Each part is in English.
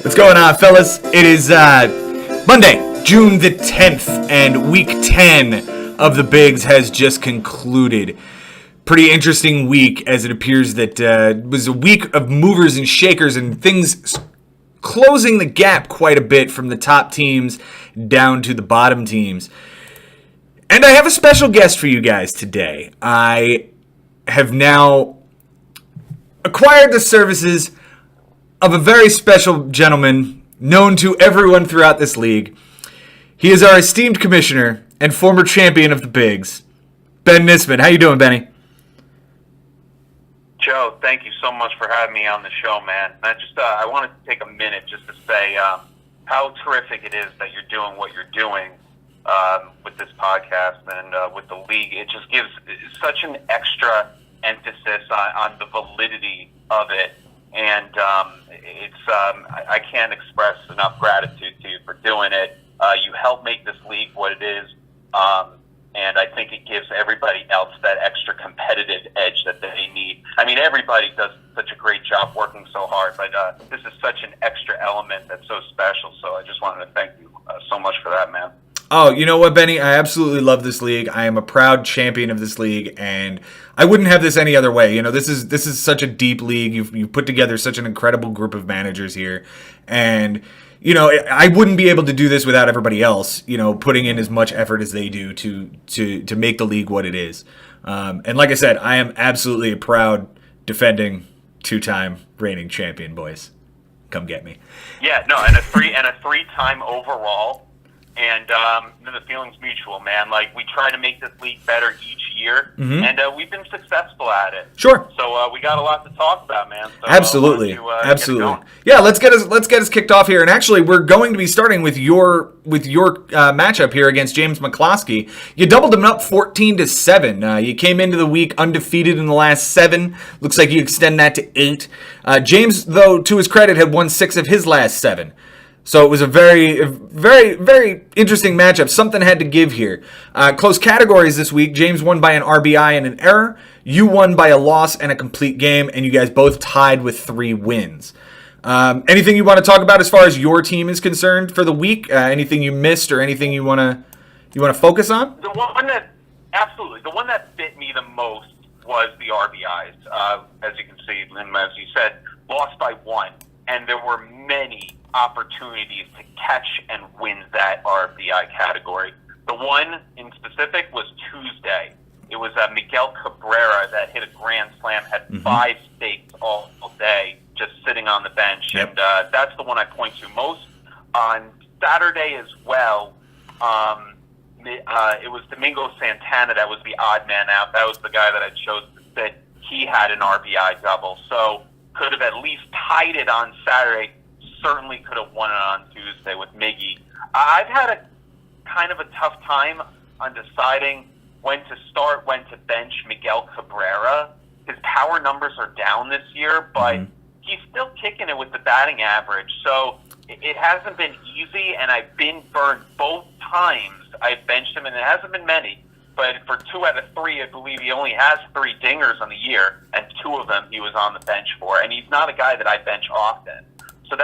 What's going on, fellas? It is Monday, June the 10th, and week 10 of the Bigs has just concluded. Pretty interesting week, as it appears that it was a week of movers and shakers and things closing the gap quite a bit from the top teams down to the bottom teams. And I have a special guest for you guys today. I have now acquired the services of a very special gentleman known to everyone throughout this league. He is our esteemed commissioner and former champion of the Bigs, Ben Nisman. How you doing, Benny? Joe, thank you so much for having me on the show, man. And I wanted to take a minute just to say how terrific it is that you're doing what you're doing with this podcast and with the league. It just gives such an extra emphasis on the validity of it. And I can't express enough gratitude to you for doing it. You help make this league what it is, and I think it gives everybody else that extra competitive edge that they need. I mean, everybody does such a great job working so hard, but this is such an extra element that's so special. So I just wanted to thank you so much for that, man. Oh, you know what, Benny? I absolutely love this league. I am a proud champion of this league, and I wouldn't have this any other way. You know, this is such a deep league. You've put together such an incredible group of managers here, and you know, I wouldn't be able to do this without everybody else, you know, putting in as much effort as they do to make the league what it is. And like I said, I am absolutely a proud defending two-time reigning champion, boys. Come get me. Yeah, no, and a three-time overall. And the feeling's mutual, man. Like, we try to make this league better each year, and we've been successful at it. Sure. So we got a lot to talk about, man. So, absolutely, absolutely. Yeah, let's get us kicked off here. And actually, we're going to be starting with your matchup here against James McCloskey. You doubled him up 14-7. You came into the week undefeated in the last 7. Looks like you extend that to 8. James, though, to his credit, had won 6 of his last 7. So it was a very, very, very interesting matchup. Something had to give here. Close categories this week. James won by an RBI and an error. You won by a loss and a complete game, and you guys both tied with 3 wins. Anything you want to talk about as far as your team is concerned for the week? Anything you missed or anything you want to focus on? The one that bit me the most was the RBIs. As you can see, and as you said, lost by 1, and there were many opportunities to catch and win that RBI category. The one in specific was Tuesday. It was Miguel Cabrera that hit a grand slam, had 5 stakes all day, just sitting on the bench. Yep. And that's the one I point to most. On Saturday as well, it was Domingo Santana that was the odd man out. That was the guy that I chose to sit. He had an RBI double, so could have at least tied it on Saturday. Certainly could have won it on Tuesday with Miggy. I've had a kind of a tough time on deciding when to start, when to bench Miguel Cabrera. His power numbers are down this year, but he's still kicking it with the batting average. So it hasn't been easy, and I've been burned both times. I've benched him, and it hasn't been many. But for 2 out of 3, I believe he only has 3 dingers on the year, and 2 of them he was on the bench for. And he's not a guy that I bench often. So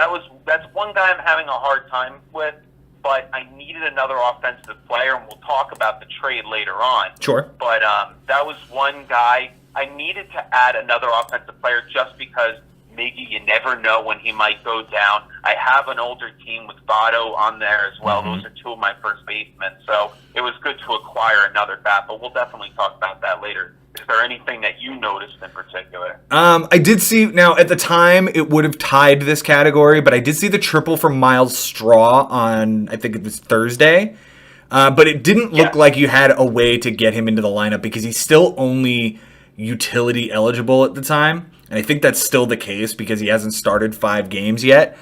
that's one guy I'm having a hard time with, but I needed another offensive player, and we'll talk about the trade later on. Sure. But that was one guy. I needed to add another offensive player just because Miggy, you never know when he might go down. I have an older team with Votto on there as well. Those are 2 of my first basemen. So it was good to acquire another bat, but we'll definitely talk about that later. Is there anything that you noticed in particular? I did see, now at the time it would have tied this category, but I did see the triple from Miles Straw on, I think it was Thursday. But it didn't look like you had a way to get him into the lineup because he's still only utility eligible at the time. And I think that's still the case because he hasn't started 5 games yet.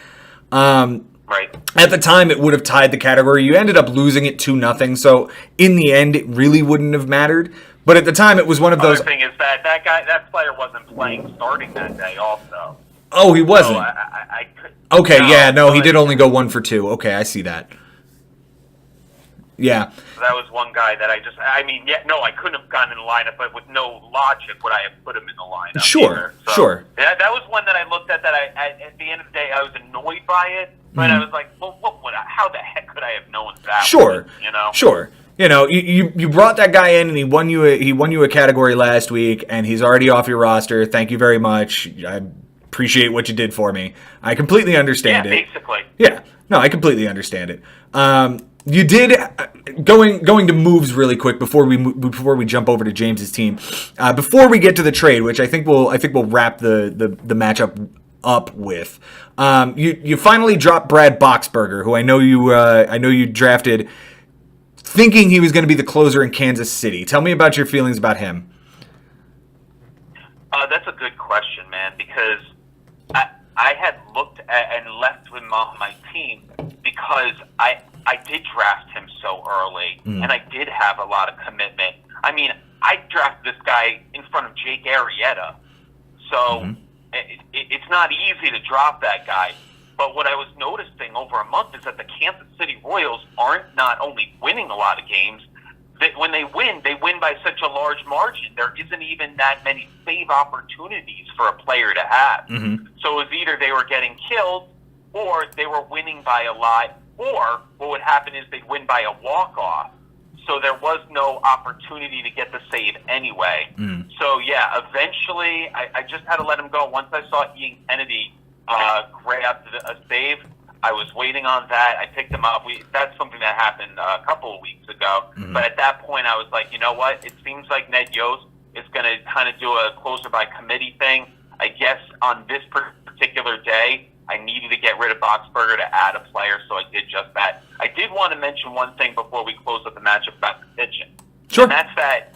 Right. At the time, it would have tied the category. You ended up losing it 2-0. So in the end, it really wouldn't have mattered. But at the time, it was one of those. The thing is that player wasn't playing starting that day also. Oh, he wasn't? So I could, okay, no, he did only go 1 for 2. Okay, I see that. Yeah. So that was one guy that I couldn't have gotten in the lineup, but with no logic would I have put him in the lineup. Sure, So, sure. That was one that I looked at that at the end of the day, I was annoyed by it, but I was like, well, how the heck could I have known that? Sure. One, Sure. You brought that guy in and he won you a category last week and he's already off your roster. Thank you very much. I appreciate what you did for me. I completely understand it. Yeah, basically. Yeah. No, I completely understand it. You did going to moves really quick before we jump over to James's team. Before we get to the trade, which I think we'll wrap the matchup up with. You finally dropped Brad Boxberger, who I know you drafted thinking he was going to be the closer in Kansas City. Tell me about your feelings about him. That's a good question, man, because I had looked at and left him off my team because I did draft him so early, and I did have a lot of commitment. I mean, I drafted this guy in front of Jake Arrieta, so it's not easy to drop that guy. But what I was noticing over a month is that the Kansas City Royals aren't not only winning a lot of games, that when they win by such a large margin. There isn't even that many save opportunities for a player to have. So it was either they were getting killed or they were winning by a lot, or what would happen is they'd win by a walk-off. So there was no opportunity to get the save anyway. So, yeah, eventually I just had to let him go. Once I saw Ian Kennedy grabbed a save, I was waiting on that. I picked him up. That's something that happened a couple of weeks ago. But at that point, I was like, you know what? It seems like Ned Yost is going to kind of do a closer by committee thing. I guess on this particular day, I needed to get rid of Boxberger to add a player, so I did just that. I did want to mention one thing before we close up the matchup about the pitching. Sure. And that's that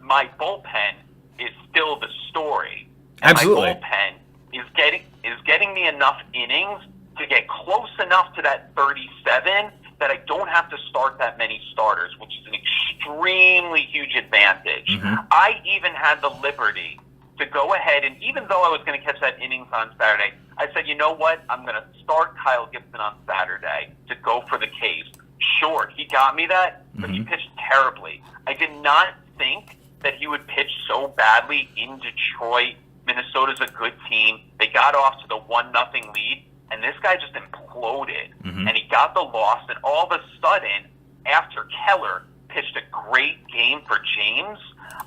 my bullpen is still the story. And Absolutely. My bullpen is getting me enough innings to get close enough to that 37 that I don't have to start that many starters, which is an extremely huge advantage. I even had the liberty to go ahead, and even though I was going to catch that innings on Saturday, I said, you know what? I'm going to start Kyle Gibson on Saturday to go for the K's. Sure, he got me that, but he pitched terribly. I did not think that he would pitch so badly in Detroit. Minnesota's a good team. They got off to the 1-0 lead, and this guy just imploded, and he got the loss, and all of a sudden, after Keller pitched a great game for James,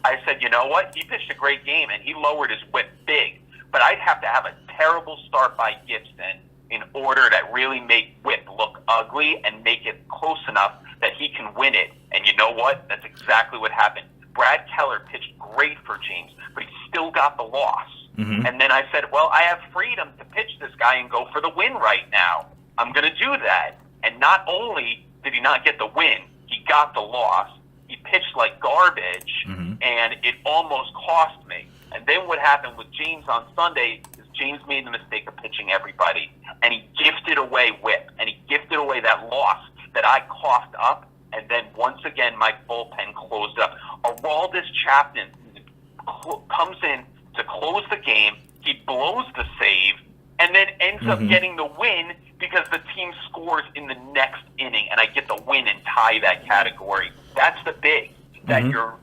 I said, you know what? He pitched a great game, and he lowered his whip big, but I'd have to have a terrible start by Gibson in order to really make whip look ugly and make it close enough that he can win it. And you know what? That's exactly what happened. Brad Keller pitched great for James, but he still got the loss. And then I said, well, I have freedom to pitch this guy and go for the win right now. I'm going to do that. And not only did he not get the win, he got the loss. He pitched like garbage, and it almost cost me. And then what happened with James on Sunday is James made the mistake of pitching everybody, and he gifted away whip, and he gifted away that loss that I coughed up, and then once again my bullpen closed up. Aroldis Chapman comes in to close the game. He blows the save, and then ends up getting the win because the team scores in the next inning, and I get the win and tie that category. That's the big, that your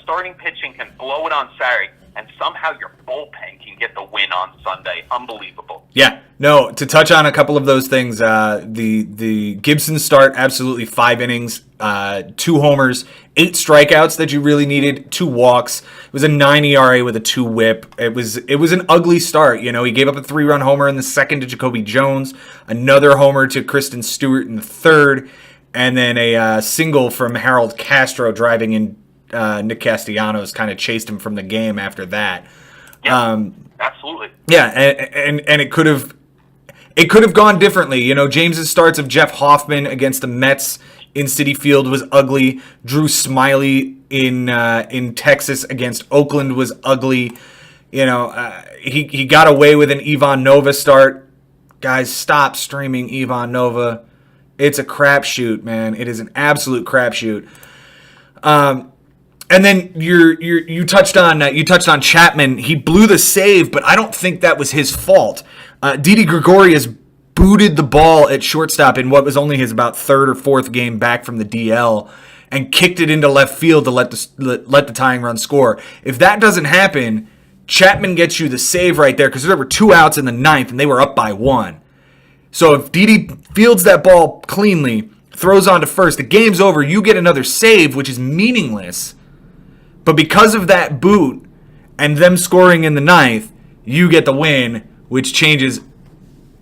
starting pitching can blow it on Saturday, and somehow your bullpen can get the win on Sunday. Unbelievable. Yeah. No, to touch on a couple of those things, the Gibson start, absolutely 5 innings, 2 homers, 8 strikeouts that you really needed, 2 walks. It was a 9 ERA with a 2 whip. It was an ugly start. You know, he gave up a 3-run homer in the second to Jacoby Jones, another homer to Kristen Stewart in the third, and then a single from Harold Castro driving in. Nick Castellanos kind of chased him from the game after that. Yeah, absolutely. Yeah, and it could have gone differently. You know, James's starts of Jeff Hoffman against the Mets in Citi Field was ugly. Drew Smiley in Texas against Oakland was ugly. You know, he got away with an Ivan Nova start. Guys, stop streaming Ivan Nova. It's a crapshoot, man. It is an absolute crapshoot. And then you touched on Chapman. He blew the save, but I don't think that was his fault. Didi Gregorius booted the ball at shortstop in what was only his about third or fourth game back from the DL and kicked it into left field to let the tying run score. If that doesn't happen, Chapman gets you the save right there because there were 2 outs in the ninth and they were up by 1. So if Didi fields that ball cleanly, throws on to first, the game's over, you get another save, which is meaningless. But because of that boot and them scoring in the ninth, you get the win, which changes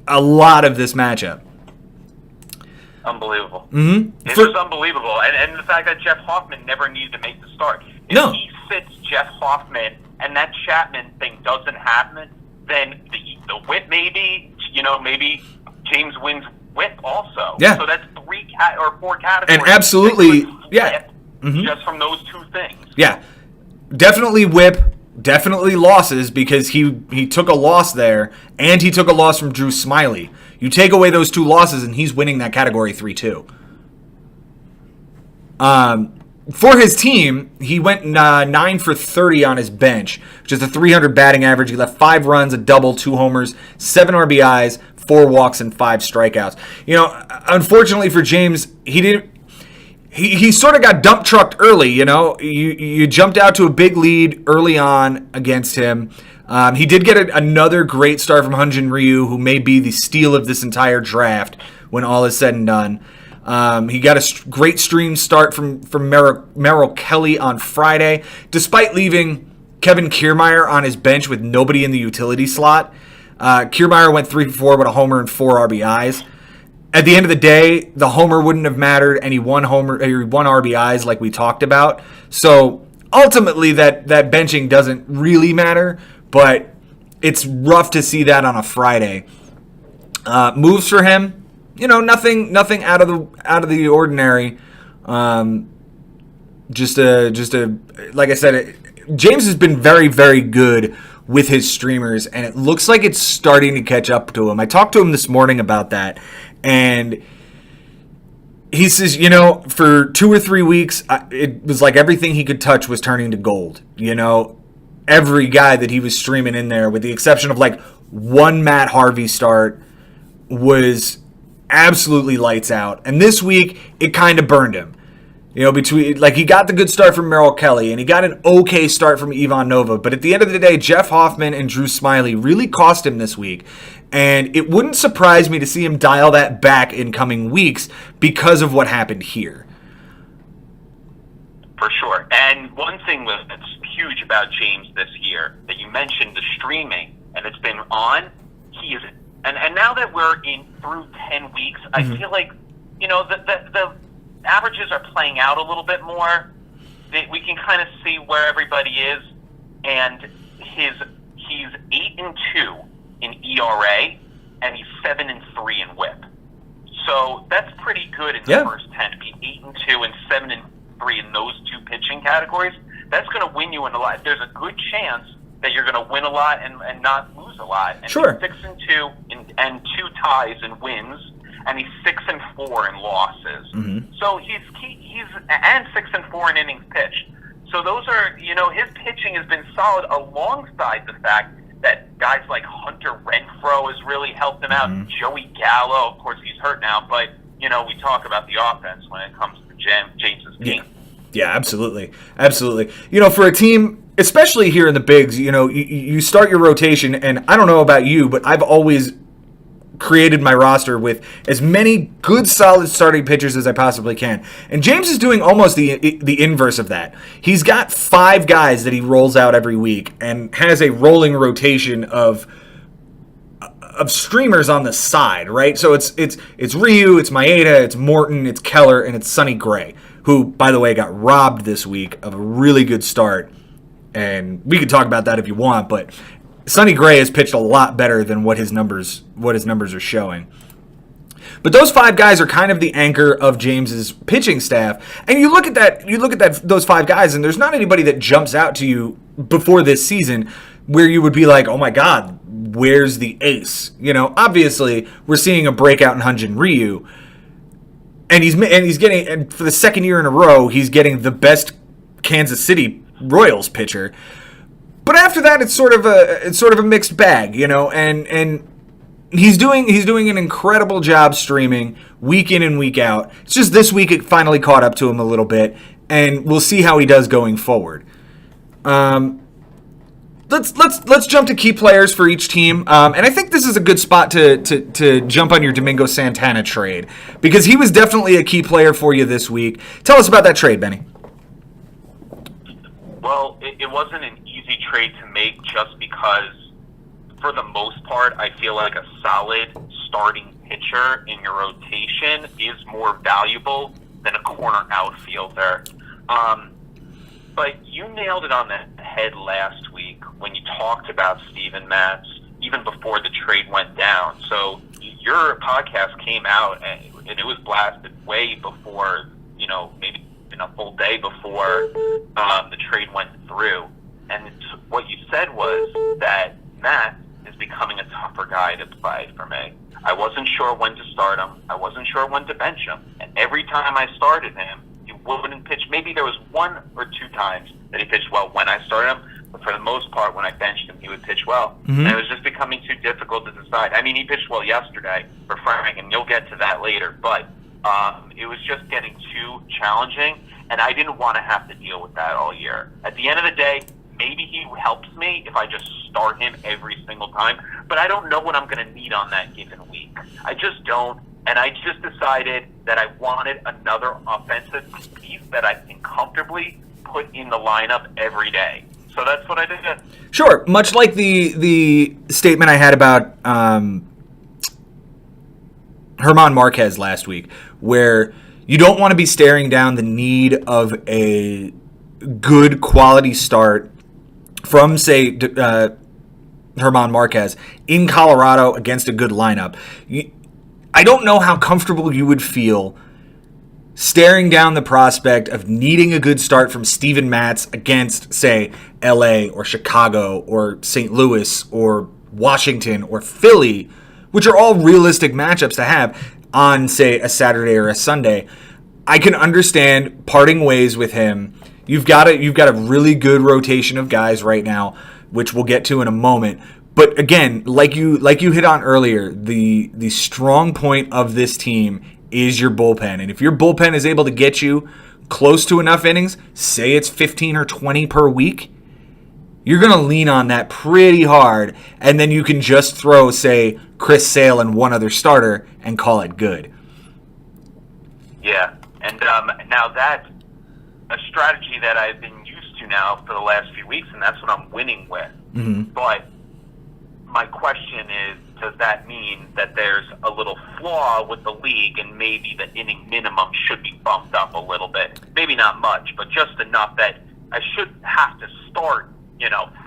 a lot of this matchup. Unbelievable. Mm-hmm. It's just unbelievable. And the fact that Jeff Hoffman never needed to make the start. If he sits Jeff Hoffman and that Chapman thing doesn't happen, then the whip maybe James wins whip also. Yeah. So that's 4 categories. And absolutely, yeah. Mm-hmm. Just from those 2 things. Yeah. Definitely whip, definitely losses because he took a loss there and he took a loss from Drew Smyly. You take away those 2 losses and he's winning that category 3-2. For his team, he went 9 for 30 on his bench, which is a 300 batting average. He left 5 runs, a double, 2 homers, 7 RBIs, 4 walks, and 5 strikeouts. You know, unfortunately for James, he sort of got dump trucked early. You know, you jumped out to a big lead early on against him. He did get another great start from Hyun-Jin Ryu, who may be the steal of this entire draft when all is said and done. He got a great stream start from Merrill Kelly on Friday, despite leaving Kevin Kiermaier on his bench with nobody in the utility slot. Kiermaier went 3 for 4 with a homer and 4 RBIs. At the end of the day, the homer wouldn't have mattered, and he won RBIs like we talked about. So ultimately, that benching doesn't really matter, but it's rough to see that on a Friday. Moves for him. You know, nothing out of the ordinary. Just like I said, James has been very, very good with his streamers, and it looks like it's starting to catch up to him. I talked to him this morning about that, and he says, you know, for 2 or 3 weeks, it was like everything he could touch was turning to gold. You know, every guy that he was streaming in there, with the exception of like one Matt Harvey start, was absolutely lights out. And this week, it kind of burned him. You know, he got the good start from Merrill Kelly, and he got an okay start from Ivan Nova. But at the end of the day, Jeff Hoffman and Drew Smyly really cost him this week. And it wouldn't surprise me to see him dial that back in coming weeks because of what happened here. For sure. And one thing that's huge about James this year, that you mentioned the streaming, and it's been on, he is... And now that we're through 10 weeks, I feel like, you know, the averages are playing out a little bit more. We can kind of see where everybody is, and he's 8-2 in ERA, and he's 7-3 in WHIP. So that's pretty good in the first 10 to be 8-2 and 7-3 in those 2 pitching categories. That's going to win you in a lot. There's a good chance that you're going to win a lot and not lose a lot. And sure. He's 6-2 and 2 ties in wins, and he's 6-4 in losses. Mm-hmm. So he's and 6-4 in innings pitched. So those are, you know, his pitching has been solid alongside the fact that guys like Hunter Renfroe has really helped him out. Mm-hmm. Joey Gallo, of course, he's hurt now, but you know, we talk about the offense when it comes to James's team. Yeah, absolutely. Absolutely. You know, for a team, especially here in the bigs, you know, you start your rotation, and I don't know about you, but I've always created my roster with as many good, solid starting pitchers as I possibly can. And James is doing almost the inverse of that. He's got 5 guys that he rolls out every week and has a rolling rotation of streamers on the side, right? So it's Ryu, it's Maeda, it's Morton, it's Keller, and it's Sonny Gray, who, by the way, got robbed this week of a really good start. And we can talk about that if you want, but Sonny Gray has pitched a lot better than what his numbers are showing. But those 5 guys are kind of the anchor of James's pitching staff. And you look at those 5 guys, and there's not anybody that jumps out to you before this season where you would be like, oh my God, where's the ace? You know, obviously we're seeing a breakout in Hyun-Jin Ryu, and he's getting, and for the second year in a row, he's getting the best Kansas City Royals pitcher. But after that, it's sort of a mixed bag, you know, and he's doing an incredible job streaming week in and week out. It's just this week it finally caught up to him a little bit, and we'll see how he does going forward. Let's jump to key players for each team, and I think this is a good spot to jump on your Domingo Santana trade, because he was definitely a key player for you this week. Tell us about that trade, Benny. Well, it wasn't an easy trade to make just because, for the most part, I feel like a solid starting pitcher in your rotation is more valuable than a corner outfielder. But you nailed it on the head last week when you talked about Steven Matz, even before the trade went down. So your podcast came out, and it was blasted way before, maybe a full day before the trade went through. And what you said was that Matt is becoming a tougher guy to play for me. I wasn't sure when to start him. I wasn't sure when to bench him. And every time I started him, he wouldn't pitch. Maybe there was 1 or 2 times that he pitched well when I started him. But for the most part, when I benched him, he would pitch well. Mm-hmm. And it was just becoming too difficult to decide. I mean, he pitched well yesterday for Frank, and you'll get to that later. But it was just getting too challenging, and I didn't want to have to deal with that all year. At the end of the day, maybe he helps me if I just start him every single time, but I don't know what I'm going to need on that given week. I just don't, and I just decided that I wanted another offensive piece that I can comfortably put in the lineup every day. So that's what I did. Sure, much like the statement I had about German Marquez last week, where you don't want to be staring down the need of a good quality start from, say, German Marquez in Colorado against a good lineup. I don't know how comfortable you would feel staring down the prospect of needing a good start from Steven Matz against, say, LA or Chicago or St. Louis or Washington or Philly, which are all realistic matchups to have on, say, a Saturday or a Sunday. I can understand parting ways with him. You've got a really good rotation of guys right now, which we'll get to in a moment. But again, like you hit on earlier, the strong point of this team is your bullpen. And if your bullpen is able to get you close to enough innings, say it's 15 or 20 per week, you're going to lean on that pretty hard, and then you can just throw, say, Chris Sale and one other starter and call it good. Yeah, and now that's a strategy that I've been used to now for the last few weeks, and that's what I'm winning with. Mm-hmm. But my question is, does that mean that there's a little flaw with the league and maybe the inning minimum should be bumped up a little bit? Maybe not much, but just enough that I should have to start,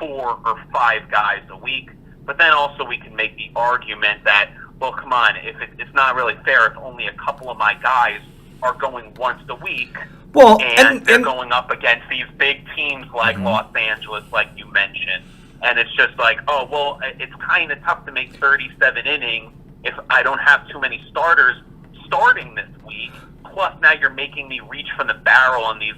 4 or 5 guys a week. But then also we can make the argument that, well, come on, if it's not really fair if only a couple of my guys are going once a week, well, and they're going up against these big teams like Los Angeles, like you mentioned. And it's just like, oh, well, it's kind of tough to make 37 innings if I don't have too many starters starting this week. Plus, now you're making me reach from the barrel on these,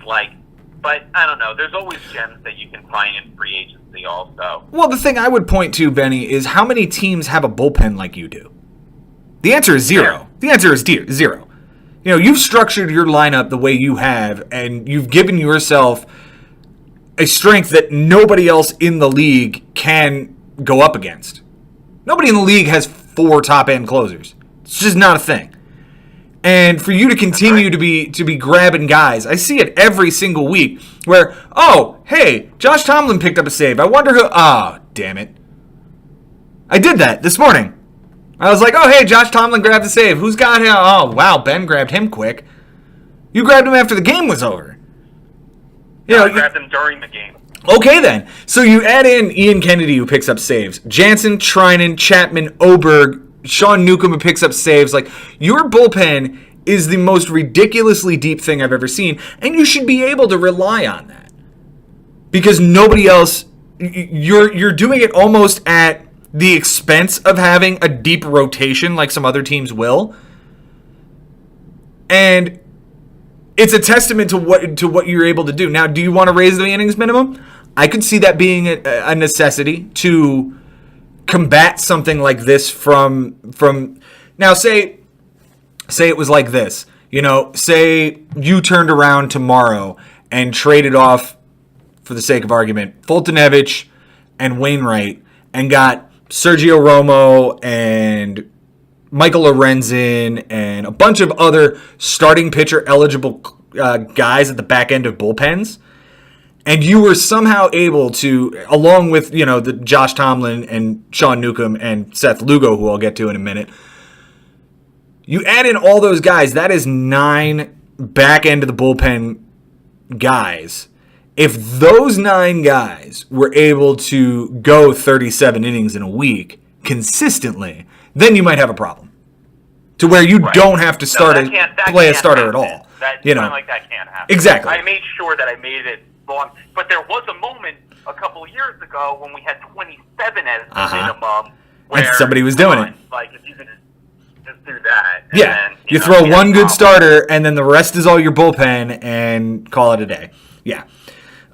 but I don't know. There's always gems that you can find in free agency also. Well, the thing I would point to, Benny, is how many teams have a bullpen like you do? The answer is zero. Yeah. The answer is zero. You've structured your lineup the way you have, and you've given yourself a strength that nobody else in the league can go up against. Nobody in the league has 4 top-end closers. It's just not a thing. And for you to continue to be grabbing guys, I see it every single week where, oh, hey, Josh Tomlin picked up a save. I wonder who... Oh, damn it. I did that this morning. I was like, oh, hey, Josh Tomlin grabbed the save. Who's got him? Oh, wow, Ben grabbed him quick. You grabbed him after the game was over. I grabbed him during the game. Okay, then. So you add in Ian Kennedy, who picks up saves. Jansen, Treinen, Chapman, Oberg, Sean Newcomb, who picks up saves. Your bullpen is the most ridiculously deep thing I've ever seen, and you should be able to rely on that. Because nobody else... You're doing it almost at the expense of having a deep rotation like some other teams will. And... it's a testament to what you're able to do. Now, do you want to raise the innings minimum? I could see that being a necessity to combat something like this from now? Say it was like this. Say you turned around tomorrow and traded off, for the sake of argument, Foltynewicz and Wainwright, and got Sergio Romo and Michael Lorenzen and a bunch of other starting pitcher eligible guys at the back end of bullpens, and you were somehow able to, along with the Josh Tomlin and Sean Newcomb and Seth Lugo, who I'll get to in a minute, you add in all those guys, that is 9 back end of the bullpen guys. If those 9 guys were able to go 37 innings in a week consistently, then you might have a problem. To where you don't have to play a starter at all. Something like that can't happen. Exactly. I made sure that I made it long. But there was a moment a couple of years ago when we had 27 as the minimum. Where, and somebody was doing it. Like, if you could just do that. Yeah. Then, you throw one good starter, and then the rest is all your bullpen, and call it a day. Yeah.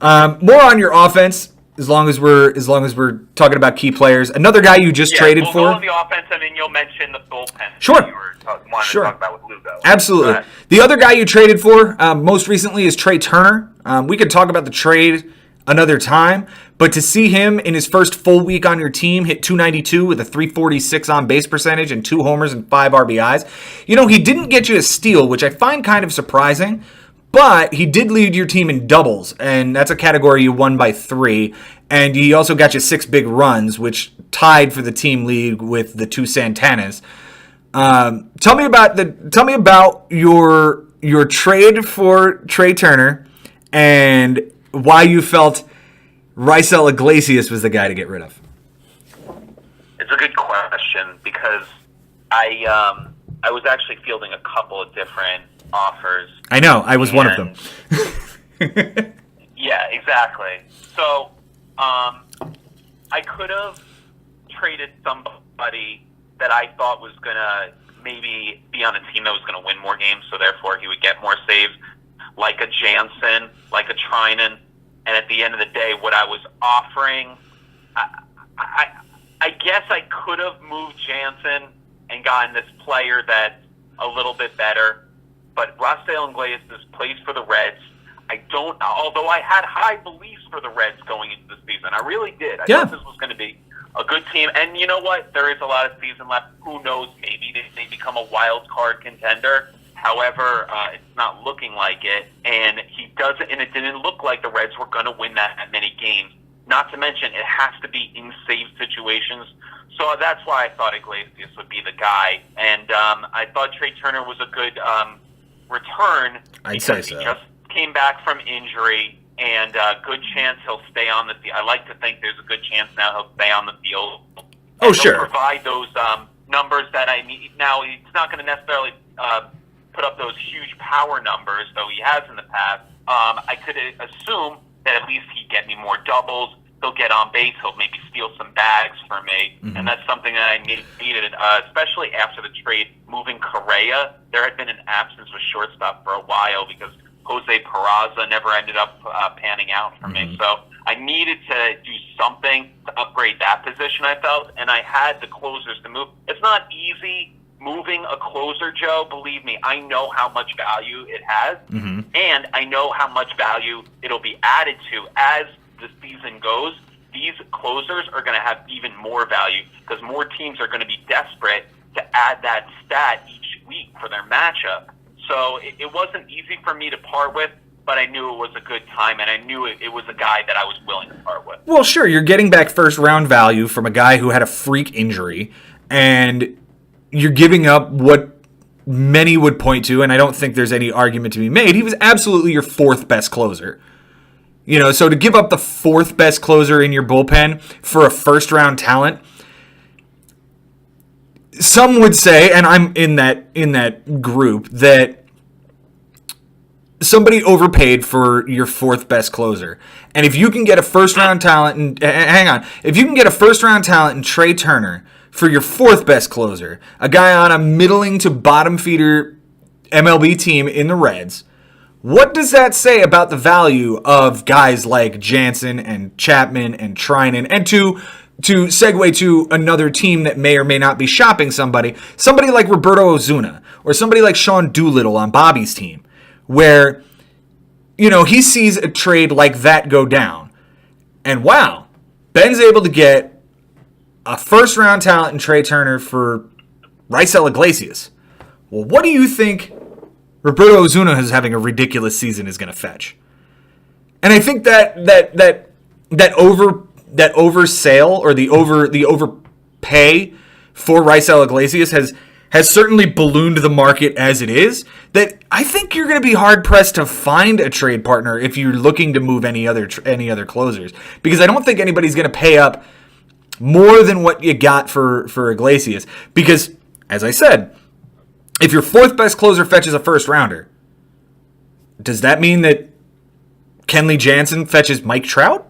More on your offense. As long as we're talking about key players, another guy you just traded for. We'll go on the offense, and then you'll mention the bullpen. Sure. That you were wanting to talk about with Lugo. Absolutely. The other guy you traded for most recently is Trey Turner. We could talk about the trade another time, but to see him in his first full week on your team hit .292 with a .346 on base percentage and 2 homers and 5 RBIs, he didn't get you a steal, which I find kind of surprising. But he did lead your team in doubles, and that's a category you won by 3. And he also got you 6 big runs, which tied for the team lead with the 2 Santanas. Tell me about your trade for Trey Turner and why you felt Raisel Iglesias was the guy to get rid of. It's a good question because I was actually fielding a couple of different offers. I know. I was one of them. Yeah, exactly. So, I could have traded somebody that I thought was going to maybe be on a team that was going to win more games, so therefore he would get more saves, like a Jansen, like a Trinan. And at the end of the day, what I was offering, I guess I could have moved Jansen and gotten this player that's a little bit better. But Raisel Iglesias plays for the Reds. Although I had high beliefs for the Reds going into the season. I really did. I thought this was going to be a good team. And you know what? There is a lot of season left. Who knows? Maybe they become a wild card contender. However, it's not looking like it. And it didn't look like the Reds were going to win that many games. Not to mention, it has to be in save situations. So that's why I thought Iglesias would be the guy. And I thought Trey Turner was a good return. I'd say so. He just came back from injury, and good chance he'll stay on the field. I like to think there's a good chance now he'll stay on the field. Oh, sure. He'll provide those numbers that I need. Now, he's not going to necessarily put up those huge power numbers, though he has in the past. I could assume that at least he'd get me more doubles. He'll get on base. He'll maybe steal some bags for me. Mm-hmm. And that's something that I needed, especially after the trade. Moving Correa, there had been an absence with shortstop for a while because Jose Peraza never ended up panning out for me. So I needed to do something to upgrade that position, I felt, and I had the closers to move. It's not easy moving a closer, Joe. Believe me, I know how much value it has, and I know how much value it'll be added to as the season goes. These closers are going to have even more value because more teams are going to be desperate to add that stat each week for their matchup. So it wasn't easy for me to part with, but I knew it was a good time, and I knew it was a guy that I was willing to part with. Well, sure, you're getting back first-round value from a guy who had a freak injury, and you're giving up what many would point to, and I don't think there's any argument to be made. He was absolutely your fourth best closer. So to give up the fourth best closer in your bullpen for a first-round talent, some would say, and I'm in that group, that somebody overpaid for your fourth best closer. And if you can get a first-round talent, if you can get a first-round talent in Trey Turner for your fourth best closer, a guy on a middling to bottom feeder MLB team in the Reds, what does that say about the value of guys like Jansen and Chapman and Trinan, and to to segue to another team that may or may not be shopping somebody like Roberto Ozuna or somebody like Sean Doolittle on Bobby's team, where, he sees a trade like that go down. And wow, Ben's able to get a first-round talent in Trey Turner for Raisel Iglesias. Well, what do you think Roberto Ozuna is having a ridiculous season is going to fetch? And I think that oversale or the overpay for Raisel Iglesias has certainly ballooned the market as it is. That I think you're going to be hard pressed to find a trade partner if you're looking to move any other closers, because I don't think anybody's going to pay up more than what you got for Iglesias. Because, as I said, if your fourth best closer fetches a first rounder, does that mean that Kenley Jansen fetches Mike Trout?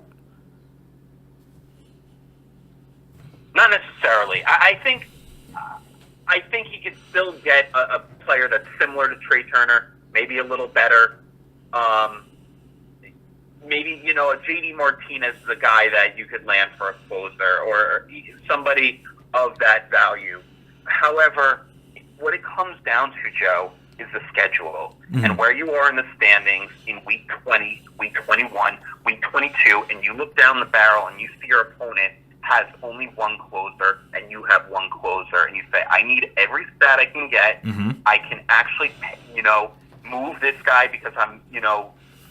Not necessarily. I think he could still get a player that's similar to Trey Turner, maybe a little better. Maybe, a JD Martinez is a guy that you could land for a closer or somebody of that value. However, what it comes down to, Joe, is the schedule and where you are in the standings in week 20, week 21, week 22, and you look down the barrel and you see your opponent has only one closer and you have one closer, and you say, I need every stat I can get. I can actually, move this guy because I'm,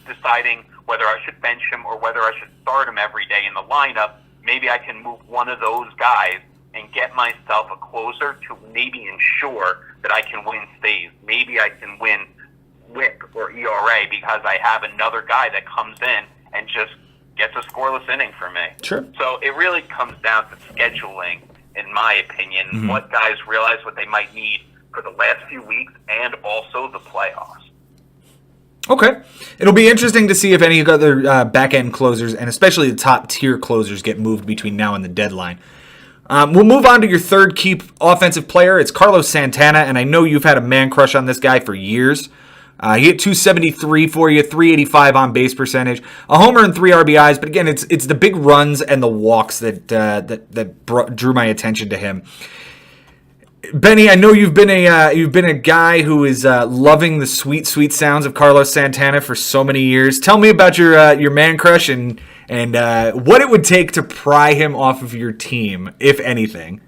deciding whether I should bench him or whether I should start him every day in the lineup. Maybe I can move one of those guys and get myself a closer to maybe ensure that I can win saves. Maybe I can win WHIP or ERA because I have another guy that comes in and just gets a scoreless inning for me. Sure. So it really comes down to scheduling, in my opinion, what guys realize what they might need for the last few weeks and also the playoffs. Okay. It'll be interesting to see if any other back-end closers, and especially the top-tier closers, get moved between now and the deadline. We'll move on to your third key offensive player. It's Carlos Santana, and I know you've had a man crush on this guy for years. He hit 273 for you, 385 on base percentage, a homer and 3 RBIs. But again, it's the big runs and the walks that drew my attention to him. Benny, I know you've been a guy who is loving the sweet sounds of Carlos Santana for so many years. Tell me about your man crush and what it would take to pry him off of your team, if anything.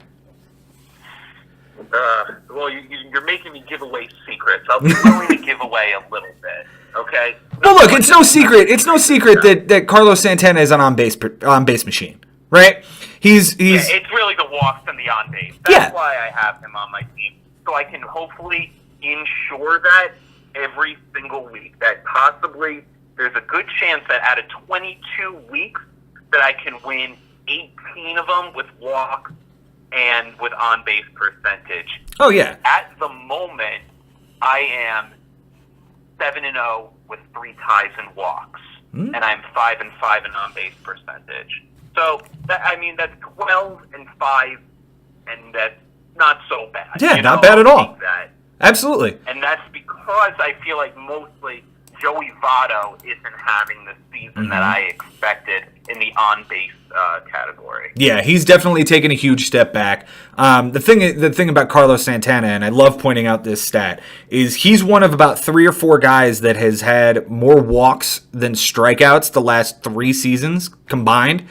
Well, you're making me give away secrets. I'll be willing to give away a little bit. Okay. Well, look, it's no secret. It's no secret that Carlos Santana is an on base machine, right? He's it's really the walks and the on base. That's why I have him on my team, so I can hopefully ensure that every single week that possibly there's a good chance that out of 22 weeks that I can win 18 of them with walks and with on-base percentage. Oh, yeah. At the moment, I am 7-0 with 3 ties and walks, and I'm 5-5 in on-base percentage. So, that's 12-5, and that's not so bad. Yeah, not bad at all. That. Absolutely. And that's because I feel like mostly Joey Votto isn't having the season that I expected in the on-base category. Yeah, he's definitely taken a huge step back. The thing about Carlos Santana, and I love pointing out this stat, is he's one of about 3 or 4 guys that has had more walks than strikeouts the last 3 seasons combined.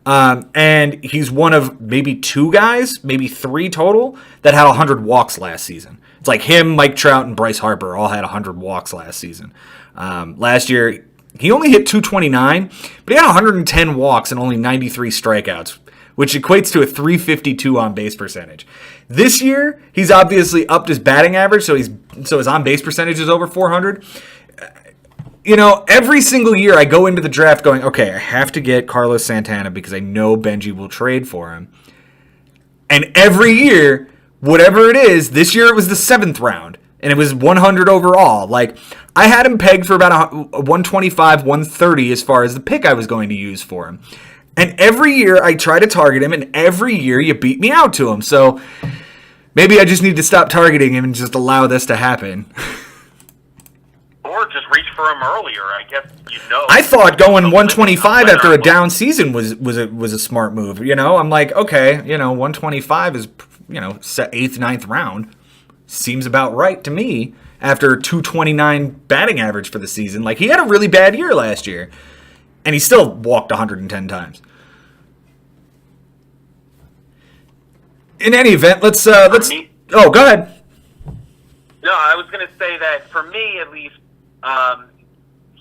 And he's one of maybe 2 guys, maybe 3 total, that had 100 walks last season. It's like him, Mike Trout, and Bryce Harper all had 100 walks last season. Last year, he only hit 229, but he had 110 walks and only 93 strikeouts, which equates to a 352 on-base percentage. This year, he's obviously upped his batting average, so his on-base percentage is over 400. Every single year I go into the draft going, okay, I have to get Carlos Santana because I know Benji will trade for him. And every year, whatever it is, this year it was the 7th round, and it was 100 overall. Like, I had him pegged for about 125, 130 as far as the pick I was going to use for him. And every year I try to target him, and every year you beat me out to him. So maybe I just need to stop targeting him and just allow this to happen. Or just reach for him earlier. I guess I thought going 125 after a winner. down season was a smart move. I'm like, okay, 125 is set 8th, 9th round. Seems about right to me after 229 batting average for the season. Like, he had a really bad year last year, and he still walked 110 times. In any event, let's go ahead. No, I was going to say that for me, at least,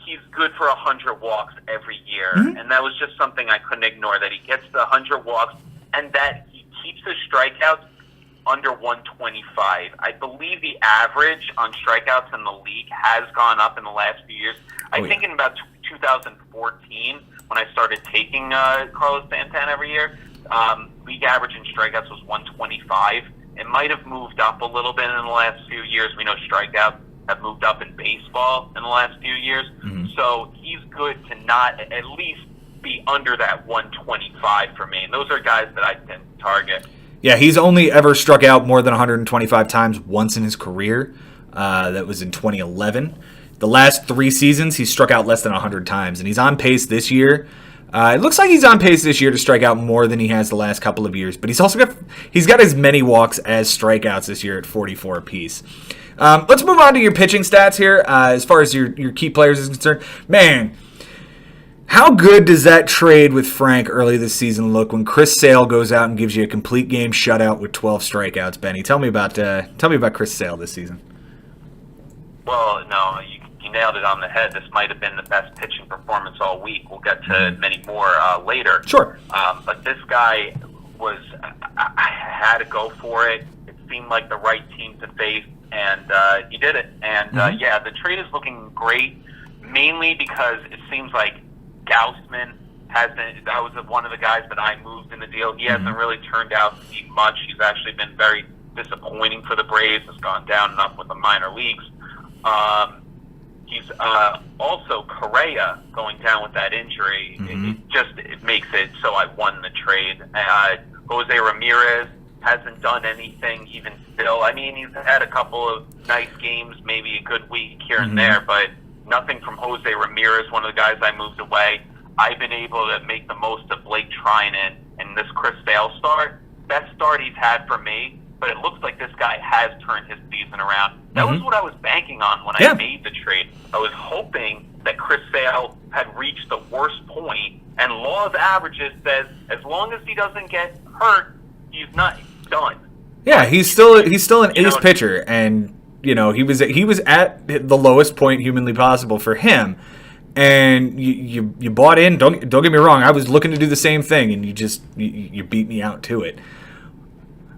he's good for 100 walks every year, and that was just something I couldn't ignore. That he gets the 100 walks, and that he keeps his strikeouts under 125. I believe the average on strikeouts in the league has gone up in the last few years. I think in about 2014, when I started taking Carlos Santana every year, league average in strikeouts was 125. It might have moved up a little bit in the last few years. We know strikeouts have moved up in baseball in the last few years. So he's good to not at least be under that 125 for me. And those are guys that I tend to target. Yeah, he's only ever struck out more than 125 times once in his career. That was in 2011. The last 3 seasons, he's struck out less than 100 times, and he's on pace this year. It looks like he's on pace this year to strike out more than he has the last couple of years, but he's got as many walks as strikeouts this year at 44 apiece. Let's move on to your pitching stats here. As far as your key players is concerned, man, how good does that trade with Frank early this season look when Chris Sale goes out and gives you a complete game shutout with 12 strikeouts? Benny, tell me about Chris Sale this season. Well, no, you nailed it on the head. This might have been the best pitching performance all week. We'll get to many more later. Sure. But this guy I had to go for it. It seemed like the right team to face, and he did it. And yeah, the trade is looking great, mainly because it seems like Gausman that was one of the guys that I moved in the deal. He hasn't really turned out to be much. He's actually been very disappointing for the Braves. Has gone down and up with the minor leagues. He's also Correa going down with that injury. It makes it so I won the trade. Jose Ramirez hasn't done anything even still. I mean, he's had a couple of nice games, maybe a good week here and there, but nothing from Jose Ramirez, one of the guys I moved away. I've been able to make the most of Blake Trinan and this Chris Sale start. Best start he's had for me, but it looks like this guy has turned his season around. That was what I was banking on when I made the trade. I was hoping that Chris Sale had reached the worst point, and law of averages says as long as he doesn't get hurt, he's not done. Yeah, he's still an ace pitcher, and he was at the lowest point humanly possible for him. And you bought in. Don't get me wrong. I was looking to do the same thing, and you beat me out to it.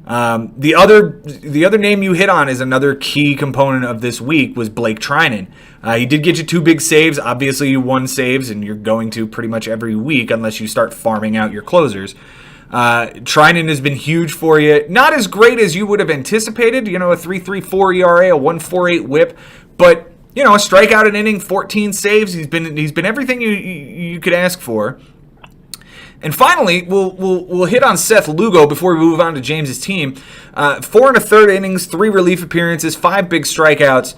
The other name you hit on is another key component of this week was Blake Trinan. He did get you 2 big saves. Obviously, you won saves, and you're going to pretty much every week unless you start farming out your closers. Trinan has been huge for you. Not as great as you would have anticipated. A 3.34 ERA, a 1.48 WHIP, but a strikeout an inning, 14 saves. He's been everything you could ask for. And finally, we'll hit on Seth Lugo before we move on to James's team. 4 1/3 innings, 3 relief appearances, 5 big strikeouts.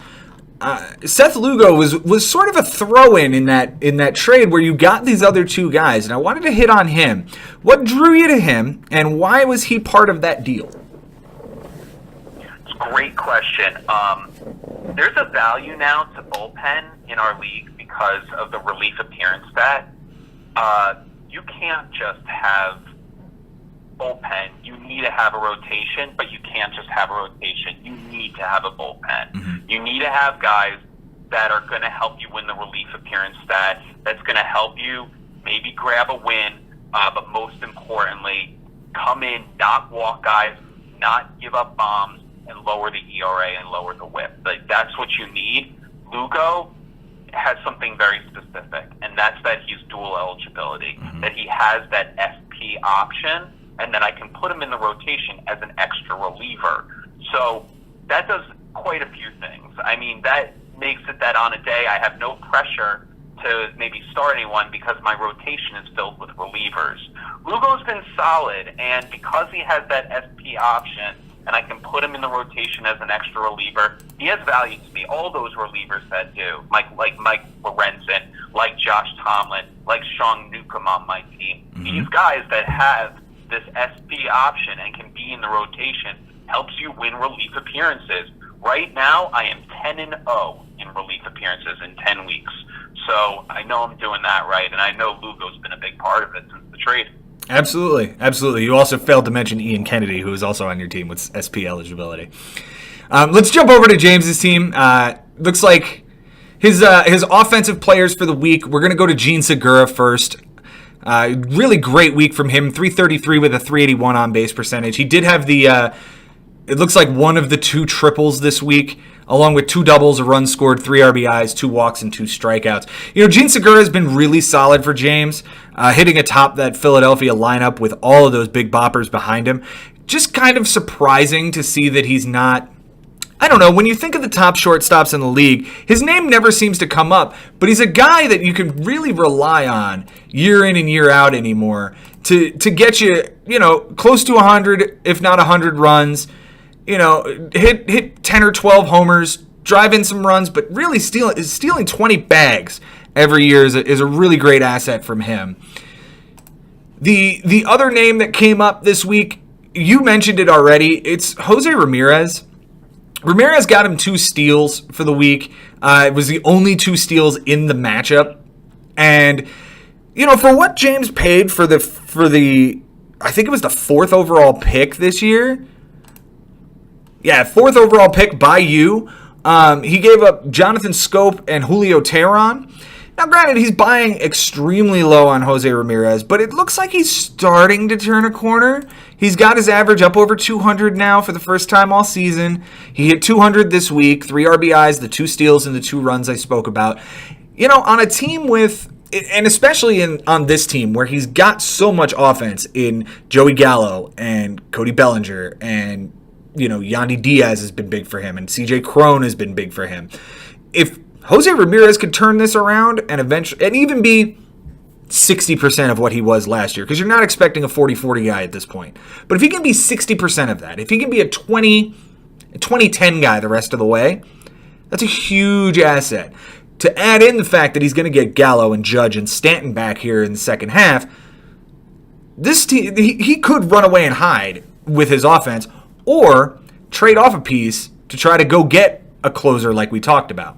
Seth Lugo was sort of a throw-in in that trade where you got these other 2 guys, and I wanted to hit on him. What drew you to him, and why was he part of that deal? It's a great question. There's a value now to bullpen in our league because of the relief appearance stat. You can't just have bullpen. You need to have a rotation, but you can't just have a rotation. You need to have a bullpen. You need to have guys that are going to help you win the relief appearance stat, that's going to help you maybe grab a win, but most importantly, come in, not walk guys, not give up bombs, and lower the ERA and lower the WHIP. That's what you need. Lugo has something very specific, and that's that he's dual eligibility, that he has that SP option, and then I can put him in the rotation as an extra reliever. So that does quite a few things. I mean, that makes it that on a day I have no pressure to maybe start anyone because my rotation is filled with relievers. Lugo's been solid, and because he has that SP option, and I can put him in the rotation as an extra reliever, he has value to me. All those relievers that do, like Mike Lorenzen, like Josh Tomlin, like Sean Newcomb on my team. Mm-hmm. These guys that have this SP option and can be in the rotation helps you win relief appearances. Right now, I am 10-0 in relief appearances in 10 weeks. So I know I'm doing that right, and I know Lugo's been a big part of it since the trade. Absolutely, absolutely. You also failed to mention Ian Kennedy, who is also on your team with SP eligibility. Let's jump over to James's team. Looks like his offensive players for the week. We're going to go to Jean Segura first. Really great week from him. 333 with a 381 on base percentage. He did have it looks like one of the 2 triples this week, along with 2 doubles, a run scored, 3 RBIs, 2 walks, and 2 strikeouts. Jean Segura has been really solid for James, hitting atop that Philadelphia lineup with all of those big boppers behind him. Just kind of surprising to see that he's not, I don't know, when you think of the top shortstops in the league, his name never seems to come up, but he's a guy that you can really rely on year in and year out anymore to get you, close to 100, if not 100 runs, hit 10 or 12 homers, drive in some runs, but really stealing 20 bags every year is a really great asset from him. The other name that came up this week, you mentioned it already, it's Jose Ramirez. Ramirez got him 2 steals for the week. It was the only 2 steals in the matchup. And, for what James paid for the I think it was the 4th overall pick this year. Yeah, 4th overall pick by you. He gave up Jonathan Scope and Julio Teheran. Now, granted, he's buying extremely low on Jose Ramirez, but it looks like he's starting to turn a corner. He's got his average up over 200 now for the first time all season. He hit 200 this week, 3 RBIs, the 2 steals, and the 2 runs I spoke about. On a team with, and especially on this team where he's got so much offense in Joey Gallo and Cody Bellinger and Yandy Diaz has been big for him, and CJ Cron has been big for him. If Jose Ramirez could turn this around and eventually, and even be 60% of what he was last year, because you're not expecting a 40-40 guy at this point. But if he can be 60% of that, if he can be a 20-10 guy the rest of the way, that's a huge asset. To add in the fact that he's going to get Gallo and Judge and Stanton back here in the second half, this team, he could run away and hide with his offense, or trade off a piece to try to go get a closer like we talked about.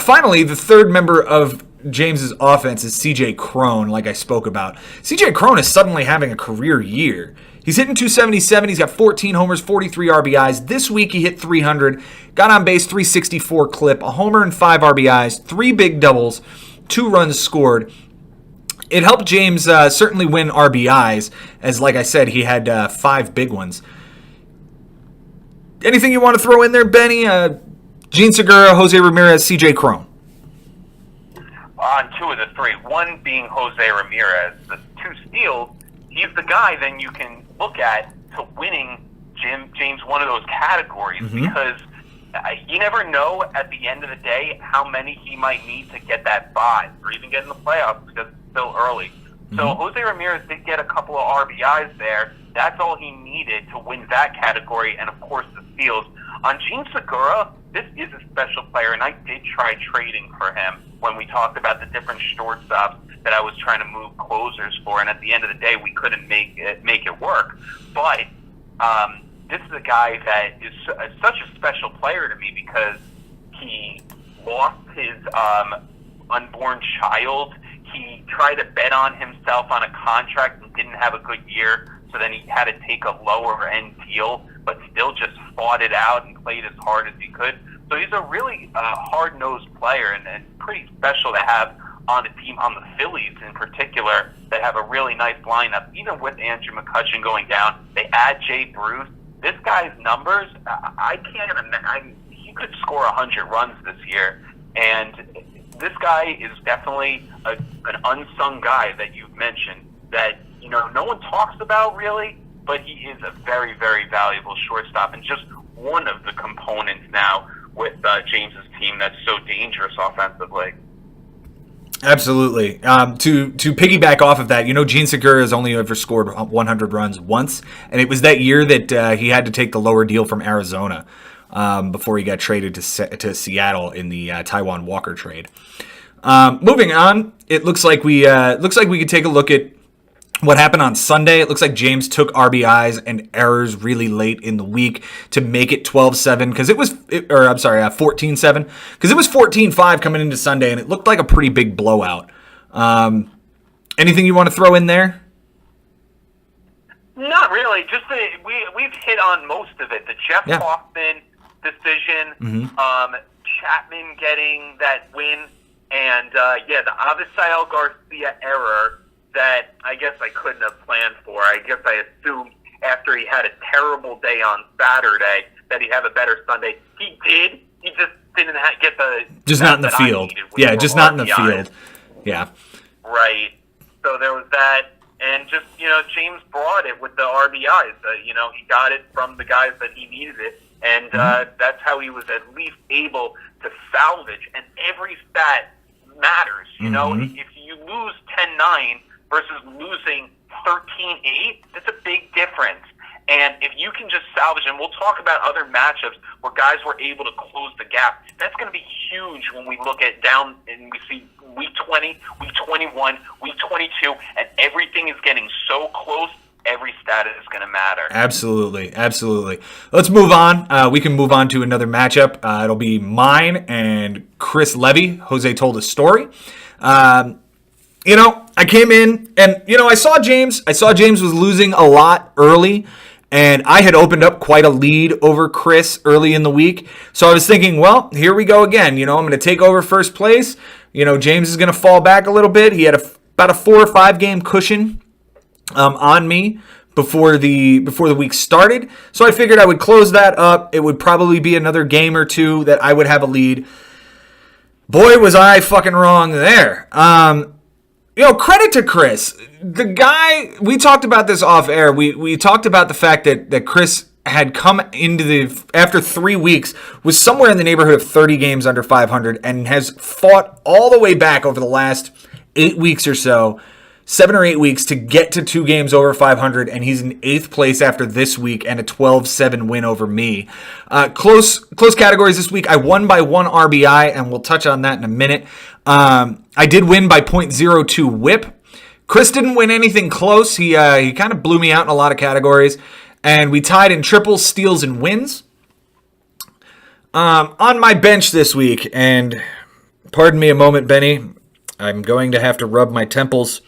Finally, the third member of James's offense is CJ Cron, like I spoke about. CJ Cron is suddenly having a career year. He's hitting 277. He's got 14 homers, 43 RBIs. This week he hit 300, got on base 364 clip, a homer and 5 RBIs, 3 big doubles, 2 runs scored. It helped James certainly win RBIs, as like I said, he had 5 big ones. Anything you want to throw in there, Benny? Jean Segura, Jose Ramirez, CJ Cron. On 2 of the 3, one being Jose Ramirez, the 2 steals, he's the guy then you can look at to winning James one of those categories, because you never know at the end of the day how many he might need to get that 5 or even get in the playoffs because it's still early. So Jose Ramirez did get a couple of RBIs there. That's all he needed to win that category, and of course the steals. On Jean Segura, this is a special player, and I did try trading for him when we talked about the different shortstops that I was trying to move closers for, and at the end of the day, we couldn't make it work. But this is a guy that is such a special player to me because he lost his unborn child. He tried to bet on himself on a contract and didn't have a good year, so then he had to take a lower-end deal, but still just fought it out and played as hard as he could. So he's a really hard-nosed player and pretty special to have on the team, on the Phillies in particular, that have a really nice lineup. Even with Andrew McCutchen going down, they add Jay Bruce. This guy's numbers, I can't imagine. He could score 100 runs this year, and this guy is definitely an unsung guy that you've mentioned that no one talks about really, but he is a very, very valuable shortstop and just one of the components now with James's team that's so dangerous offensively. Absolutely. To piggyback off of that, Gene Segura has only ever scored 100 runs once, and it was that year that he had to take the lower deal from Arizona before he got traded to Seattle in the Taijuan Walker trade. Moving on, it looks like we could take a look at what happened on Sunday. It looks like James took RBIs and errors really late in the week to make it 12-7 because 14-7 because it was 14-5 coming into Sunday, and it looked like a pretty big blowout. Anything you want to throw in there? Not really. Just we've hit on most of it. The Jeff Hoffman decision, Chapman getting that win, and the Avisail Garcia error that I guess I couldn't have planned for. I guess I assumed after he had a terrible day on Saturday that he'd have a better Sunday. He did. He just didn't get the... Just not in the field. Yeah, just not in the field. Yeah. Right. So there was that. And just, James brought it with the RBIs. He got it from the guys that he needed it. And that's how he was at least able to salvage. And every stat matters. If you lose 10-9 versus losing 13-8, that's a big difference. And if you can just salvage, and we'll talk about other matchups where guys were able to close the gap, that's going to be huge when we look at down and we see week 20, week 21, week 22, and everything is getting so close, every stat is going to matter. Absolutely. Let's move on. We can move on to another matchup. It'll be mine and Chris Levy. Jose told a story. I came in and, I saw James. I saw James was losing a lot early, and I had opened up quite a lead over Chris early in the week. So I was thinking, well, here we go again. I'm going to take over first place. James is going to fall back a little bit. He had about a 4 or 5 game cushion on me before the week started. So I figured I would close that up. It would probably be another game or two that I would have a lead. Boy, was I fucking wrong there. Credit to Chris. The guy, we talked about this off air. We talked about the fact that Chris had come into after 3 weeks, was somewhere in the neighborhood of 30 games under 500 and has fought all the way back over the last 8 weeks or so, 7 or 8 weeks to get to 2 games over 500, and he's in 8th place after this week and a 12-7 win over me. Close categories this week. I won by 1 RBI, and we'll touch on that in a minute. I did win by .02 whip. Chris didn't win anything close. He kind of blew me out in a lot of categories, and we tied in triples, steals, and wins. On my bench this week, and pardon me a moment, Benny, I'm going to have to rub my temples.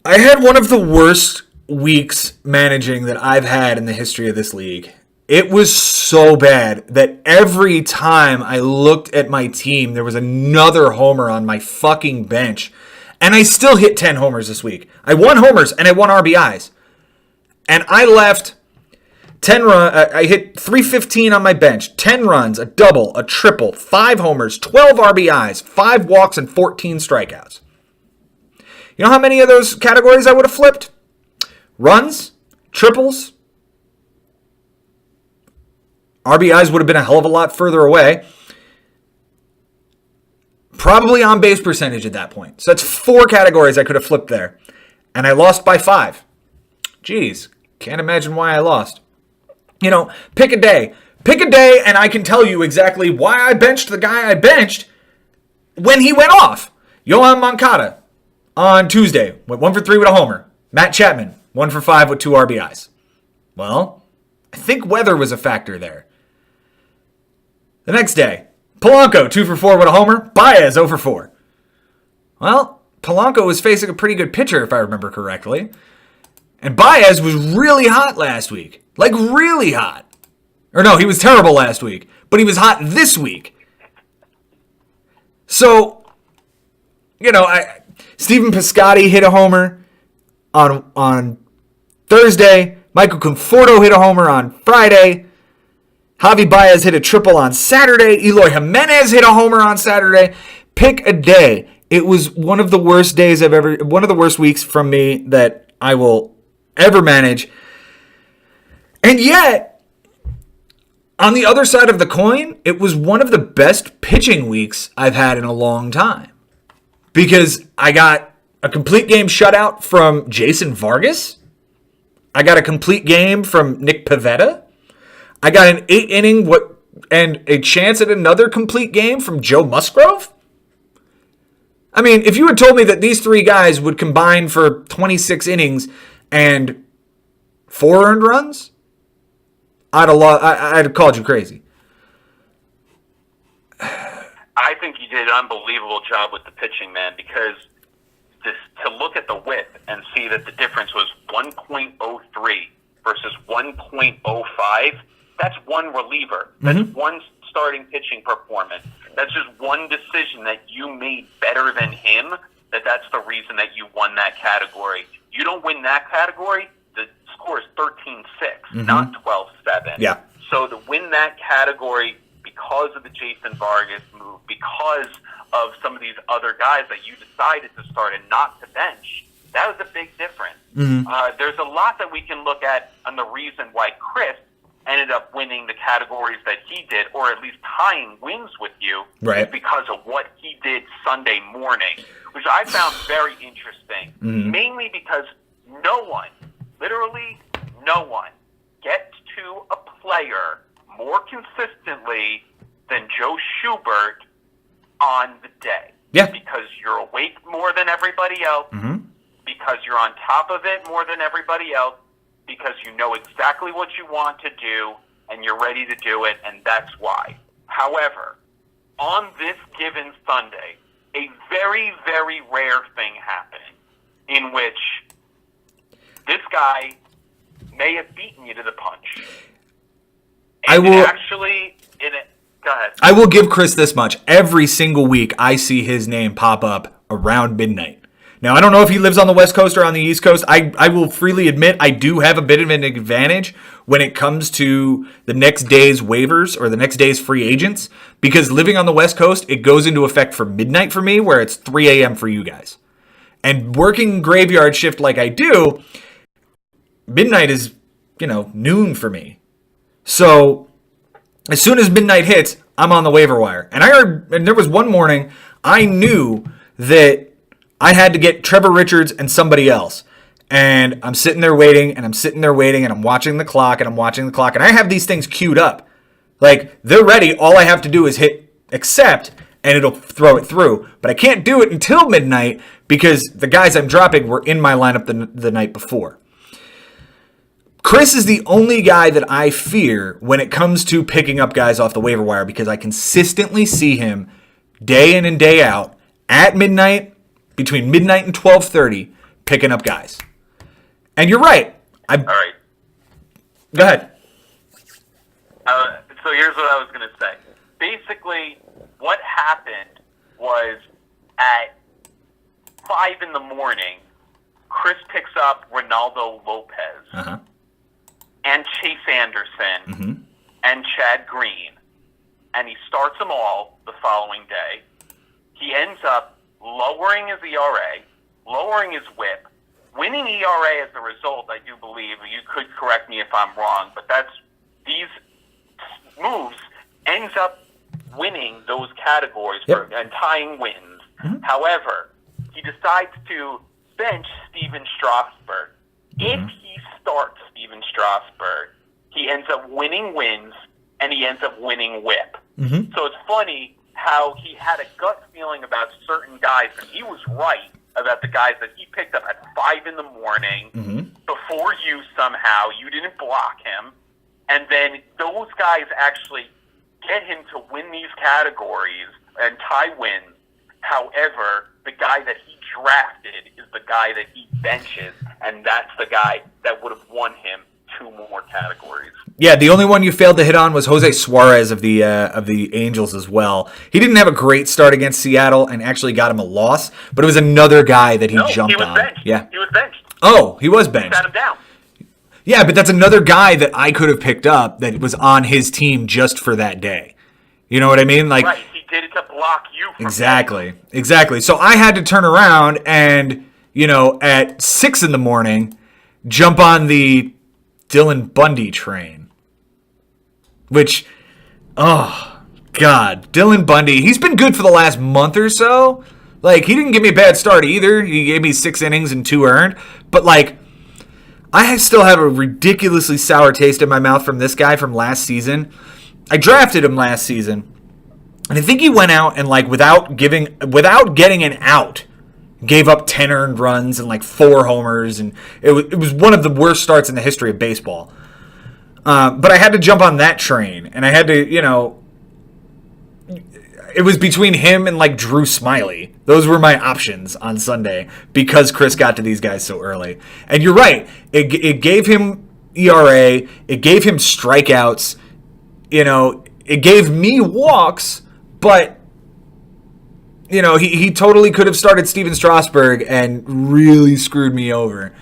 I had one of the worst weeks managing that I've had in the history of this league. It was so bad that every time I looked at my team, there was another homer on my fucking bench. And I still hit 10 homers this week. I won homers and I won RBIs. And I left 10 I hit 315 on my bench, 10 runs, a double, a triple, 5 homers, 12 RBIs, 5 walks, and 14 strikeouts. You know how many of those categories I would have flipped? Runs, triples, RBIs would have been a hell of a lot further away. Probably on base percentage at that point. So that's 4 categories I could have flipped there. And I lost by 5. Jeez, can't imagine why I lost. Pick a day. Pick a day and I can tell you exactly why I benched the guy I benched when he went off. Yohan Moncada on Tuesday went 1 for 3 with a homer. Matt Chapman, 1 for 5 with 2 RBIs. Well, I think weather was a factor there. The next day, Polanco, 2 for 4 with a homer. Baez, 0 for 4. Well, Polanco was facing a pretty good pitcher, if I remember correctly. And Baez was really hot last week. Like, really hot. Or no, he was terrible last week. But he was hot this week. So, Stephen Piscotty hit a homer on Thursday. Michael Conforto hit a homer on Friday. Javi Baez hit a triple on Saturday. Eloy Jimenez hit a homer on Saturday. Pick a day. It was one of the worst days one of the worst weeks from me that I will ever manage. And yet, on the other side of the coin, it was one of the best pitching weeks I've had in a long time. because I got a complete game shutout from Jason Vargas. I got a complete game from Nick Pivetta. I got an 8-inning and a chance at another complete game from Joe Musgrove. I mean, if you had told me that these three guys would combine for 26 innings and 4 earned runs, I'd have called you crazy. I think you did an unbelievable job with the pitching, man, because to look at the whip and see that the difference was 1.03 versus 1.05, that's one reliever. That's one starting pitching performance. That's just one decision that you made better than him, that's the reason that you won that category. You don't win that category, the score is 13-6, not 12-7. Yeah. So to win that category because of the Jason Vargas move, because of some of these other guys that you decided to start and not to bench, that was a big difference. There's a lot that we can look at on the reason why Chris ended up winning the categories that he did, or at least tying wins with you, right, is because of what he did Sunday morning, which I found very interesting, mainly because no one, literally no one, gets to a player more consistently than Joe Schubert on the day. Yeah. Because you're awake more than everybody else, because you're on top of it more than everybody else, because you know exactly what you want to do, and you're ready to do it, and that's why. However, on this given Sunday, a very, very rare thing happened in which this guy may have beaten you to the punch. And go ahead. I will give Chris this much. Every single week, I see his name pop up around midnight. Now, I don't know if he lives on the West Coast or on the East Coast. I will freely admit I do have a bit of an advantage when it comes to the next day's waivers or the next day's free agents, because living on the West Coast, it goes into effect for midnight for me, where it's 3 a.m. for you guys. And working graveyard shift like I do, midnight is, noon for me. So as soon as midnight hits, I'm on the waiver wire. And there was one morning I knew that I had to get Trevor Richards and somebody else. And I'm sitting there waiting, and I'm watching the clock, and I have these things queued up. Like, they're ready. All I have to do is hit accept, and it'll throw it through. But I can't do it until midnight because the guys I'm dropping were in my lineup the night before. Chris is the only guy that I fear when it comes to picking up guys off the waiver wire, because I consistently see him day in and day out at midnight, between midnight and 12:30, picking up guys. And you're right. All right. Go ahead. So here's what I was going to say. Basically, what happened was at 5 in the morning, Chris picks up Ronaldo Lopez and Chase Anderson and Chad Green, and he starts them all the following day. He ends up lowering his ERA, lowering his whip, winning ERA as a result, I do believe. You could correct me if I'm wrong, but these moves ends up winning those categories and tying wins. However, he decides to bench Steven Strasburg. If he starts Steven Strasburg, he ends up winning wins, and he ends up winning whip. So it's funny how he had a gut feeling about certain guys, and he was right about the guys that he picked up at 5 in the morning before you somehow. You didn't block him. And then those guys actually get him to win these categories and tie wins. However, the guy that he drafted is the guy that he benches, and that's the guy that would have won him 2 more categories. Yeah, the only one you failed to hit on was Jose Suarez of the Angels as well. He didn't have a great start against Seattle and actually got him a loss, but it was another guy that he jumped on. Benched. Yeah, he was benched. Oh, he was benched. He sat him down. Yeah, but that's another guy that I could have picked up that was on his team just for that day. You know what I mean? Like, right, he did it to block you from Exactly. So I had to turn around and, at 6 in the morning, jump on the Dylan Bundy train. Which, oh, God, Dylan Bundy, he's been good for the last month or so, Like, he didn't give me a bad start either. He gave me 6 innings and 2 earned. But, like, I still have a ridiculously sour taste in my mouth from this guy from last season. I drafted him last season. And I think he went out and, like, without getting an out, gave up 10 earned runs and, like, 4 homers. And it was one of the worst starts in the history of baseball. But I had to jump on that train. And I had to, it was between him and, like, Drew Smyly. Those were my options on Sunday because Chris got to these guys so early. And you're right. It gave him ERA. It gave him strikeouts. It gave me walks. But, he totally could have started Steven Strasburg and really screwed me over.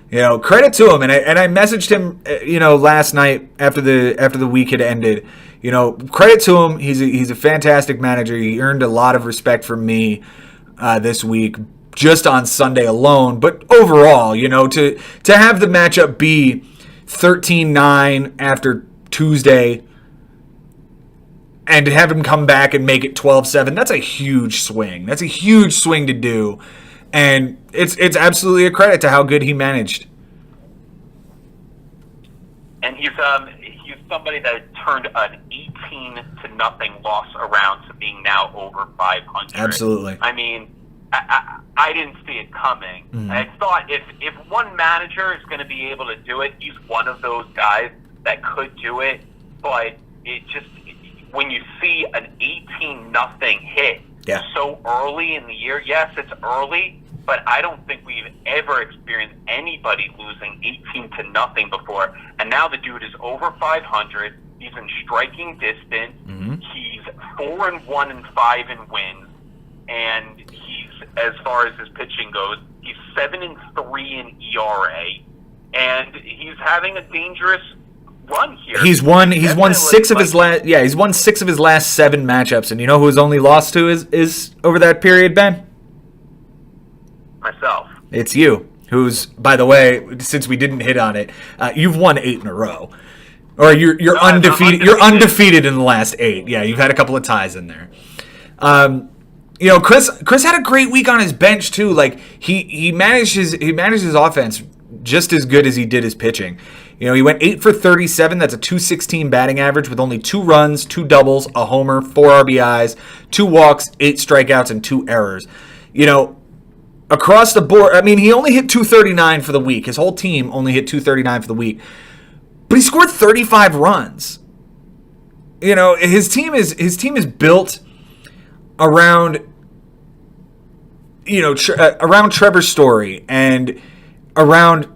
Credit to him. And I messaged him, last night after the week had ended. Credit to him. He's a fantastic manager. He earned a lot of respect from me this week, just on Sunday alone. But overall, to have the matchup be 13-9 after Tuesday, and to have him come back and make it 12-7, that's a huge swing. That's a huge swing to do. And it's absolutely a credit to how good he managed. And he's somebody that turned an 18-0 loss around to being now over 500. Absolutely. I mean, I didn't see it coming. Mm-hmm. I thought if one manager is going to be able to do it, he's one of those guys that could do it. But when you see an 18-0 hit so early in the year, yes, it's early, but I don't think we've ever experienced anybody losing 18-0 before. And now the dude is over 500. He's in striking distance. Mm-hmm. He's 4-1 and 5 in wins, and he's, as far as his pitching goes, he's 7-3 in ERA, and he's having a dangerous run here. He's won 6 of his last. Yeah, he's won 6 of his last 7 matchups, and you know who his only loss to is over that period, Ben? Myself. It's you, who's, by the way, since we didn't hit on it, you've won 8 in a row, or you're undefeated. You're undefeated in the last 8. Yeah, you've had a couple of ties in there. Chris had a great week on his bench too. Like he managed his offense just as good as he did his pitching. He went 8 for 37. That's a .216 batting average with only 2 runs, 2 doubles, a homer, 4 RBIs, 2 walks, 8 strikeouts, and 2 errors. Across the board, I mean, he only hit .239 for the week. His whole team only hit .239 for the week. But he scored 35 runs. His team is built around around Trevor Story and around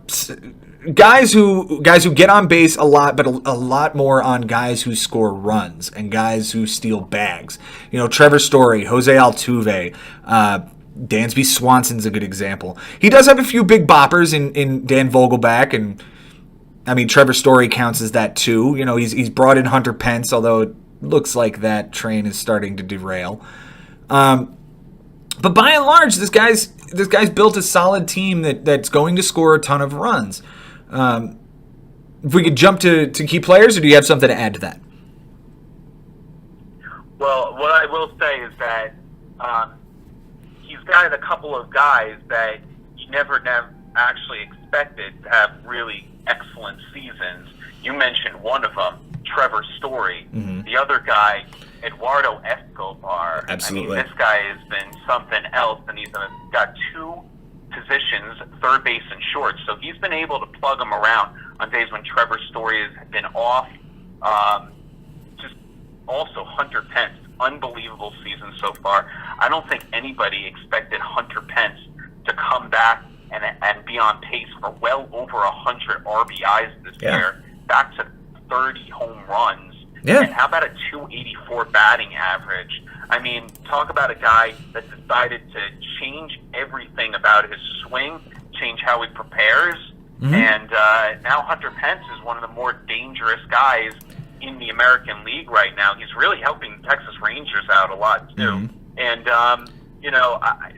guys who get on base a lot, but a lot more on guys who score runs and guys who steal bags. Trevor Story, Jose Altuve, Dansby Swanson's a good example. He does have a few big boppers in Dan Vogelback, and I mean Trevor Story counts as that too. He's brought in Hunter Pence, although it looks like that train is starting to derail. But by and large, this guy's built a solid team that's going to score a ton of runs. If we could jump to key players, or do you have something to add to that? Well, what I will say is that he's got a couple of guys that you never actually expected to have really excellent seasons. You mentioned one of them, Trevor Story. Mm-hmm. The other guy, Eduardo Escobar. Absolutely. I mean, this guy has been something else, and he's got 2 positions, third base and short. So he's been able to plug them around on days when Trevor Story has been off. Just also Hunter Pence, unbelievable season so far. I don't think anybody expected Hunter Pence to come back and be on pace for well over 100 RBIs this year, back to 30 home runs. Yeah. And how about a .284 batting average? I mean, talk about a guy that decided to change everything about his swing, change how he prepares. Mm-hmm. And now Hunter Pence is one of the more dangerous guys in the American League right now. He's really helping the Texas Rangers out a lot, too. Mm-hmm. And,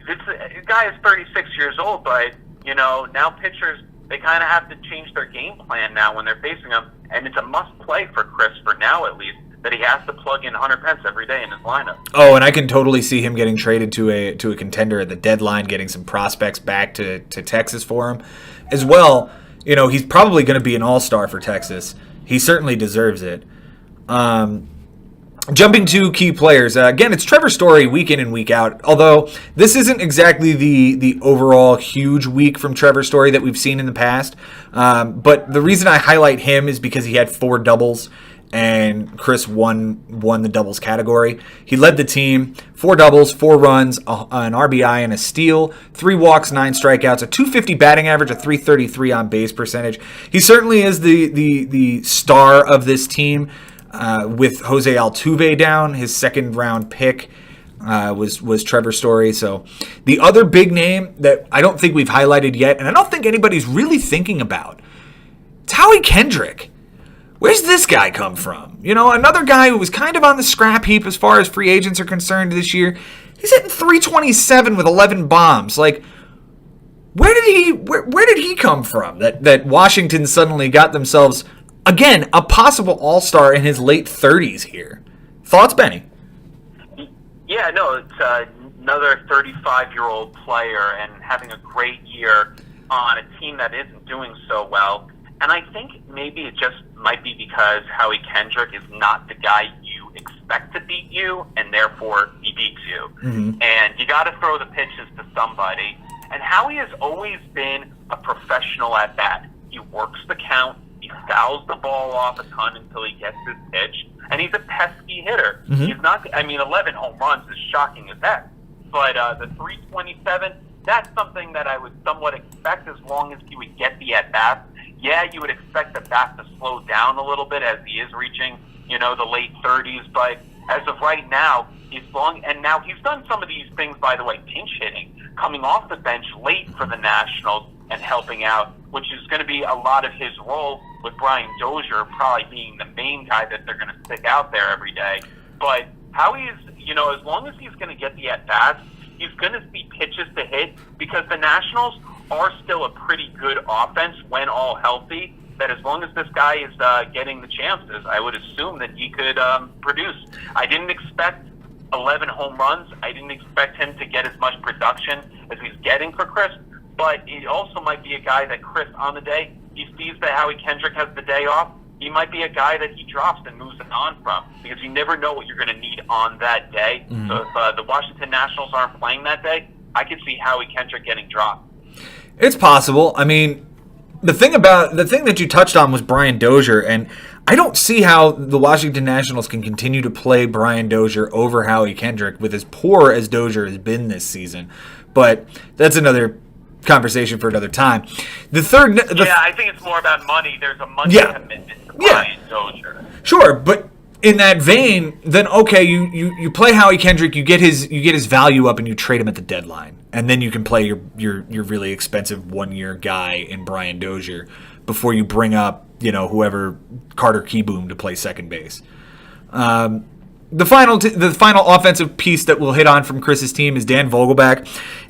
this guy is 36 years old, but, now pitchers, they kind of have to change their game plan now when they're facing him. And it's a must-play for Chris, for now at least, that he has to plug in Hunter Pence every day in his lineup. Oh, and I can totally see him getting traded to a contender at the deadline, getting some prospects back to Texas for him. As well, he's probably going to be an all-star for Texas. He certainly deserves it. Jumping to key players. Again, it's Trevor Story week in and week out, although this isn't exactly the overall huge week from Trevor Story that we've seen in the past. But the reason I highlight him is because he had 4 doubles, and Chris won the doubles category. He led the team, 4 doubles, 4 runs, an RBI and a steal, 3 walks, 9 strikeouts, a .250 batting average, a .333 on base percentage. He certainly is the star of this team, with Jose Altuve down. His second round pick was Trevor Story. So the other big name that I don't think we've highlighted yet, and I don't think anybody's really thinking about, it's Howie Kendrick. Where's this guy come from? Another guy who was kind of on the scrap heap as far as free agents are concerned this year. He's hitting .327 with 11 bombs. Like, where did he come from? That Washington suddenly got themselves, again, a possible all-star in his late 30s here. Thoughts, Benny? Yeah, no, it's another 35-year-old player and having a great year on a team that isn't doing so well. And I think maybe it just might be because Howie Kendrick is not the guy you expect to beat you, and therefore he beats you. Mm-hmm. And you got to throw the pitches to somebody. And Howie has always been a professional at bat. He works the count. He fouls the ball off a ton until he gets his pitch. And he's a pesky hitter. Mm-hmm. He's not. 11 home runs is shocking as heck. But the .327, that's something that I would somewhat expect as long as he would get the at-bats. Yeah, you would expect the bat to slow down a little bit as he is reaching, the late 30s. But as of right now, and now he's done some of these things, by the way, pinch hitting, coming off the bench late for the Nationals and helping out, which is going to be a lot of his role, with Brian Dozier probably being the main guy that they're going to stick out there every day. But Howie is, as long as he's going to get the at-bats, he's going to see pitches to hit, because the Nationals are still a pretty good offense when all healthy, that as long as this guy is getting the chances, I would assume that he could produce. I didn't expect 11 home runs. I didn't expect him to get as much production as he's getting for Chris, but he also might be a guy that Chris, on the day, he sees that Howie Kendrick has the day off, he might be a guy that he drops and moves on from, because you never know what you're going to need on that day. Mm-hmm. So if the Washington Nationals aren't playing that day, I could see Howie Kendrick getting dropped. It's possible. I mean, the thing that you touched on was Brian Dozier, and I don't see how the Washington Nationals can continue to play Brian Dozier over Howie Kendrick with as poor as Dozier has been this season. But that's another conversation for another time. I think it's more about money. There's a money commitment to Brian Dozier. Sure, but in that vein, then okay, you play Howie Kendrick, you get his value up, and you trade him at the deadline, and then you can play your really expensive 1-year guy in Brian Dozier before you bring up whoever, Carter Kieboom, to play second base. The final offensive piece that we'll hit on from Chris's team is Dan Vogelbach.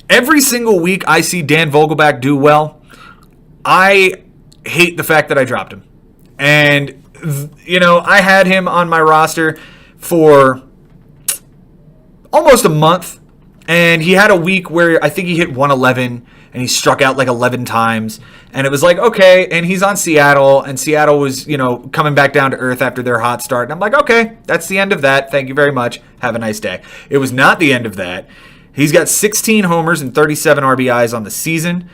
Every single week I see Dan Vogelbach do well. I hate the fact that I dropped him, and I had him on my roster for almost a month, and he had a week where I think he hit 111, and he struck out like 11 times, and it was like, okay, and he's on Seattle, and Seattle was, coming back down to earth after their hot start, and I'm like, okay, that's the end of that. Thank you very much. Have a nice day. It was not the end of that. He's got 16 homers and 37 RBIs on the season.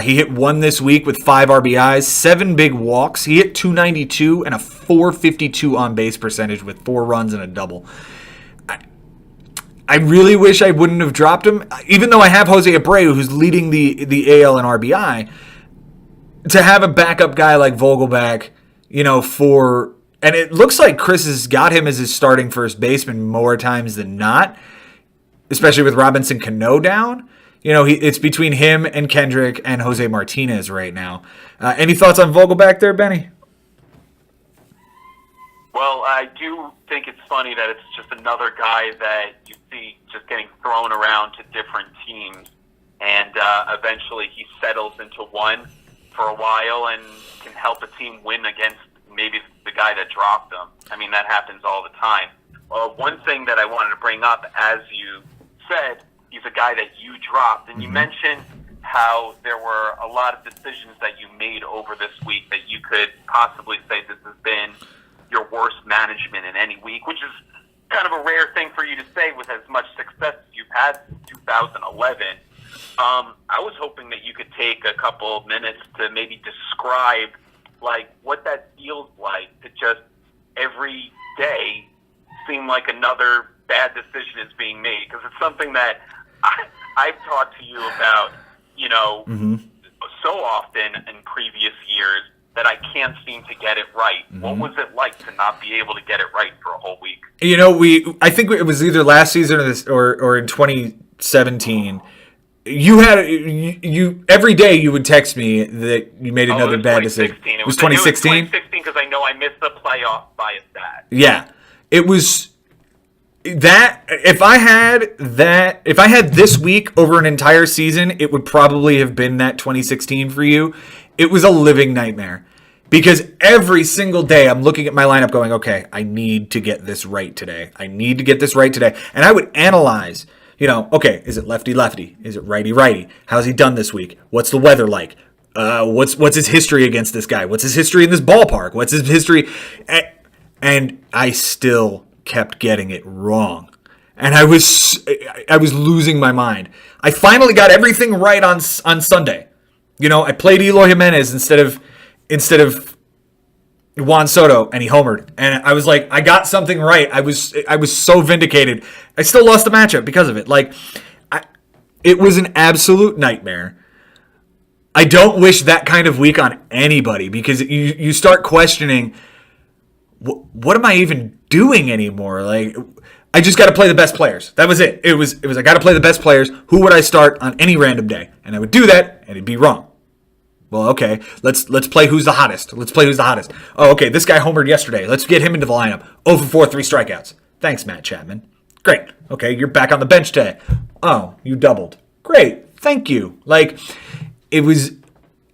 He hit 1 this week with 5 RBIs, 7 big walks. He hit .292 and a .452 on base percentage with 4 runs and a double. I really wish I wouldn't have dropped him, even though I have Jose Abreu, who's leading the AL in RBI. To have a backup guy like Vogelbach, and it looks like Chris has got him as his starting first baseman more times than not, especially with Robinson Cano down. It's between him and Kendrick and Jose Martinez right now. Any thoughts on Vogelbach there, Benny? Well, I do think it's funny that it's just another guy that you see just getting thrown around to different teams, and eventually he settles into one for a while and can help a team win against maybe the guy that dropped him. I mean, that happens all the time. One thing that I wanted to bring up, as you said, he's a guy that you dropped, and you mentioned how there were a lot of decisions that you made over this week that you could possibly say this has been your worst management in any week, which is kind of a rare thing for you to say with as much success as you've had since 2011. I was hoping that you could take a couple of minutes to maybe describe like what that feels like to just every day seem like another bad decision is being made, because it's something that I've talked to you about, you know, so often in previous years that I can't seem to get it right. What was it like to not be able to get it right for a whole week? You know, I think it was either last season or in 2017. You had you every day you would text me that you made another bad decision. It was 2016. 2016 because I know I missed the playoff by a stat. Yeah, it was that. If I had this week over an entire season, it would probably have been that 2016 for you. It was a living nightmare because every single day I'm looking at my lineup going, okay, I need to get this right today. And I would analyze. You know, okay, is it lefty-lefty? Is it righty-righty? How's he done this week? What's the weather like? What's his history against this guy? What's his history in this ballpark? What's his history? And I still kept getting it wrong. And I was losing my mind. I finally got everything right on Sunday. You know, I played Eloy Jimenez instead of Juan Soto, and he homered. And I was like, I got something right. I was so vindicated. I still lost the matchup because of it. Like, it was an absolute nightmare. I don't wish that kind of week on anybody, because you start questioning, what am I even doing anymore? Like, I just got to play the best players. That was it. It was I got to play the best players. Who would I start on any random day? And I would do that, and it'd be wrong. Well, okay, let's play who's the hottest. Oh, okay, this guy homered yesterday. Let's get him into the lineup. 0 for 4, 3 strikeouts. Thanks, Matt Chapman. Great. Okay, you're back on the bench today. Oh, you doubled. Great. Thank you. Like, it was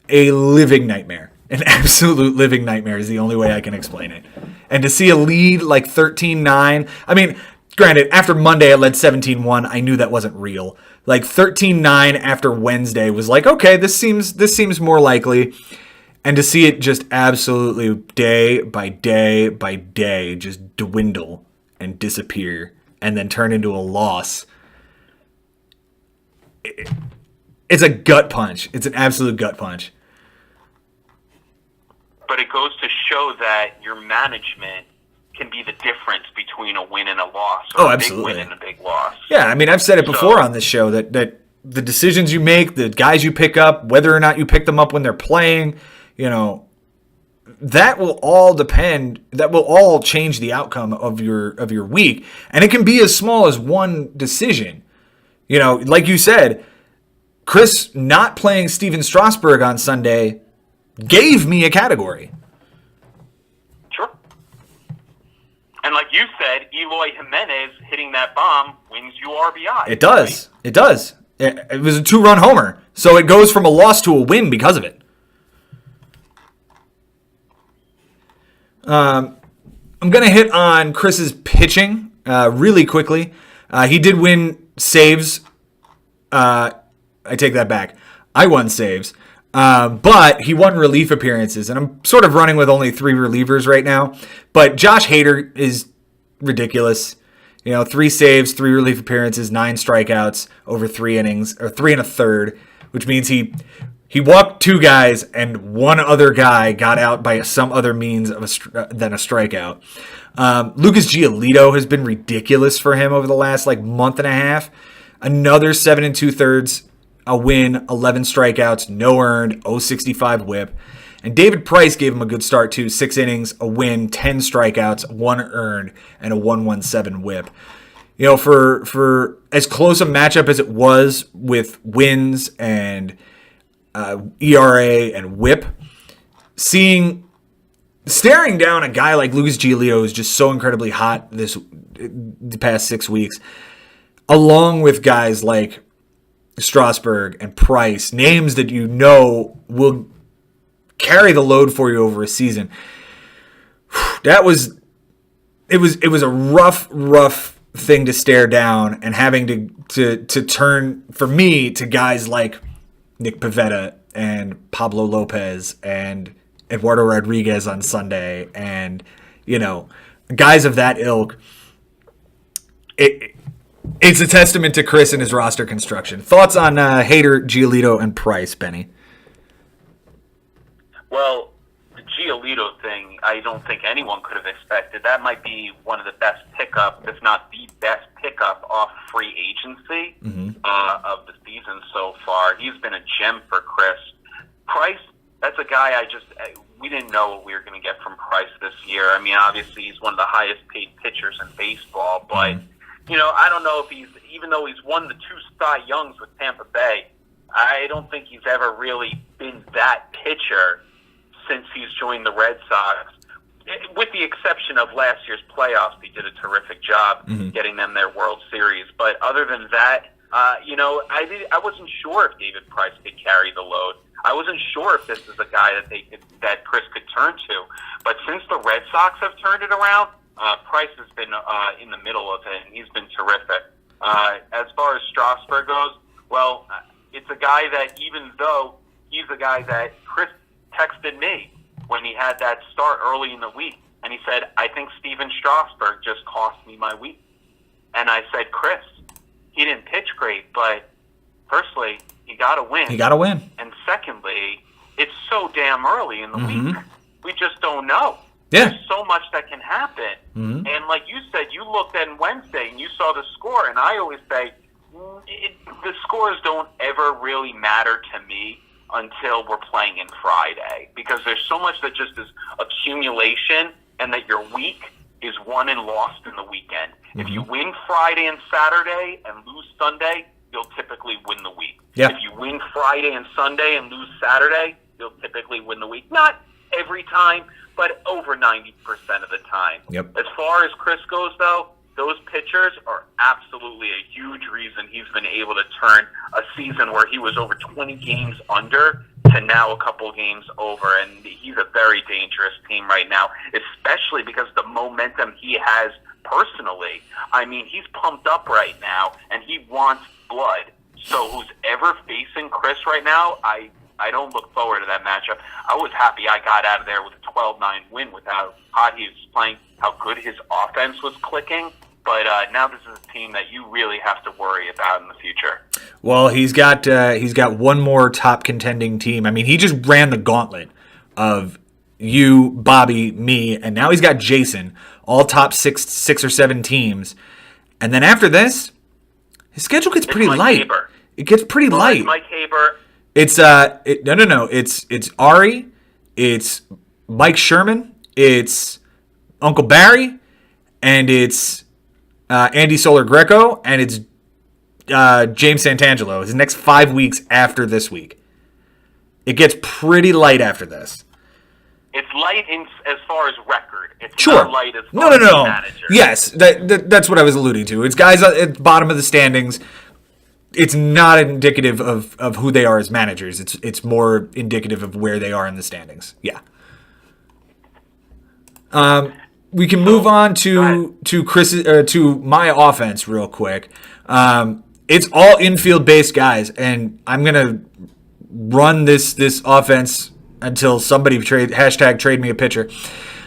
a living nightmare. An absolute living nightmare is the only way I can explain it. And to see a lead like 13-9, I mean, granted, after Monday I led 17-1. I knew that wasn't real. Like 13-9 after Wednesday was like, okay, this seems more likely. And to see it just absolutely day by day by day just dwindle and disappear and then turn into a loss. It's a gut punch. It's an absolute gut punch. But it goes to show that your management can be the difference between a win and a loss. Oh, absolutely. A big win and a big loss. Yeah, I mean, I've said it before on this show that the decisions you make, the guys you pick up, whether or not you pick them up when they're playing, you know, that will all depend. That will all change the outcome of your week, and it can be as small as one decision. You know, like you said, Chris not playing Steven Strasburg on Sunday gave me a category. Sure. And like you said, Eloy Jimenez hitting that bomb wins you RBI. It does. Right? It does. It was a 2-run homer, so it goes from a loss to a win because of it. I'm going to hit on Chris's pitching really quickly. He did win saves. I take that back. I won saves. But he won relief appearances, and I'm sort of running with only 3 relievers right now. But Josh Hader is ridiculous. You know, 3 saves, 3 relief appearances, 9 strikeouts over 3 innings, or 3 1/3, which means he walked 2 guys and 1 other guy got out by some other means of than a strikeout. Lucas Giolito has been ridiculous for him over the last month and a half. Another 7 2/3. A win, 11 strikeouts, no earned, 0.65 whip. And David Price gave him a good start too. 6 innings, a win, 10 strikeouts, 1 earned, and a 1.17 whip. You know, for as close a matchup as it was with wins and ERA and whip, staring down a guy like Lucas Giolito is just so incredibly hot the past 6 weeks, along with guys like Strasburg and Price, names that you know will carry the load for you over a season. That was it was a rough thing to stare down, and having to turn for me to guys like Nick Pivetta and Pablo Lopez and Eduardo Rodriguez on Sunday, and guys of that ilk. It's a testament to Chris and his roster construction. Thoughts on Hader, Giolito, and Price, Benny? Well, the Giolito thing, I don't think anyone could have expected. That might be one of the best pickup, if not the best pickup off free agency of the season so far. He's been a gem for Chris. Price, that's a guy we didn't know what we were going to get from Price this year. I mean, obviously he's one of the highest paid pitchers in baseball, but I don't know if even though he's won the 2 Cy Youngs with Tampa Bay, I don't think he's ever really been that pitcher since he's joined the Red Sox. With the exception of last year's playoffs, he did a terrific job getting them their World Series. But other than that, I wasn't sure if David Price could carry the load. I wasn't sure if this is a guy that Chris could turn to. But since the Red Sox have turned it around, Price has been in the middle of it, and he's been terrific. As far as Strasburg goes, well, it's a guy that, even though he's a guy that Chris texted me when he had that start early in the week, and he said, I think Steven Strasburg just cost me my week. And I said, Chris, he didn't pitch great, but firstly, he got to win. He got to win. And secondly, it's so damn early in the week. We just don't know. Yeah. There's so much that can happen. And like you said, you looked at Wednesday and you saw the score, and I always say the scores don't ever really matter to me until we're playing in Friday, because there's so much that just is accumulation, and that your week is won and lost in the weekend. If you win Friday and Saturday and lose Sunday, you'll typically win the week. Yeah. If you win Friday and Sunday and lose Saturday, you'll typically win the week. Not every time, but over 90% of the time. Yep. As far as Chris goes, though, those pitchers are absolutely a huge reason he's been able to turn a season where he was over 20 games under to now a couple games over. And he's a very dangerous team right now, especially because the momentum he has personally. I mean, he's pumped up right now, and he wants blood. So who's ever facing Chris right now, I don't look forward to that matchup. I was happy I got out of there with a 12-9 win with how hot he was playing, how good his offense was clicking. But now this is a team that you really have to worry about in the future. Well, he's got one more top contending team. I mean, he just ran the gauntlet of you, Bobby, me, and now he's got Jason, all top six or seven teams. And then after this, his schedule gets pretty light. Haber. It gets pretty light. Mike Haber. It's no. It's Ari, it's Mike Sherman, it's Uncle Barry, and it's Andy Solar Greco, and it's James Santangelo. His next 5 weeks after this week. It gets pretty light after this. It's light as far as record. It's Sure. not light as far as manager. Yes, that's what I was alluding to. It's guys at the bottom of the standings. It's not indicative of who they are as managers. It's more indicative of where they are in the standings. Yeah. We can move on to Chris to my offense real quick. It's all infield based guys, and I'm gonna run this offense until somebody trade me a pitcher.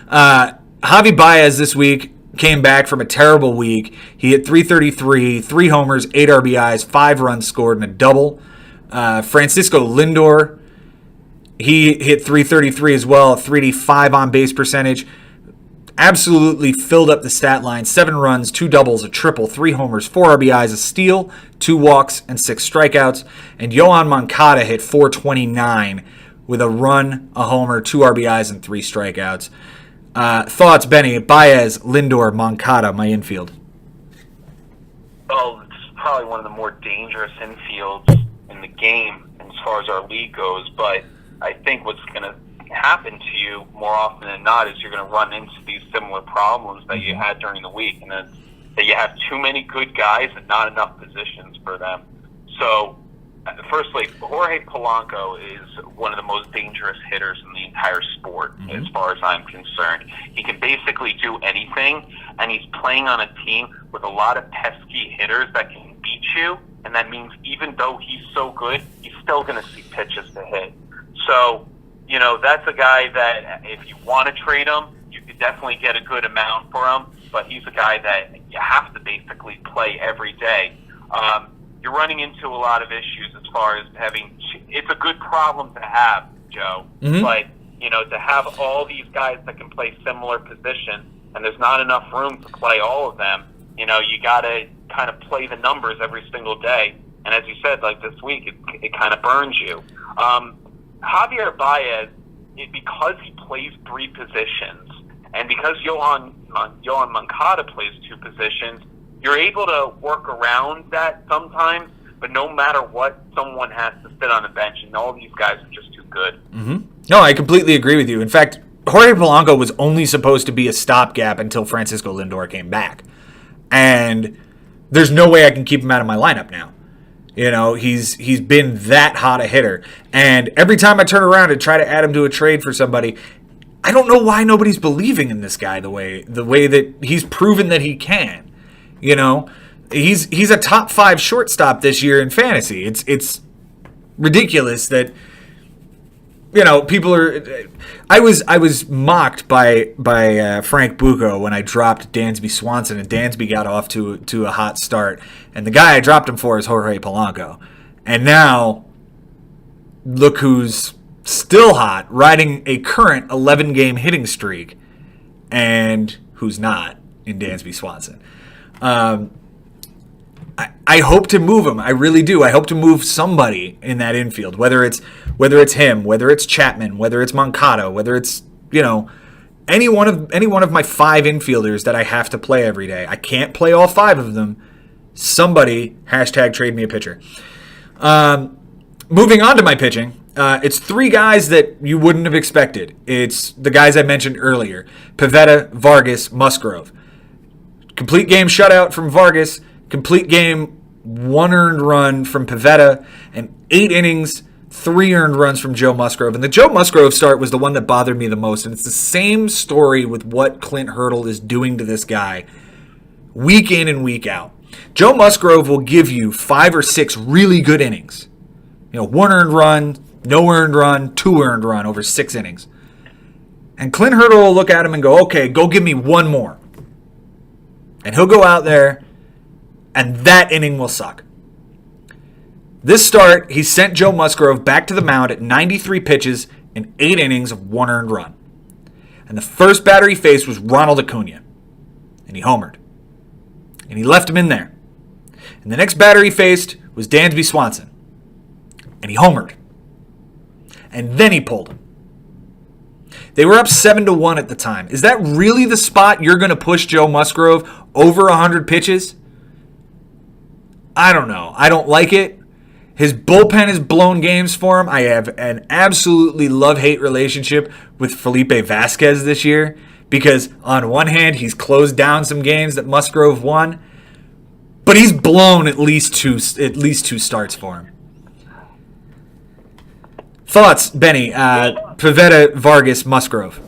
Javi Baez this week came back from a terrible week. He hit .333, 3 homers, 8 RBIs, 5 runs scored, and a double. Francisco Lindor, he hit .333 as well, 385 on base percentage. Absolutely filled up the stat line. 7 runs, 2 doubles, a triple, 3 homers, 4 RBIs, a steal, 2 walks, and 6 strikeouts. And Yohan Moncada hit .429 with a run, a homer, 2 RBIs, and 3 strikeouts. Thoughts, Benny? Baez, Lindor, Moncada, my infield. Well, it's probably one of the more dangerous infields in the game as far as our league goes. But I think what's going to happen to you more often than not is you're going to run into these similar problems that you had during the week, and then that you have too many good guys and not enough positions for them. So Firstly, Jorge Polanco is one of the most dangerous hitters in the entire sport, as far as I'm concerned. He can basically do anything, and he's playing on a team with a lot of pesky hitters that can beat you, and that means even though he's so good, he's still going to see pitches to hit. So, that's a guy that if you want to trade him, you could definitely get a good amount for him, but he's a guy that you have to basically play every day. You're running into a lot of issues as far as it's a good problem to have, Joe, but, to have all these guys that can play similar positions, and there's not enough room to play all of them, you got to kind of play the numbers every single day. And as you said, like this week, it kind of burns you. Javier Baez, because he plays three positions, and because Yohan Moncada plays two positions, you're able to work around that sometimes, but no matter what, someone has to sit on the bench, and all these guys are just too good. No, I completely agree with you. In fact, Jorge Polanco was only supposed to be a stopgap until Francisco Lindor came back. And there's no way I can keep him out of my lineup now. He's been that hot a hitter. And every time I turn around and try to add him to a trade for somebody, I don't know why nobody's believing in this guy the way that he's proven that he can. He's a top 5 shortstop this year in fantasy. It's ridiculous that people are. I was mocked by Frank Bucco when I dropped Dansby Swanson, and Dansby got off to a hot start, and the guy I dropped him for is Jorge Polanco, and now look who's still hot, riding a current 11-game hitting streak, and who's not in Dansby Swanson. I hope to move him. I really do. I hope to move somebody in that infield, whether it's him, whether it's Chapman, whether it's Moncada, whether it's any one of my 5 infielders that I have to play every day. I can't play all 5 of them. Somebody #trade me a pitcher. Moving on to my pitching, it's 3 guys that you wouldn't have expected. It's the guys I mentioned earlier: Pivetta, Vargas, Musgrove. Complete game shutout from Vargas. Complete game 1 earned run from Pivetta, and 8 innings, 3 earned runs from Joe Musgrove. And the Joe Musgrove start was the one that bothered me the most. And it's the same story with what Clint Hurdle is doing to this guy week in and week out. Joe Musgrove will give you 5 or 6 really good innings. 1 earned run, no earned run, 2 earned run over 6 innings. And Clint Hurdle will look at him and go, okay, go give me 1 more. And he'll go out there, and that inning will suck. This start, he sent Joe Musgrove back to the mound at 93 pitches and 8 innings of 1 earned run. And the first batter he faced was Ronald Acuna. And he homered. And he left him in there. And the next batter he faced was Dansby Swanson. And he homered. And then he pulled him. They were up 7-1 at the time. Is that really the spot you're going to push Joe Musgrove over 100 pitches? I don't know. I don't like it. His bullpen has blown games for him. I have an absolutely love-hate relationship with Felipe Vasquez this year because on one hand, he's closed down some games that Musgrove won, but he's blown at least two starts for him. Thoughts, Benny? Pivetta, Vargas, Musgrove.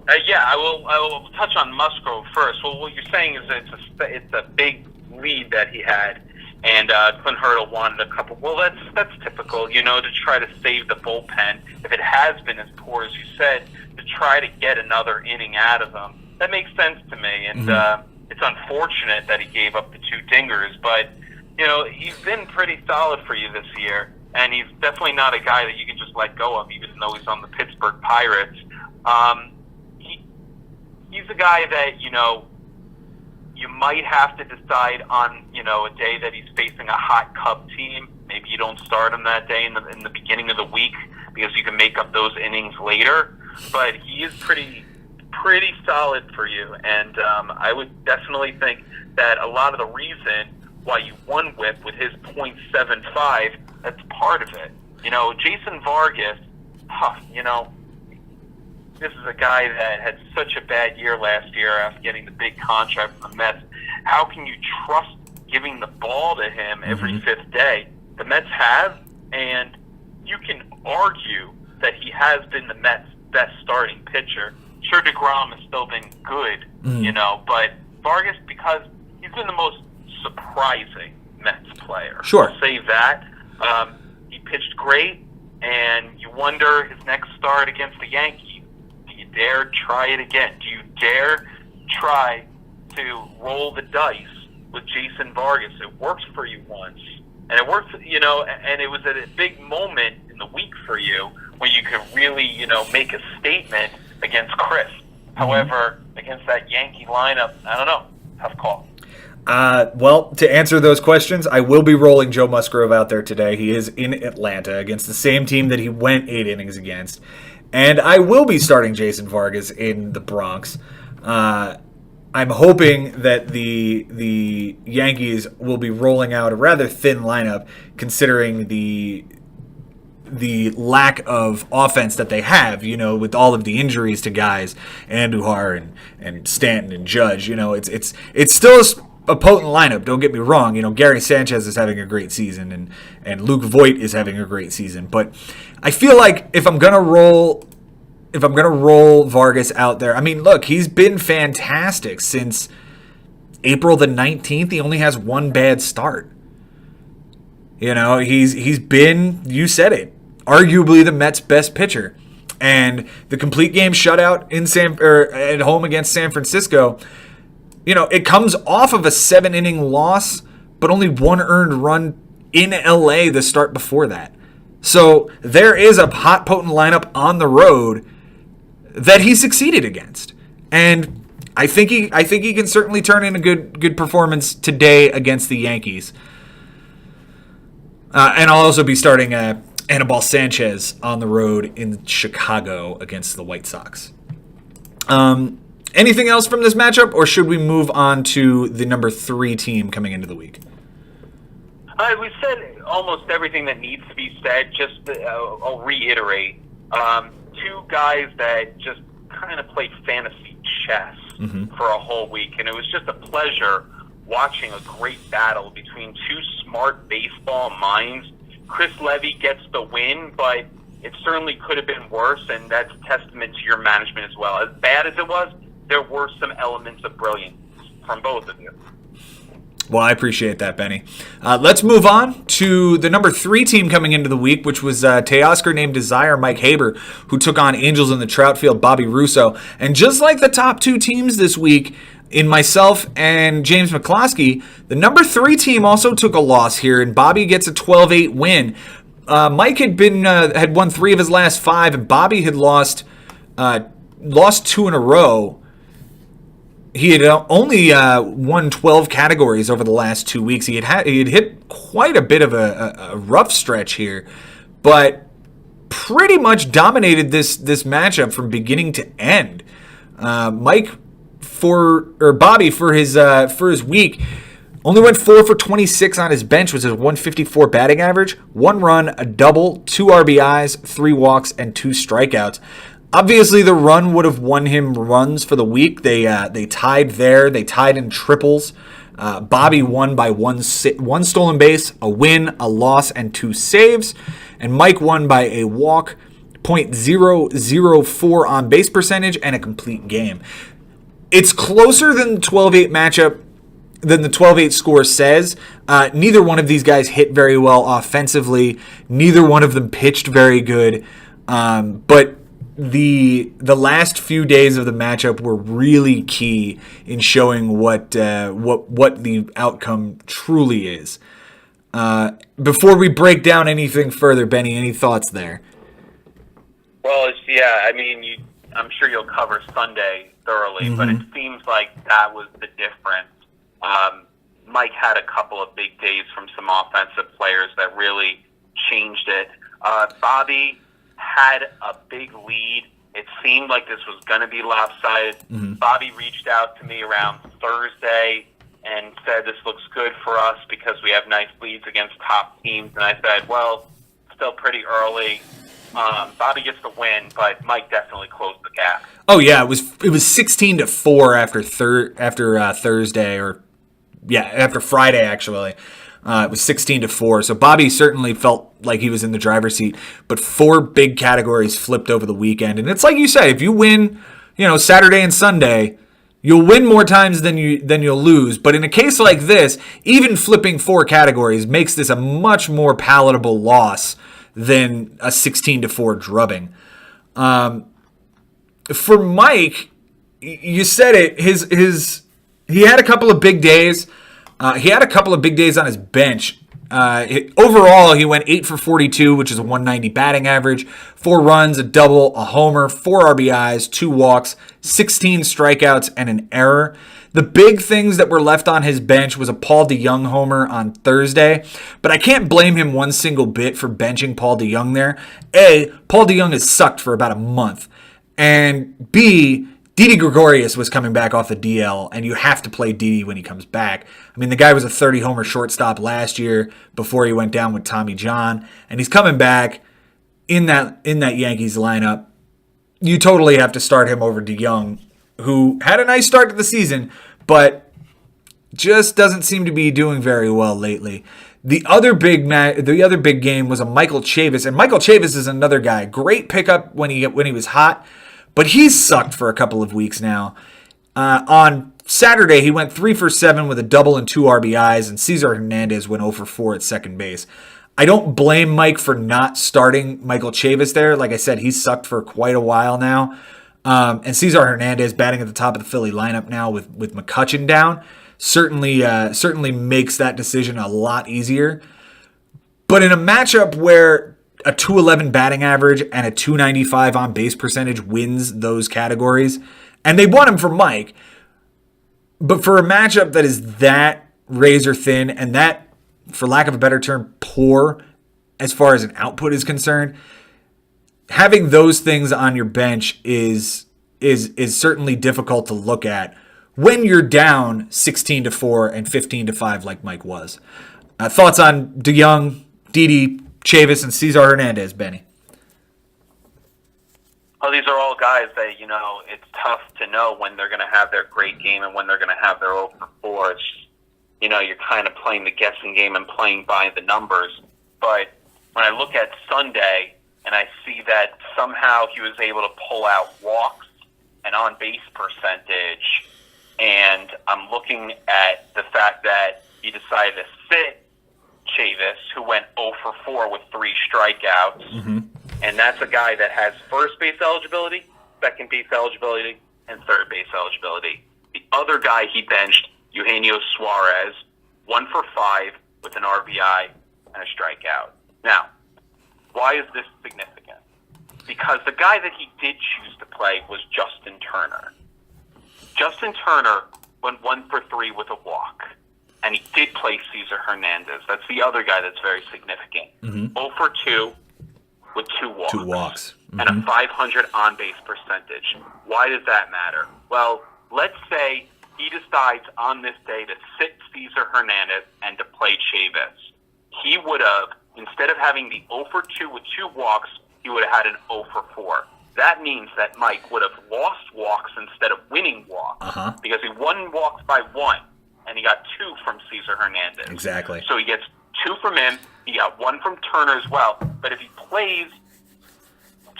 I will touch on Musgrove first. Well, what you're saying is that it's a big lead that he had, and Clint Hurdle wanted a couple. Well, that's typical, to try to save the bullpen. If it has been as poor as you said, to try to get another inning out of him. That makes sense to me, and it's unfortunate that he gave up the 2 dingers, but he's been pretty solid for you this year, and he's definitely not a guy that you can just let go of, even though he's on the Pittsburgh Pirates. He's a guy that you might have to decide on, a day that he's facing a hot Cub team. Maybe you don't start him that day in the beginning of the week because you can make up those innings later. But he is pretty solid for you, and I would definitely think that a lot of the reason why you won WHIP with his .75, that's part of it. Jason Vargas, this is a guy that had such a bad year last year after getting the big contract from the Mets. How can you trust giving the ball to him every 5th day? the Mets have, and you can argue that he has been the Mets' best starting pitcher. Sure, DeGrom has still been good, but Vargas, because he's been the most surprising Mets player. Sure. I'll say that. He pitched great, and you wonder his next start against the Yankees, do you dare try it again? Do you dare try to roll the dice with Jason Vargas? It worked for you once, and it worked, and it was at a big moment in the week for you when you could really, make a statement against Chris. However, against that Yankee lineup, I don't know. Tough call. Well, to answer those questions, I will be rolling Joe Musgrove out there today. He is in Atlanta against the same team that he went 8 innings against. And I will be starting Jason Vargas in the Bronx. I'm hoping that the Yankees will be rolling out a rather thin lineup, considering the lack of offense that they have, with all of the injuries to guys, Andujar and Stanton and Judge. It's still a potent lineup, don't get me wrong. Gary Sanchez is having a great season, and Luke Voit is having a great season. But I feel like if I'm gonna roll Vargas out there, I mean, look, he's been fantastic since April the 19th. He only has one bad start. He's been, you said it, arguably the Mets' best pitcher. And the complete game shutout at home against San Francisco, it comes off of a 7-inning loss, but only 1 earned run in LA the start before that. So there is a hot, potent lineup on the road that he succeeded against. And I think he can certainly turn in a good performance today against the Yankees. And I'll also be starting Anibal Sanchez on the road in Chicago against the White Sox. Anything else from this matchup, or should we move on to the number 3 team coming into the week? We said almost everything that needs to be said. Just I'll reiterate. 2 guys that just kind of played fantasy chess for a whole week, and it was just a pleasure watching a great battle between 2 smart baseball minds. Chris Levy gets the win, but it certainly could have been worse, and that's a testament to your management as well. As bad as it was, there were some elements of brilliance from both of you. Well, I appreciate that, Benny. Let's move on to the number 3 team coming into the week, which was Teoscar named Desire Mike Haber, who took on Angels in the Troutfield Bobby Russo. And just like the top 2 teams this week, in myself and James McCloskey, the number 3 team also took a loss here, and Bobby gets a 12-8 win. Mike had won 3 of his last 5, and Bobby had lost 2 in a row. He had only won 12 categories over the last 2 weeks. He had hit quite a bit of a rough stretch here, but pretty much dominated this matchup from beginning to end. Bobby for his week only went 4 for 26 on his bench, which is a 154 batting average, 1 run, a double, 2 RBIs, 3 walks, and 2 strikeouts. Obviously, the run would have won him runs for the week. They tied there. They tied in triples. Bobby won by one stolen base, a win, a loss, and 2 saves. And Mike won by a walk, .004 on base percentage, and a complete game. It's closer than the 12-8 matchup, than the 12-8 score says. Neither one of these guys hit very well offensively. Neither one of them pitched very good. But the last few days of the matchup were really key in showing what the outcome truly is. Before we break down anything further, Benny, any thoughts there? Well, I'm sure you'll cover Sunday thoroughly, but it seems like that was the difference. Mike had a couple of big days from some offensive players that really changed it. Bobby had a big lead. It seemed like this was going to be lopsided. Bobby reached out to me around Thursday and said, this looks good for us because we have nice leads against top teams. And I said, well, still pretty early. Bobby gets the win, but Mike definitely closed the gap. Oh yeah, it was 16-4 after Thursday, after Friday actually. It was 16-4. So Bobby certainly felt like he was in the driver's seat. But 4 big categories flipped over the weekend. And it's like you said, if you win, Saturday and Sunday, you'll win more times than you'll lose. But in a case like this, even flipping 4 categories makes this a much more palatable loss than a 16-4 drubbing. For Mike, you said it. He had a couple of big days. He had a couple of big days on his bench. Overall, he went 8 for 42, which is a 190 batting average, 4 runs, a double, a homer, 4 RBIs, 2 walks, 16 strikeouts, and an error. The big things that were left on his bench was a Paul DeJong homer on Thursday, but I can't blame him one single bit for benching Paul DeJong there. A, Paul DeJong has sucked for about a month, and B, Didi Gregorius was coming back off the DL, and you have to play Didi when he comes back. I mean, the guy was a 30-homer shortstop last year before he went down with Tommy John, and he's coming back in that Yankees lineup. You totally have to start him over DeJong, who had a nice start to the season, but just doesn't seem to be doing very well lately. The other big game was a Michael Chavis, and Michael Chavis is another guy. Great pickup when he was hot, but he's sucked for a couple of weeks now. On Saturday, he went 3 for 7 with a double and 2 RBIs, and Cesar Hernandez went 0 for 4 at second base. I don't blame Mike for not starting Michael Chavis there. Like I said, he's sucked for quite a while now. And Cesar Hernandez batting at the top of the Philly lineup now with McCutchen down certainly makes that decision a lot easier. But in a matchup where a 211 batting average and a 295 on base percentage wins those categories, and they won him for Mike, but for a matchup that is that razor thin and that, for lack of a better term, poor as far as an output is concerned, having those things on your bench is certainly difficult to look at when you're down 16-4 and 15-5 like Mike was. Thoughts on DeJong, Didi, Chavis, and Cesar Hernandez, Benny? Well, these are all guys that, it's tough to know when they're going to have their great game and when they're going to have their 0 for 4. It's just, you're kind of playing the guessing game and playing by the numbers. But when I look at Sunday and I see that somehow he was able to pull out walks and on-base percentage, and I'm looking at the fact that he decided to sit Chavis, who went 0 for 4 with 3 strikeouts, and that's a guy that has first base eligibility, second base eligibility, and third base eligibility. The other guy he benched, Eugenio Suarez, 1 for 5 with an RBI and a strikeout. Now, why is this significant? Because the guy that he did choose to play was Justin Turner. Justin Turner went 1 for 3 with a walk, and he did play Cesar Hernandez. That's the other guy that's very significant. 0 for 2 with 2 walks. 2 walks. And a 500 on-base percentage. Why does that matter? Well, let's say he decides on this day to sit Cesar Hernandez and to play Chavis. He would have, instead of having the 0 for 2 with 2 walks, he would have had an 0 for 4. That means that Mike would have lost walks instead of winning walks. Because he won walks by 1, and he got 2 from Cesar Hernandez. Exactly. So he gets 2 from him. He got 1 from Turner as well. But if he plays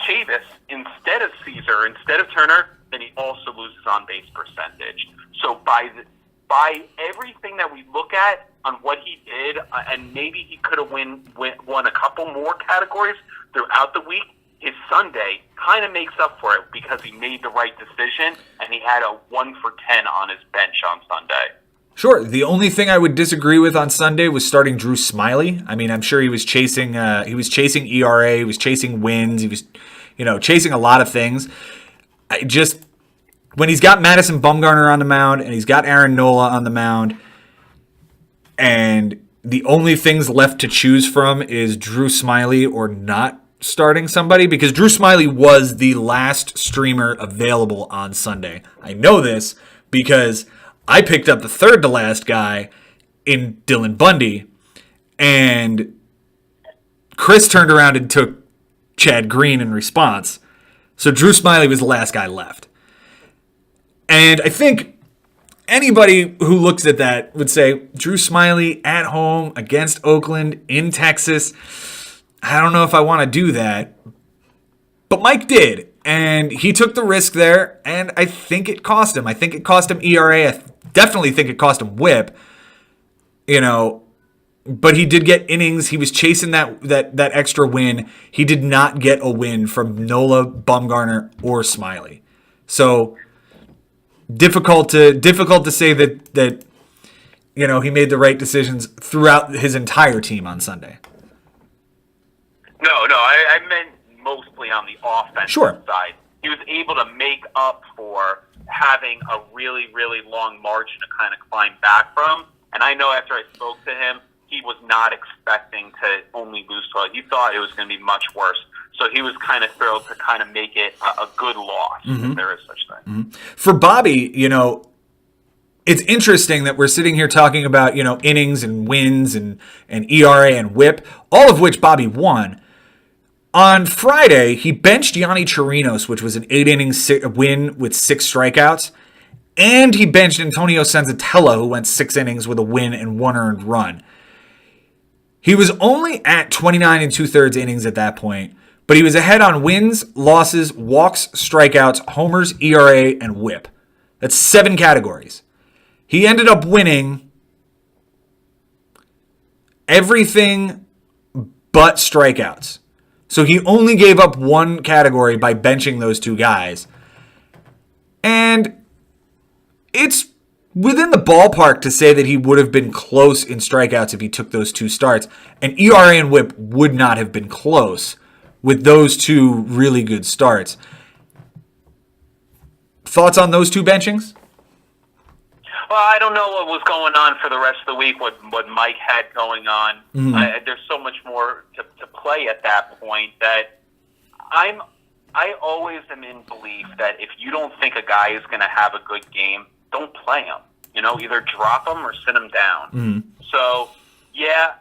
Chavis instead of Cesar, instead of Turner, then he also loses on base percentage. So by everything that we look at on what he did, and maybe he could have won a couple more categories throughout the week, his Sunday kind of makes up for it because he made the right decision and he had a 1 for 10 on his bench on Sunday. Sure. The only thing I would disagree with on Sunday was starting Drew Smyly. I mean, I'm sure he was chasing ERA, he was chasing wins, he was, chasing a lot of things. When he's got Madison Bumgarner on the mound and he's got Aaron Nola on the mound, and the only things left to choose from is Drew Smyly or not starting somebody, because Drew Smyly was the last streamer available on Sunday. I know this because I picked up the third to last guy in Dylan Bundy, and Chris turned around and took Chad Green in response. So Drew Smyly was the last guy left. And I think anybody who looks at that would say, Drew Smyly at home against Oakland in Texas. I don't know if I want to do that. But Mike did, and he took the risk there, and I think it cost him. I think it cost him ERA. I definitely think it cost him WHIP. But he did get innings. He was chasing that extra win. He did not get a win from Nola, Bumgarner, or Smyly. So difficult to say that he made the right decisions throughout his entire team on Sunday. No, I meant mostly on the offensive side. He was able to make up for having a really, really long margin to kind of climb back from. And I know after I spoke to him, he was not expecting to only lose 12. He thought it was going to be much worse. So he was kind of thrilled to kind of make it a good loss, if there is such thing. Mm-hmm. For Bobby, it's interesting that we're sitting here talking about, innings and wins and ERA and WHIP, all of which Bobby won. On Friday, he benched Yonny Chirinos, which was an 8-inning win with 6 strikeouts. And he benched Antonio Senzatella, who went 6 innings with a win and 1 earned run. He was only at 29 2/3 innings at that point, but he was ahead on wins, losses, walks, strikeouts, homers, ERA, and WHIP. That's 7 categories. He ended up winning everything but strikeouts. So he only gave up 1 category by benching those 2 guys. And it's within the ballpark to say that he would have been close in strikeouts if he took those 2 starts. And ERA and WHIP would not have been close with those 2 really good starts. Thoughts on those 2 benchings? Well, I don't know what was going on for the rest of the week, what Mike had going on. There's so much more to play at that point that I always am in belief that if you don't think a guy is going to have a good game, don't play him. Either drop him or sit him down. So, yeah,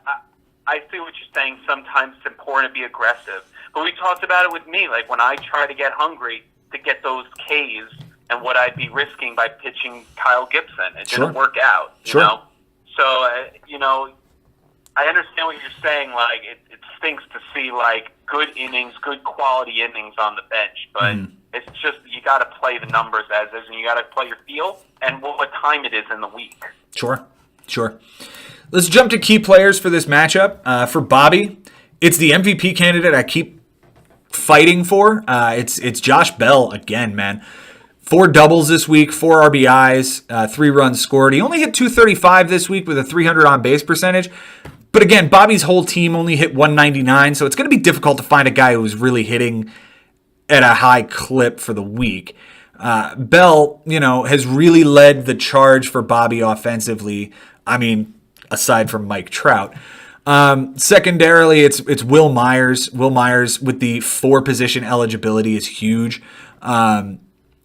I see what you're saying. Sometimes it's important to be aggressive. But we talked about it with me, like when I try to get hungry to get those Ks and what I'd be risking by pitching Kyle Gibson. It didn't work out, you know? So, I understand what you're saying. Like, it stinks to see, like, good innings, good quality innings on the bench. But it's just, you got to play the numbers as is, and you got to play your feel and what time it is in the week. Sure. Let's jump to key players for this matchup. For Bobby, it's the MVP candidate I keep fighting for. It's Josh Bell again, man. 4 doubles this week, 4 RBIs, 3 runs scored. He only hit .235 this week with a .300 on-base percentage. But again, Bobby's whole team only hit .199, so it's going to be difficult to find a guy who's really hitting at a high clip for the week. Bell, has really led the charge for Bobby offensively. I mean, aside from Mike Trout. Secondarily, it's Will Myers. Will Myers with the 4-position eligibility is huge.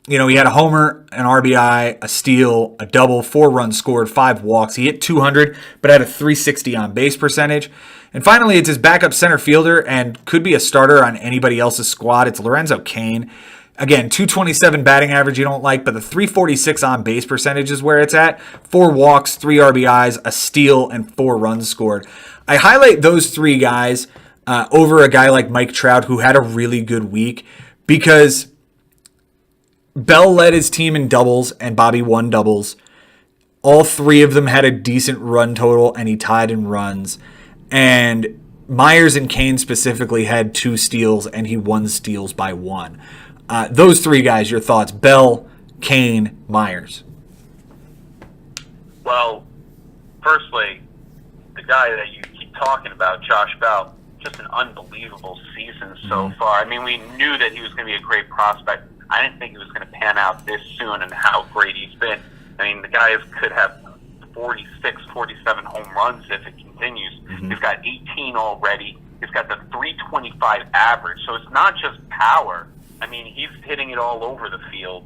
He had a homer, an RBI, a steal, a double, 4 runs scored, 5 walks. He hit .200, but had a .360 on base percentage. And finally, it's his backup center fielder and could be a starter on anybody else's squad. It's Lorenzo Cain. Again, .227 batting average you don't like, but the .346 on base percentage is where it's at. 4 walks, 3 RBIs, a steal, and 4 runs scored. I highlight those 3 guys over a guy like Mike Trout, who had a really good week, because Bell led his team in doubles, and Bobby won doubles. All 3 of them had a decent run total, and he tied in runs. And Myers and Cain specifically had 2 steals, and he won steals by 1. Those 3 guys, your thoughts? Bell, Cain, Myers. Well, firstly, the guy that you keep talking about, Josh Bell, just an unbelievable season so far. I mean, we knew that he was going to be a great prospect. I didn't think he was going to pan out this soon and how great he's been. I mean, the guy could have 46, 47 home runs if it continues. He's got 18 already. He's got the .325 average. So it's not just power. I mean, he's hitting it all over the field.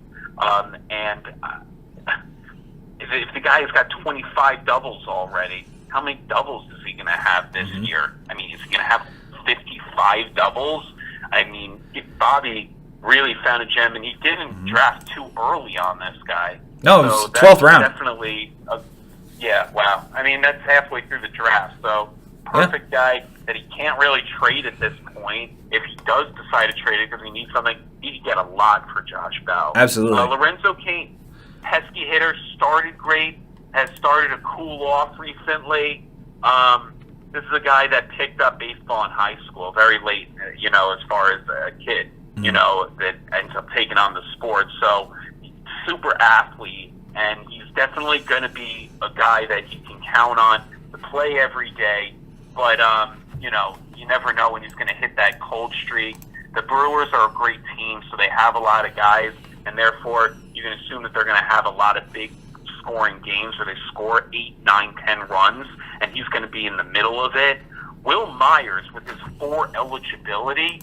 If the guy has got 25 doubles already, how many doubles is he going to have this year? I mean, is he going to have 55 doubles? I mean, Bobby really found a gem, and he didn't draft too early on this guy. No, it was 12th round. Definitely, wow. I mean, that's halfway through the draft, so perfect guy that he can't really trade at this point. If he does decide to trade it because he needs something, he could get a lot for Josh Bell. Absolutely. Lorenzo Cain, pesky hitter, started great, has started to cool off recently. This is a guy that picked up baseball in high school very late, as far as a kid, that ends up taking on the sport. So, super athlete, and he's definitely going to be a guy that you can count on to play every day. But, you never know when he's going to hit that cold streak. The Brewers are a great team, so they have a lot of guys, and therefore you can assume that they're going to have a lot of big scoring games where they score 8, 9, 10 runs, and he's going to be in the middle of it. Will Myers, with his 4 eligibility,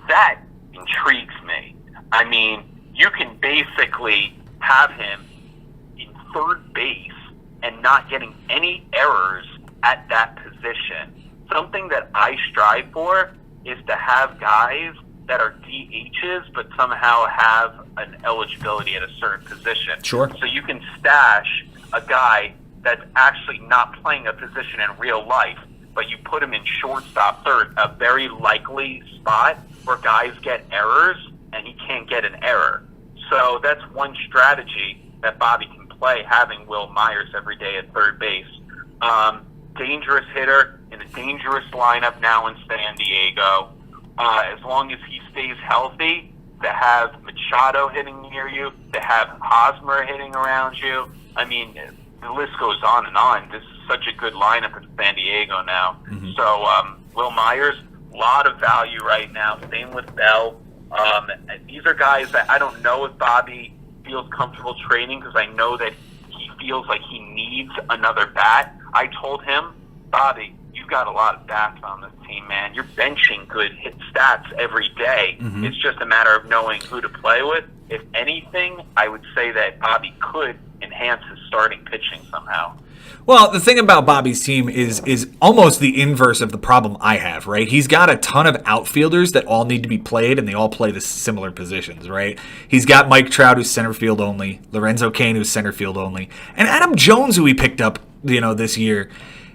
that intrigues me. I mean, you can basically have him in third base and not getting any errors at that position. Something that I strive for is to have guys that are DHs but somehow have an eligibility at a certain position. Sure. So you can stash a guy that's actually not playing a position in real life, but you put him in shortstop third, a very likely spot where guys get errors and he can't get an error. So that's one strategy that Bobby can play, having Will Myers every day at third base. Dangerous hitter in a dangerous lineup now in San Diego. As long as he stays healthy, to have Machado hitting near you, to have Hosmer hitting around you. I mean, the list goes on and on. This is such a good lineup in San Diego now. Mm-hmm. So, Will Myers, a lot of value right now. Same with Bell. These are guys that I don't know if Bobby feels comfortable trading, because I know that he feels like he needs another bat. I told him, Bobby, you've got a lot of bats on this team, man. You're benching good hit stats every day. Mm-hmm. It's just a matter of knowing who to play with. If anything, I would say that Bobby could enhance his starting pitching somehow. Well, the thing about Bobby's team is almost the inverse of the problem I have, right? He's got a ton of outfielders that all need to be played, and they all play the similar positions, right? He's got Mike Trout, who's center field only, Lorenzo Cain, who's center field only, and Adam Jones, who he picked up, this year,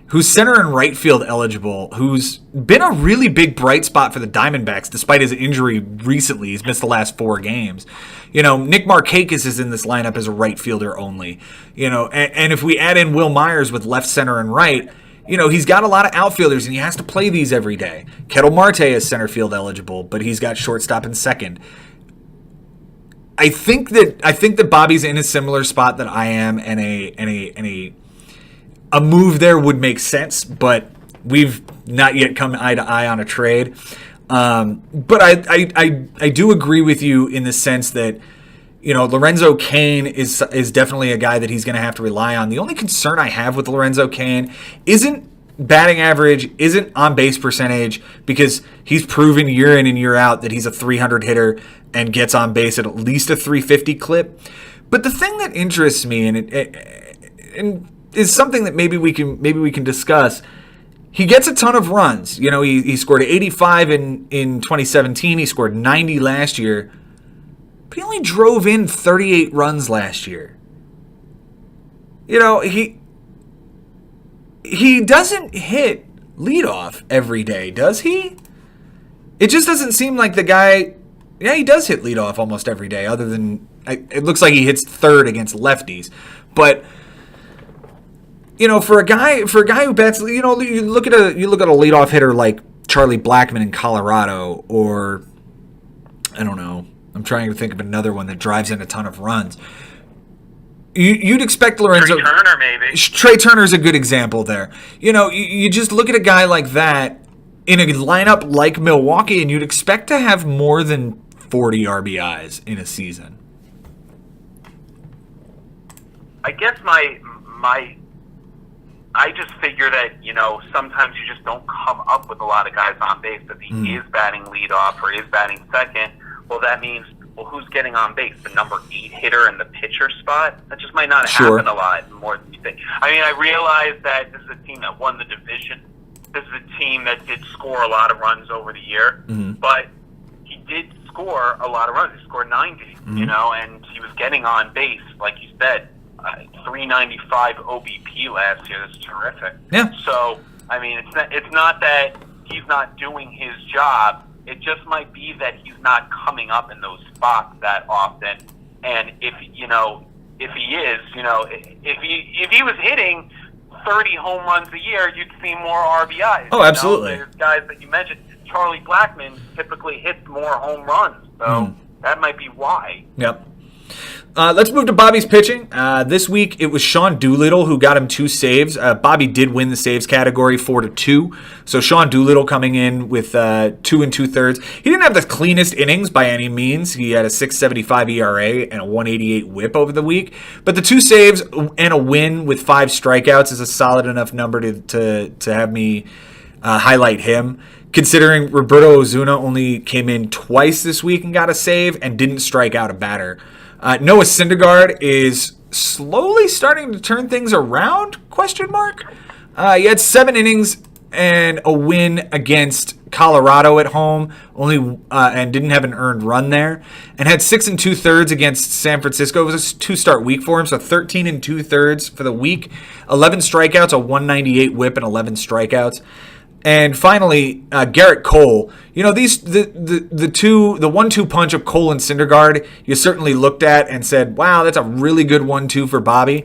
who's center and right field eligible, who's been a really big bright spot for the Diamondbacks despite his injury recently. He's missed the last 4 games. Nick Markakis is in this lineup as a right fielder only. And if we add in Will Myers with left, center, and right, he's got a lot of outfielders, and he has to play these every day. Ketel Marte is center field eligible, but he's got shortstop and second. I think that Bobby's in a similar spot that I am, and a move there would make sense, but we've not yet come eye to eye on a trade. But I do agree with you in the sense that, Lorenzo Cain is definitely a guy that he's going to have to rely on. The only concern I have with Lorenzo Cain isn't batting average, isn't on base percentage, because he's proven year in and year out that he's a 300 hitter and gets on base at least a 350 clip. But the thing that interests me, and is something that maybe we can discuss. He gets a ton of runs. He scored 85 in 2017. He scored 90 last year. But he only drove in 38 runs last year. He doesn't hit leadoff every day, does he? It just doesn't seem like the guy. Yeah, he does hit leadoff almost every day, other than it looks like he hits third against lefties. But for a guy who bats, you look at a leadoff hitter like Charlie Blackmon in Colorado, or I don't know, I'm trying to think of another one that drives in a ton of runs. You'd expect Lorenzo. Trey Turner, maybe. Trey Turner's a good example there. You just look at a guy like that in a lineup like Milwaukee, and you'd expect to have more than 40 RBIs in a season. I guess I just figure that, sometimes you just don't come up with a lot of guys on base. If he is batting leadoff or is batting second, well, that means, who's getting on base? The number 8 hitter in the pitcher spot? That just might not happen a lot more than you think. I mean, I realize that this is a team that won the division. This is a team that did score a lot of runs over the year. Mm-hmm. But he did score a lot of runs. He scored 90, you know, and he was getting on base, like you said, 395 OBP last year. That's terrific. Yeah. So, I mean, it's not that he's not doing his job. It just might be that he's not coming up in those spots that often. And if he is, if he was hitting 30 home runs a year, you'd see more RBIs. Oh, absolutely. There's guys that you mentioned. Charlie Blackmon typically hits more home runs, so that might be why. Yep. Let's move to Bobby's pitching. This week it was Sean Doolittle who got him 2 saves. Bobby did win the saves category 4-2. So Sean Doolittle coming in with 2 2/3. He didn't have the cleanest innings by any means. He had a 6.75 ERA and a 1.88 WHIP over the week. But the 2 saves and a win with 5 strikeouts is a solid enough number to have me highlight him. Considering Roberto Ozuna only came in twice this week and got a save and didn't strike out a batter. Noah Syndergaard is slowly starting to turn things around, ? He had 7 innings and a win against Colorado at home, and didn't have an earned run there, and had 6 2/3 against San Francisco. It was a 2-start week for him, so 13 2/3 for the week, 11 strikeouts, a 198 WHIP, and 11 strikeouts. And finally, Garrett Cole. You know, the 1-2 punch of Cole and Syndergaard, you certainly looked at and said, wow, that's a really good 1-2 for Bobby.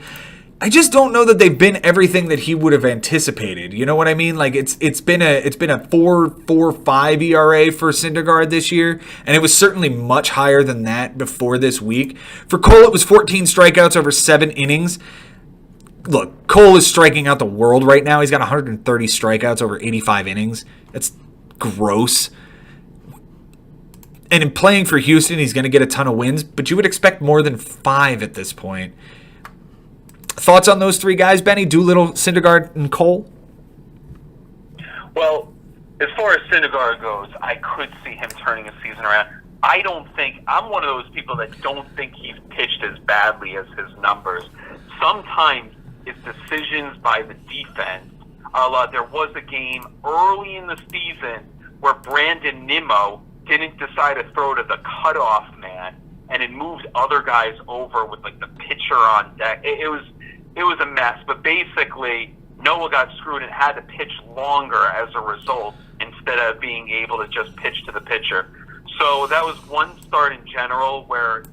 I just don't know that they've been everything that he would have anticipated. You know what I mean? Like it's been a 4.45 ERA for Syndergaard this year, and it was certainly much higher than that before this week. For Cole, it was 14 strikeouts over 7 innings. Look, Cole is striking out the world right now. He's got 130 strikeouts over 85 innings. That's gross. And in playing for Houston, he's going to get a ton of wins, but you would expect more than 5 at this point. Thoughts on those 3 guys, Benny? Doolittle, Syndergaard, and Cole? Well, as far as Syndergaard goes, I could see him turning a season around. I'm one of those people that don't think he's pitched as badly as his numbers. Sometimes it's decisions by the defense. There was a game early in the season where Brandon Nimmo didn't decide to throw to the cutoff man, and it moved other guys over with like the pitcher on deck. It was a mess, but basically Noah got screwed and had to pitch longer as a result instead of being able to just pitch to the pitcher. So that was one start in general where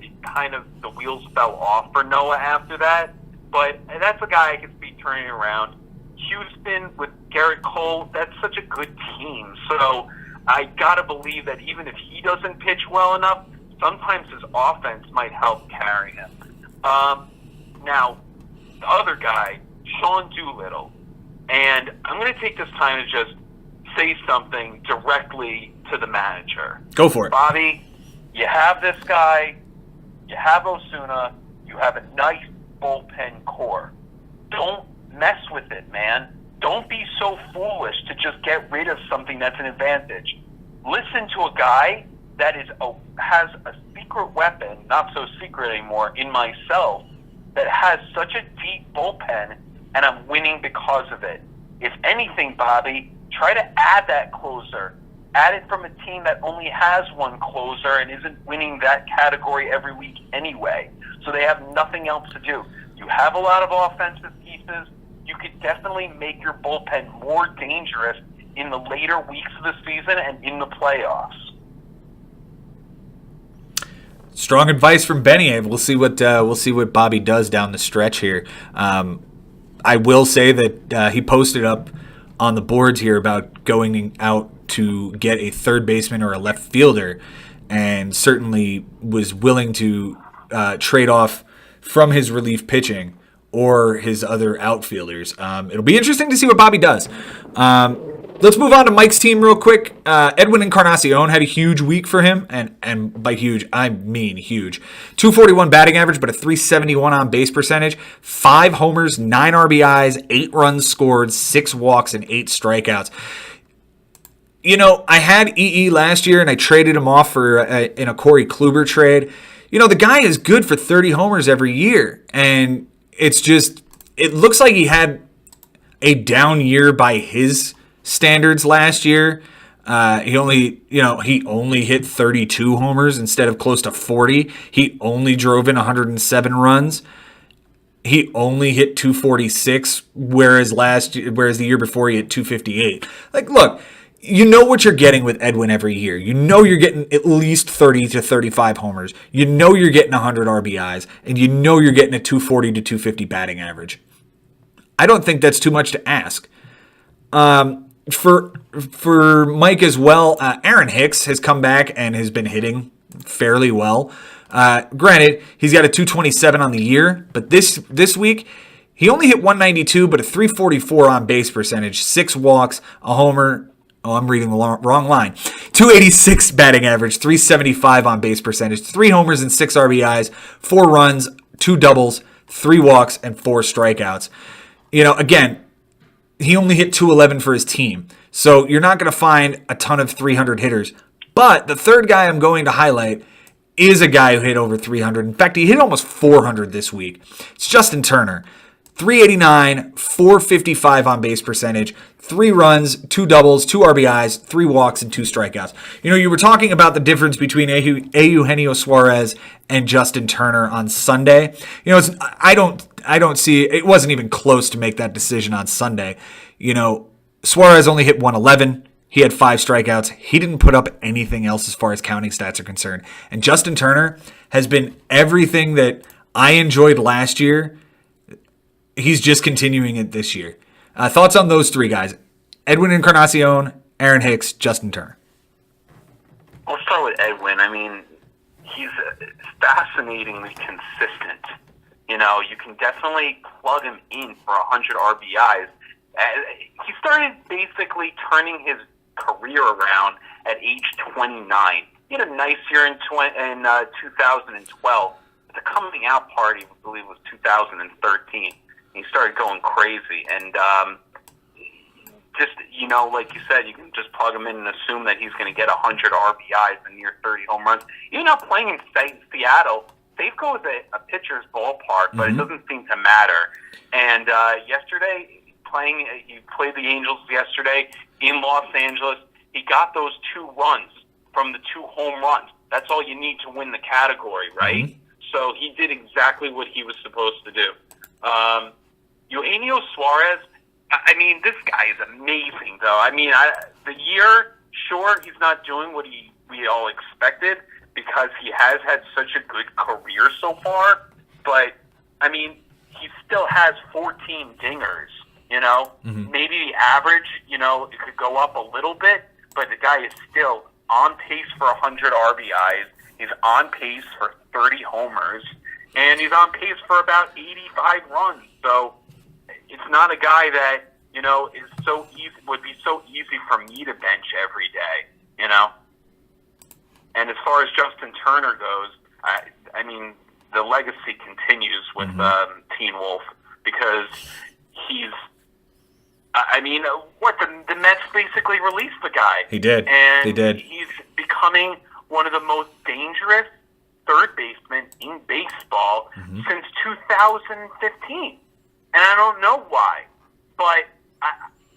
the wheels fell off for Noah after that. But that's a guy I could see turning around. Houston with Garrett Cole, that's such a good team. So I got to believe that even if he doesn't pitch well enough, sometimes his offense might help carry him. Now, the other guy, Sean Doolittle. And I'm going to take this time to just say something directly to the manager. Go for it. Bobby, you have this guy, you have Ozuna, you have a nice bullpen core. Don't mess with it, man. Don't be so foolish to just get rid of something that's an advantage. Listen to a guy that has a secret weapon, not so secret anymore, in myself, that has such a deep bullpen, and I'm winning because of it. If anything, Bobby, try to add that closer. Add it from a team that only has one closer and isn't winning that category every week anyway. So they have nothing else to do. You have a lot of offensive pieces. You could definitely make your bullpen more dangerous in the later weeks of the season and in the playoffs. Strong advice from Benny. We'll see what Bobby does down the stretch here. I will say that he posted up on the boards here about going out to get a third baseman or a left fielder, and certainly was willing to trade off from his relief pitching or his other outfielders. It'll be interesting to see what Bobby does. Let's move on to Mike's team real quick. Edwin Encarnacion had a huge week for him, and by huge, I mean huge. 241 batting average, but a 371 on base percentage, 5 homers, 9 RBIs, 8 runs scored, 6 walks, and 8 strikeouts. You know, I had EE last year, and I traded him off in a Corey Kluber trade. You know, the guy is good for 30 homers every year, and it looks like he had a down year by his standards last year. He only hit 32 homers instead of close to 40. He only drove in 107 runs. He only hit 246, whereas the year before he hit 258. Like, look, you know what you're getting with Edwin every year. You know you're getting at least 30 to 35 homers. You know you're getting 100 RBIs, and you know you're getting a 240 to 250 batting average. I don't think that's too much to ask. For Mike as well, Aaron Hicks has come back and has been hitting fairly well. Granted, he's got a 227 on the year, but this week he only hit 192, but a 344 on base percentage, 6 walks, a homer. Oh, I'm reading the wrong line. 286 batting average, 375 on base percentage, 3 homers and 6 RBIs, 4 runs, 2 doubles, 3 walks, and 4 strikeouts. Again, he only hit 211 for his team. So you're not going to find a ton of 300 hitters. But the third guy I'm going to highlight is a guy who hit over 300. In fact, he hit almost 400 this week. It's Justin Turner. 389, 455 on base percentage, 3 runs, 2 doubles, 2 RBIs, 3 walks, and 2 strikeouts. You were talking about the difference between Eugenio Suarez and Justin Turner on Sunday. I don't see it wasn't even close to make that decision on Sunday. Suarez only hit 111. He had 5 strikeouts. He didn't put up anything else as far as counting stats are concerned. And Justin Turner has been everything that I enjoyed last year. He's just continuing it this year. Thoughts on those 3 guys? Edwin Encarnacion, Aaron Hicks, Justin Turner. I'll start with Edwin. I mean, he's fascinatingly consistent. You can definitely plug him in for 100 RBIs. He started basically turning his career around at age 29. He had a nice year in 2012. The coming out party, I believe, was 2013. He started going crazy, and like you said, you can just plug him in and assume that he's going to get 100 RBIs and near 30 home runs. Even now playing in Seattle, Safeco is a pitcher's ballpark, but it doesn't seem to matter. And yesterday, he played the Angels yesterday in Los Angeles. He got those 2 runs from the 2 home runs. That's all you need to win the category, right? Mm-hmm. So he did exactly what he was supposed to do. Eugenio Suarez, I mean, this guy is amazing, though. I mean, the year, sure, he's not doing what we all expected because he has had such a good career so far. But, I mean, he still has 14 dingers, Maybe the average, it could go up a little bit, but the guy is still on pace for 100 RBIs. He's on pace for 30 homers, and he's on pace for about 85 runs. So it's not a guy that, is so easy, would be so easy for me to bench every day, And as far as Justin Turner goes, I mean, the legacy continues with Teen Wolf because he's, the Mets basically released the guy. He did. And he did. He's becoming one of the most dangerous third basemen in baseball since 2015. And I don't know why, but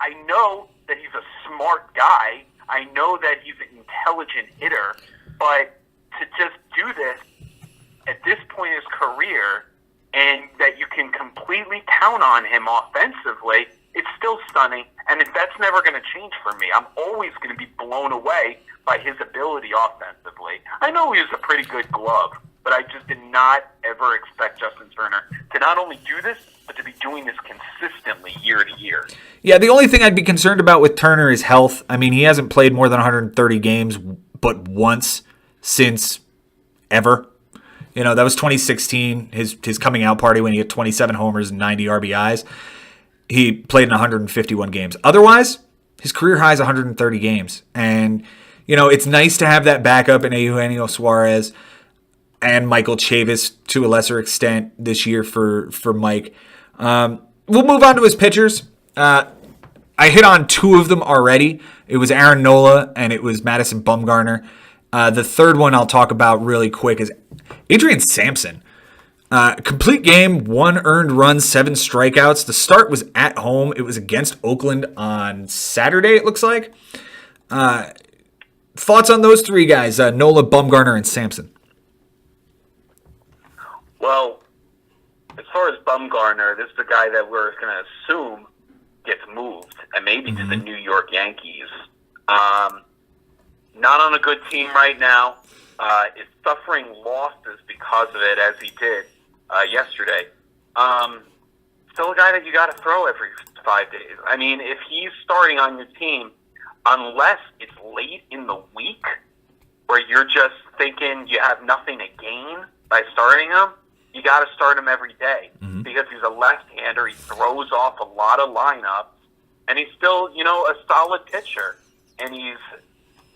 I know that he's a smart guy. I know that he's an intelligent hitter, but to just do this at this point in his career and that you can completely count on him offensively, it's still stunning, and that's never going to change for me. I'm always going to be blown away by his ability offensively. I know he was a pretty good glove, but I just did not ever expect Justin Turner to not only do this, but to be doing this consistently year to year. Yeah, the only thing I'd be concerned about with Turner is health. I mean, he hasn't played more than 130 games but once since ever. That was 2016, his coming out party when he hit 27 homers and 90 RBIs. He played in 151 games. Otherwise, his career high is 130 games. And, it's nice to have that backup in Eugenio Suarez and Michael Chavis to a lesser extent this year for Mike. We'll move on to his pitchers. I hit on 2 of them already. It was Aaron Nola and it was Madison Bumgarner. The third one I'll talk about really quick is Adrian Sampson. Complete game, 1 earned run, 7 strikeouts. The start was at home. It was against Oakland on Saturday, it looks like. Thoughts on those three guys, Nola, Bumgarner, and Sampson? Well, as far as Bumgarner, this is the guy that we're going to assume gets moved, and maybe to the New York Yankees. Not on a good team right now. Is suffering losses because of it, as he did yesterday. Still a guy that you got to throw every 5 days. I mean, if he's starting on your team, unless it's late in the week where you're just thinking you have nothing to gain by starting him, you got to start him every day because he's a left-hander. He throws off a lot of lineups, and he's still, a solid pitcher. And he's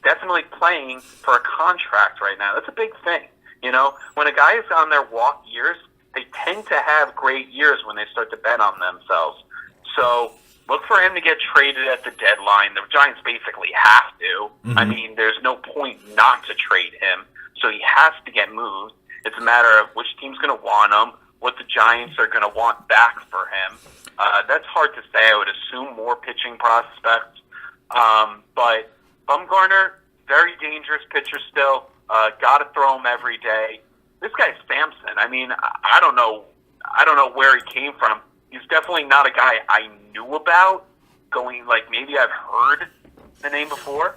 definitely playing for a contract right now. That's a big thing. When a guy is on their walk years, they tend to have great years when they start to bet on themselves. So look for him to get traded at the deadline. The Giants basically have to. I mean, there's no point not to trade him. So he has to get moved. It's a matter of which team's going to want him, what the Giants are going to want back for him. That's hard to say. I would assume more pitching prospects. But Bumgarner, very dangerous pitcher still. Got to throw him every day. This guy's Sampson. I mean, I don't know where he came from. He's definitely not a guy I knew about. Maybe I've heard the name before,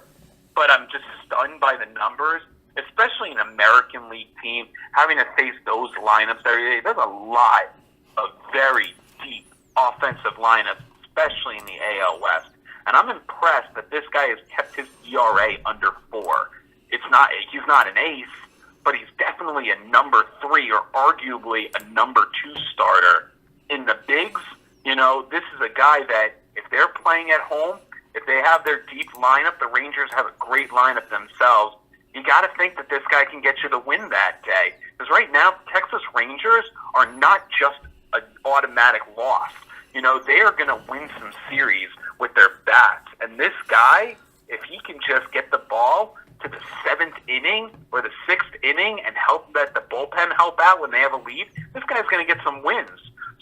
but I'm just stunned by the numbers, especially an American League team having to face those lineups every day. There's a lot of very deep offensive lineups, especially in the AL West. And I'm impressed that this guy has kept his ERA under 4. He's not an ace, but he's definitely a number 3 or arguably a number 2 starter. In the bigs, this is a guy that if they're playing at home, if they have their deep lineup, the Rangers have a great lineup themselves, you got to think that this guy can get you the win that day. Because right now, Texas Rangers are not just an automatic loss. They are going to win some series with their bats. And this guy, if he can just get the ball to the 7th inning or the 6th inning and let the bullpen help out when they have a lead, this guy's going to get some wins.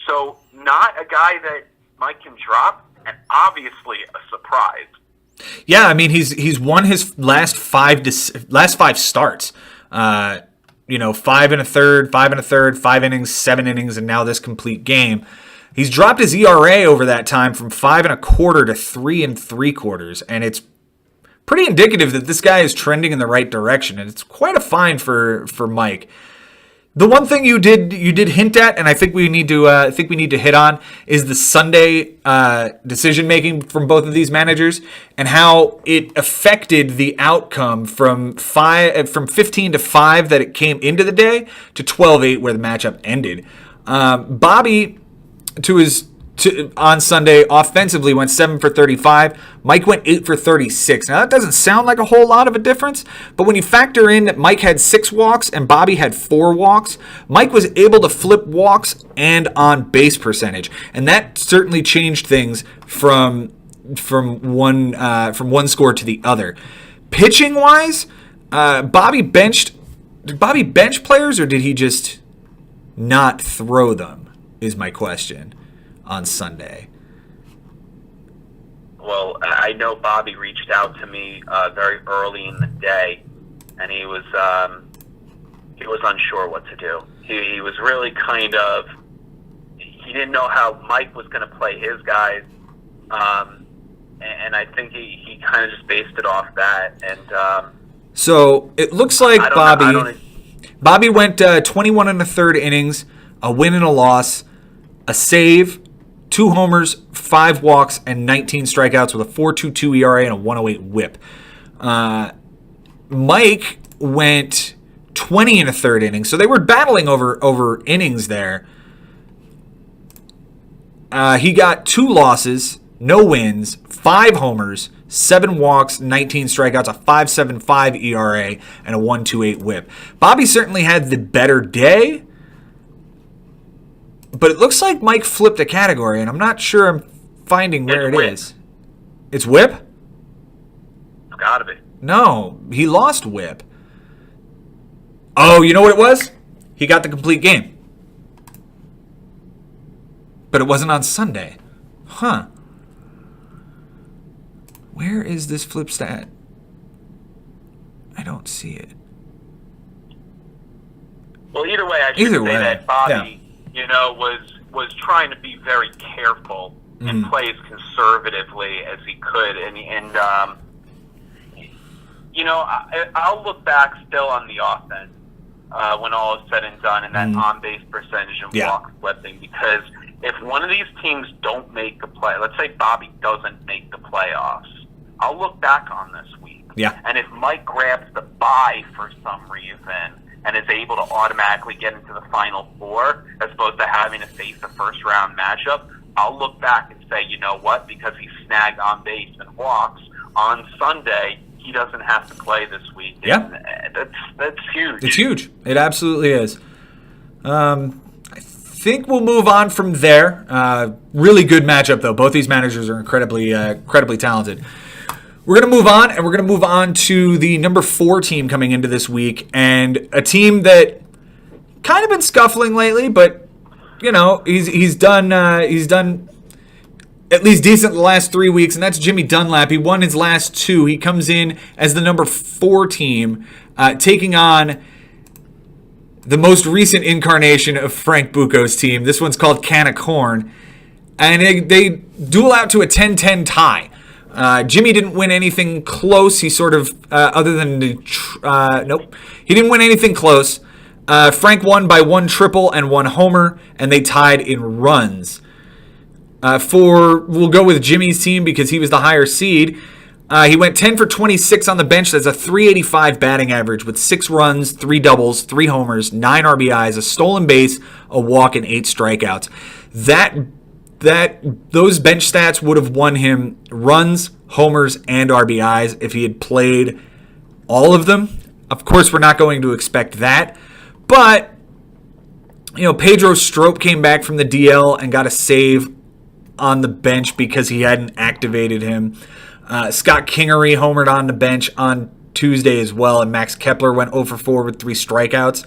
So not a guy that Mike can drop, and obviously a surprise. Yeah, I mean he's won his last five starts. 5 1/3, 5 1/3, 5 innings, 7 innings, and now this complete game. He's dropped his ERA over that time from 5 1/4 to 3 3/4, and it's pretty indicative that this guy is trending in the right direction, and it's quite a find for Mike. The one thing you did hint at, and I think we need to hit on, is the Sunday decision making from both of these managers and how it affected the outcome from 15-5 that it came into the day to 12-8 where the matchup ended. Bobby on Sunday offensively went 7 for 35. Mike went 8 for 36. Now that doesn't sound like a whole lot of a difference, but when you factor in that Mike had 6 walks and Bobby had 4 walks, Mike was able to flip walks and on base percentage, and that certainly changed things from one score to the other. Pitching wise, did Bobby bench players or did he just not throw them? Is my question on Sunday. Well, I know Bobby reached out to me very early in the day, and he was unsure what to do. He was really he didn't know how Mike was going to play his guys, and I think he kind of just based it off that. And so it looks like Bobby went 21 1/3 innings, a win and a loss, a save, 2 homers, 5 walks, and 19 strikeouts with a 4.22 ERA and a 1.08 WHIP. Mike went 20 1/3 innings, so they were battling over innings there. He got 2 losses, no wins, 5 homers, 7 walks, 19 strikeouts, a 5.75 ERA, and a 1.28 WHIP. Bobby certainly had the better day, but it looks like Mike flipped a category, and I'm not sure I'm finding where it is. It's WHIP? It's gotta be. No, he lost WHIP. Oh, you know what it was? He got the complete game. But it wasn't on Sunday. Huh. Where is this flip stat? I don't see it. Well, either way, I should say that Bobby, was trying to be very careful and play as conservatively as he could, and I'll look back still on the offense when all is said and done, and that on-base percentage and walk flipping, because if one of these teams don't make the play, let's say Bobby doesn't make the playoffs, I'll look back on this week. Yeah. And if Mike grabs the bye for some reason and is able to automatically get into the Final Four as opposed to having to face a first-round matchup, I'll look back and say, you know what, because he snagged on base and walks on Sunday, he doesn't have to play this week. Yeah. That's huge. It's huge. It absolutely is. I think we'll move on from there. Really good matchup, though. Both these managers are incredibly talented. We're going to move on, and we're going to move on to the number 4 team coming into this week, and a team that kind of been scuffling lately, but he's done at least decent the last 3 weeks, and that's Jimmy Dunlap. He won his last 2. He comes in as the number 4 team, taking on the most recent incarnation of Frank Bucco's team. This one's called Can of Corn, and they duel out to a 10-10 tie. Jimmy didn't win anything close. He sort of, other than nope, he didn't win anything close. Frank won by 1 triple and 1 homer, and they tied in runs. We'll go with Jimmy's team because he was the higher seed. He went 10 for 26 on the bench. That's a .385 batting average with 6 runs, 3 doubles, 3 homers, 9 RBIs, a stolen base, a walk, and 8 strikeouts. Those bench stats would have won him runs, homers, and RBIs if he had played all of them. Of course, we're not going to expect that. But, Pedro Strop came back from the DL and got a save on the bench because he hadn't activated him. Scott Kingery homered on the bench on Tuesday as well, and Max Kepler went 0 for 4 with 3 strikeouts.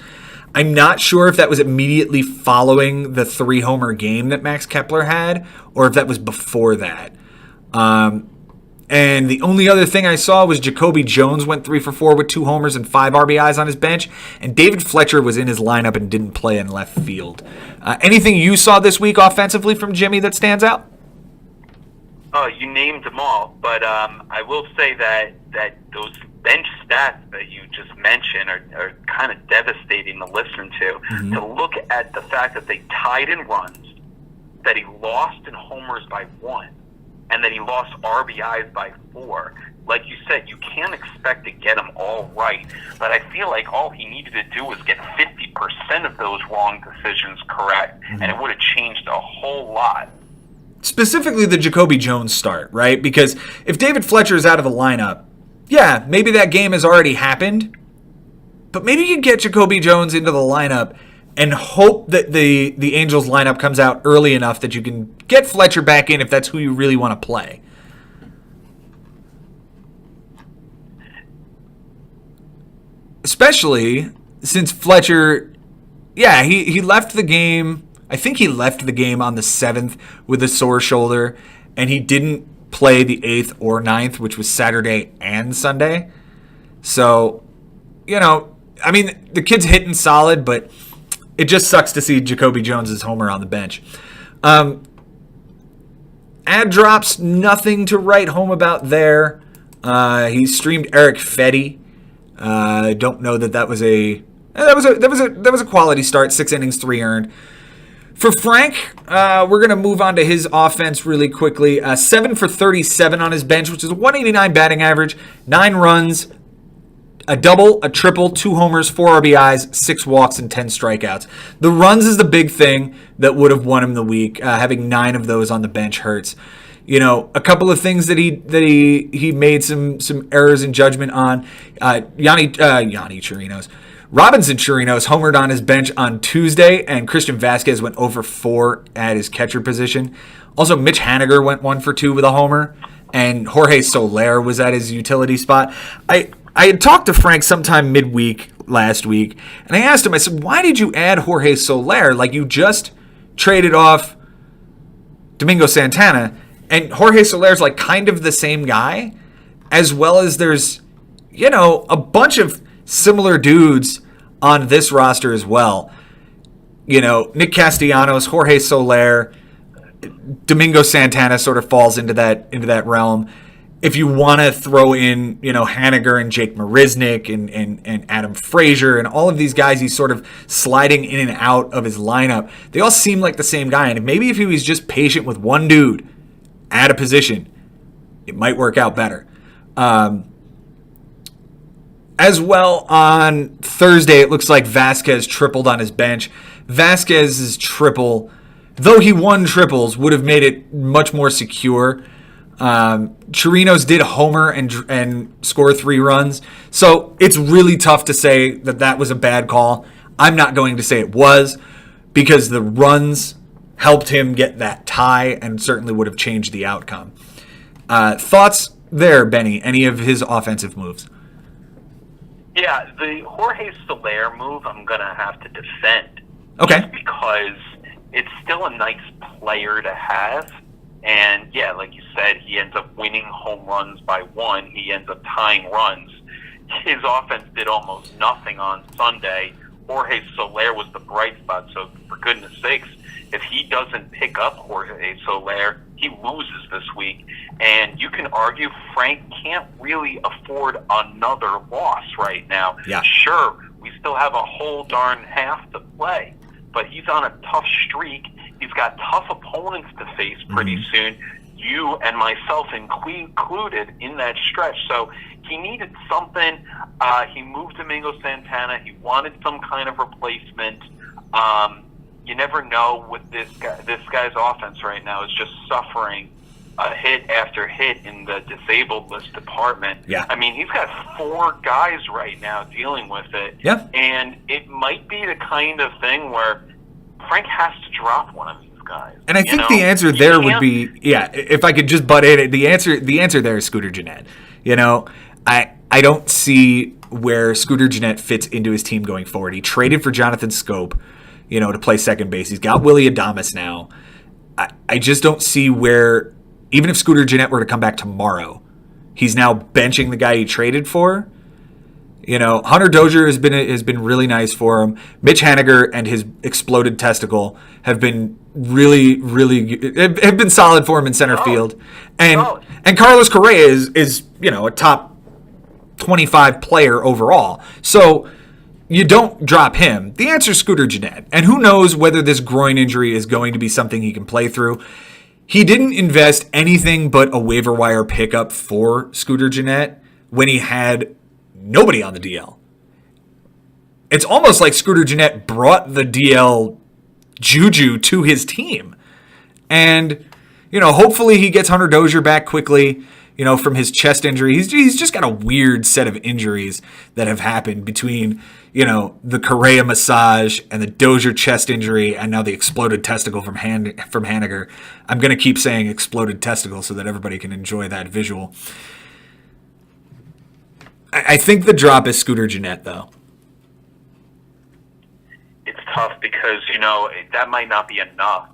I'm not sure if that was immediately following the 3-homer game that Max Kepler had, or if that was before that. And the only other thing I saw was Jacoby Jones went 3 for 4 with 2 homers and 5 RBIs on his bench, and David Fletcher was in his lineup and didn't play in left field. Anything you saw this week offensively from Jimmy that stands out? Oh, you named them all, but I will say that those bench stats that you just mentioned are kind of devastating to listen to. Mm-hmm. To look at the fact that they tied in runs, that he lost in homers by 1, and that he lost RBIs by 4. Like you said, you can't expect to get them all right, but I feel like all he needed to do was get 50% of those wrong decisions correct, and it would have changed a whole lot. Specifically the Jacoby Jones start, right? Because if David Fletcher is out of the lineup, yeah, maybe that game has already happened, but maybe you get Jacoby Jones into the lineup and hope that the Angels lineup comes out early enough that you can get Fletcher back in if that's who you really want to play. Especially since Fletcher, yeah, he left the game. I think he left the game on the 7th with a sore shoulder, and he didn't play the 8th or 9th, which was Saturday and Sunday. So, the kid's hitting solid, but it just sucks to see Jacoby Jones' homer on the bench. Ad drops, nothing to write home about there. He streamed Eric Fetty. I don't know that was a quality start. 6 innings, 3 earned. For Frank, we're going to move on to his offense really quickly. 7 for 37 on his bench, which is a .189 batting average, 9 runs, a double, a triple, 2 homers, 4 RBIs, 6 walks, and 10 strikeouts. The runs is the big thing that would have won him the week. Having 9 of those on the bench hurts. A couple of things that he made some errors in judgment on. Yanni Chirinos. Robinson Chirinos homered on his bench on Tuesday, and Christian Vasquez went 0 for 4 at his catcher position. Also, Mitch Haniger went 1 for 2 with a homer, and Jorge Soler was at his utility spot. I had talked to Frank sometime midweek last week, and I asked him, I said, why did you add Jorge Soler? Like, you just traded off Domingo Santana, and Jorge Soler's like kind of the same guy, as well as there's a bunch of similar dudes on this roster as well. Nick Castellanos, Jorge Soler, Domingo Santana sort of falls into that realm. If you want to throw in, Haniger and Jake Marisnik and Adam Frazier and all of these guys he's sort of sliding in and out of his lineup, they all seem like the same guy. And maybe if he was just patient with one dude at a position, it might work out better. As well, on Thursday, it looks like Vasquez tripled on his bench. Vasquez's triple, though he won triples, would have made it much more secure. Chirinos did homer and score 3 runs. So it's really tough to say that was a bad call. I'm not going to say it was, because the runs helped him get that tie and certainly would have changed the outcome. Thoughts there, Benny? Any of his offensive moves? Yeah, the Jorge Soler move I'm going to have to defend. Okay. Because it's still a nice player to have. And, yeah, like you said, he ends up winning home runs by 1. He ends up tying runs. His offense did almost nothing on Sunday. Jorge Soler was the bright spot. So, for goodness sakes, if he doesn't pick up Jorge Soler, he loses this week. And you can argue Frank can't really afford another loss right now. Yeah. Sure, we still have a whole darn half to play, but he's on a tough streak. He's got tough opponents to face pretty soon, you and myself included in that stretch. So he needed something. He moved Domingo Santana. He wanted some kind of replacement. You never know with this guy. This guy's offense right now is just suffering hit after hit in the disabled list department. Yeah. I mean, he's got 4 guys right now dealing with it. Yeah. And it might be the kind of thing where Frank has to drop one of these guys. And I think the answer there would be, if I could just butt in, the answer there is Scooter Gennett. I don't see where Scooter Gennett fits into his team going forward. He traded for Jonathan Scope, to play second base. He's got Willy Adames now. I just don't see where, even if Scooter Gennett were to come back tomorrow, he's now benching the guy he traded for. Hunter Dozier has been really nice for him. Mitch Haniger and his exploded testicle have been really, really have been solid for him in center field. And Carlos Correa is a top 25 player overall. So you don't drop him. The answer is Scooter Gennett. And who knows whether this groin injury is going to be something he can play through. He didn't invest anything but a waiver wire pickup for Scooter Gennett when he had nobody on the DL. It's almost like Scooter Gennett brought the DL juju to his team. And, hopefully he gets Hunter Dozier back quickly, from his chest injury. He's just got a weird set of injuries that have happened between, the Correa massage and the Dozier chest injury and now the exploded testicle from Haniger. I'm going to keep saying exploded testicle so that everybody can enjoy that visual. I think the drop is Scooter Gennett, though. It's tough because, that might not be enough.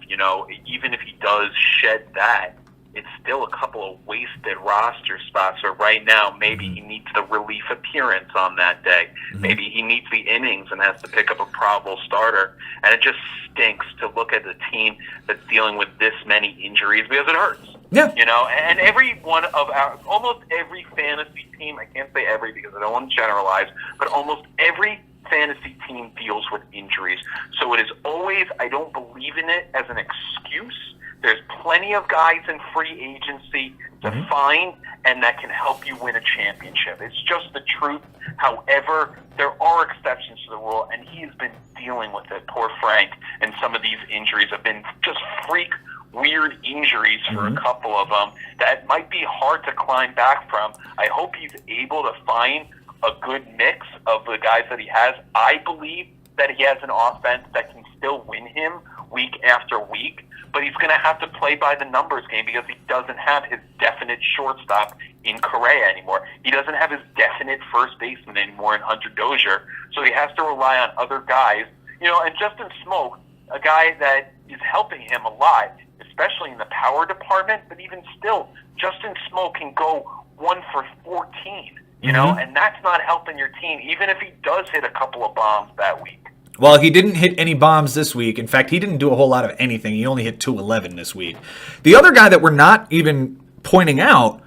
Even if he does shed that, it's still a couple of wasted roster spots. So right now, maybe he needs the relief appearance on that day. Maybe he needs the innings and has to pick up a probable starter. And it just stinks to look at a team that's dealing with this many injuries because it hurts. Yeah. And every one of almost every fantasy team, I can't say every because I don't want to generalize, but almost every fantasy team deals with injuries. So it is always, I don't believe in it as an excuse. There's plenty of guys in free agency to find and that can help you win a championship. It's just the truth. However, there are exceptions to the rule, and he has been dealing with it, poor Frank, and some of these injuries have been just freak weird injuries for a couple of them that might be hard to climb back from. I hope he's able to find a good mix of the guys that he has. I believe that he has an offense that can still win him week after week, but he's going to have to play by the numbers game because he doesn't have his definite shortstop in Correa anymore. He doesn't have his definite first baseman anymore in Hunter Dozier, so he has to rely on other guys. And Justin Smoke, a guy that is helping him a lot, especially in the power department, but even still, Justin Smoke can go 1 for 14 You know, and that's not helping your team, even if he does hit a couple of bombs that week. Well, he didn't hit any bombs this week. In fact, he didn't do a whole lot of anything. He only hit 211 this week. The other guy that we're not even pointing out,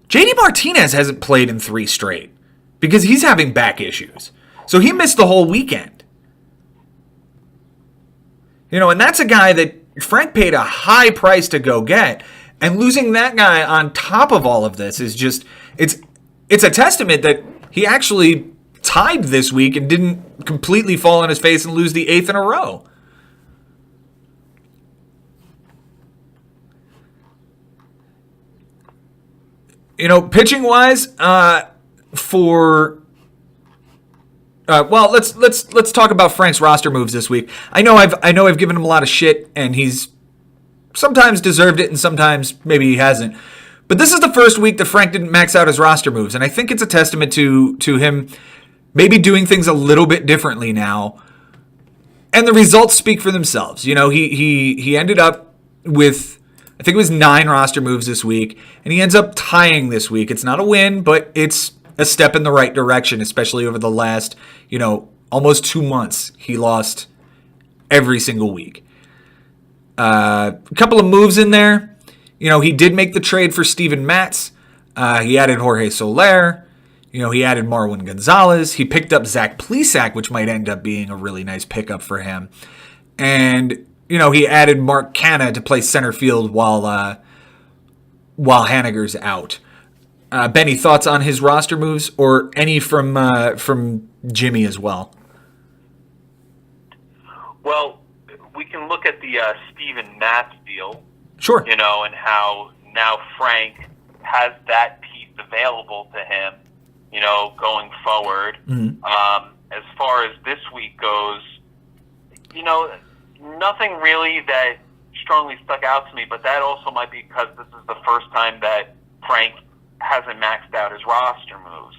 JD Martinez hasn't played in 3 straight because he's having back issues. So he missed the whole weekend. You know, and that's a guy that Frank paid a high price to go get. And losing that guy on top of all of this is just, it's a testament that he actually tied this week and didn't completely fall on his face and lose the 8th in a row. You know, pitching wise, let's talk about Frank's roster moves this week. I know I've given him a lot of shit, and he's sometimes deserved it, and sometimes maybe he hasn't. But this is the first week that Frank didn't max out his roster moves, and I think it's a testament to him maybe doing things a little bit differently now. And the results speak for themselves. You know, he ended up with, I think it was 9 roster moves this week, and he ends up tying this week. It's not a win, but it's a step in the right direction, especially over the last, almost 2 months. He lost every single week. A couple of moves in there. He did make the trade for Steven Matz. He added Jorge Soler. He added Marwin Gonzalez. He picked up Zach Plesac, which might end up being a really nice pickup for him. And, he added Mark Canha to play center field while Haniger's out. Benny, thoughts on his roster moves, or any from Jimmy as well? Well, we can look at the Steven Matz deal. Sure. And how now Frank has that piece available to him, going forward. Mm-hmm. As far as this week goes, nothing really that strongly stuck out to me, but that also might be because this is the first time that Frank hasn't maxed out his roster moves.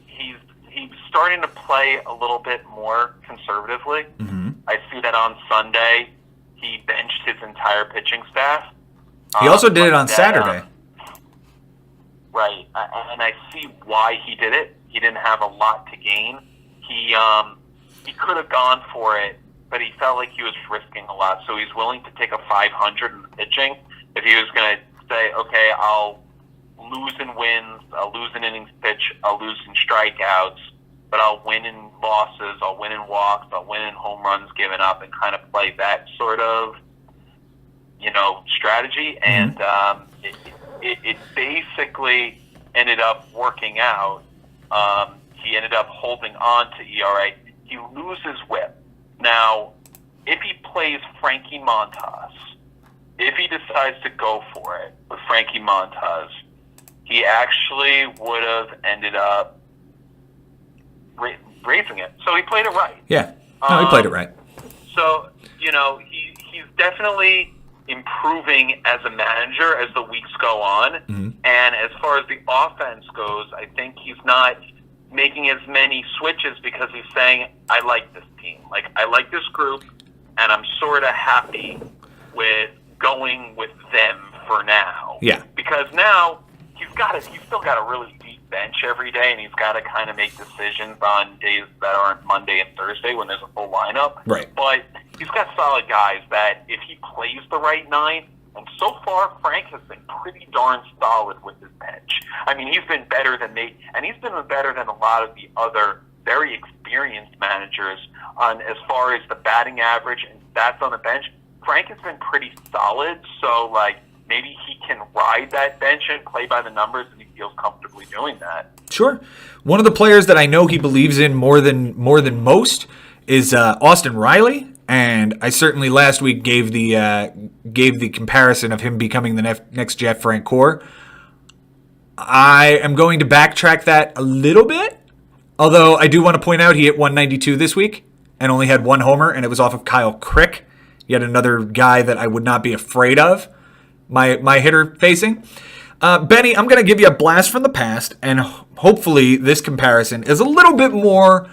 He's starting to play a little bit more conservatively. Mm-hmm. I see that on Sunday he benched his entire pitching staff. He also did it on Saturday. Right, and I see why he did it. He didn't have a lot to gain. He could have gone for it, but he felt like he was risking a lot, so he's willing to take a 500 in the pitching. If he was going to say, okay, I'll lose in wins, I'll lose in innings pitch, I'll lose in strikeouts, but I'll win in losses, I'll win in walks, I'll win in home runs given up, and kind of play that sort of, strategy. Mm-hmm. And it basically ended up working out. He ended up holding on to ERA. He loses WHIP. Now, if he plays Frankie Montas, if he decides to go for it with Frankie Montas, he actually would have ended up raising it. So he played it right. Yeah. No, he played it right. So, he's definitely improving as a manager as the weeks go on. Mm-hmm. And as far as the offense goes, I think he's not making as many switches because he's saying, I like this team. Like, I like this group, and I'm sort of happy with going with them for now. Yeah. Because now he's still got a really deep bench every day, and he's got to kind of make decisions on days that aren't Monday and Thursday when there's a full lineup. Right. But he's got solid guys that if he plays the right 9, and so far Frank has been pretty darn solid with his bench. I mean, he's been better than a lot of the other very experienced managers on as far as the batting average and stats on the bench. Frank has been pretty solid, so maybe he can ride that bench and play by the numbers, and he feels comfortably doing that. Sure. One of the players that I know he believes in more than most is Austin Riley, and I certainly last week gave the comparison of him becoming the next Jeff Francoeur. I am going to backtrack that a little bit, although I do want to point out he hit 192 this week and only had 1 homer, and it was off of Kyle Crick, yet another guy that I would not be afraid of, my hitter facing. Benny, I'm going to give you a blast from the past, and hopefully this comparison is a little bit more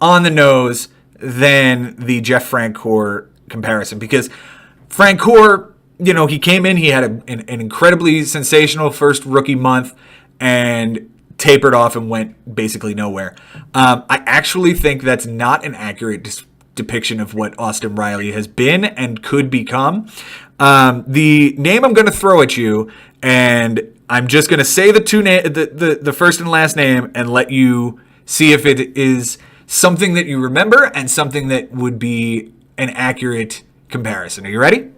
on the nose than the Jeff Francoeur comparison, because Francoeur, he came in, he had an incredibly sensational first rookie month, and tapered off and went basically nowhere. I actually think that's not an accurate depiction of what Austin Riley has been and could become. The name I'm going to throw at you, and I'm just going to say the first and last name and let you see if it is something that you remember and something that would be an accurate comparison. Are you ready?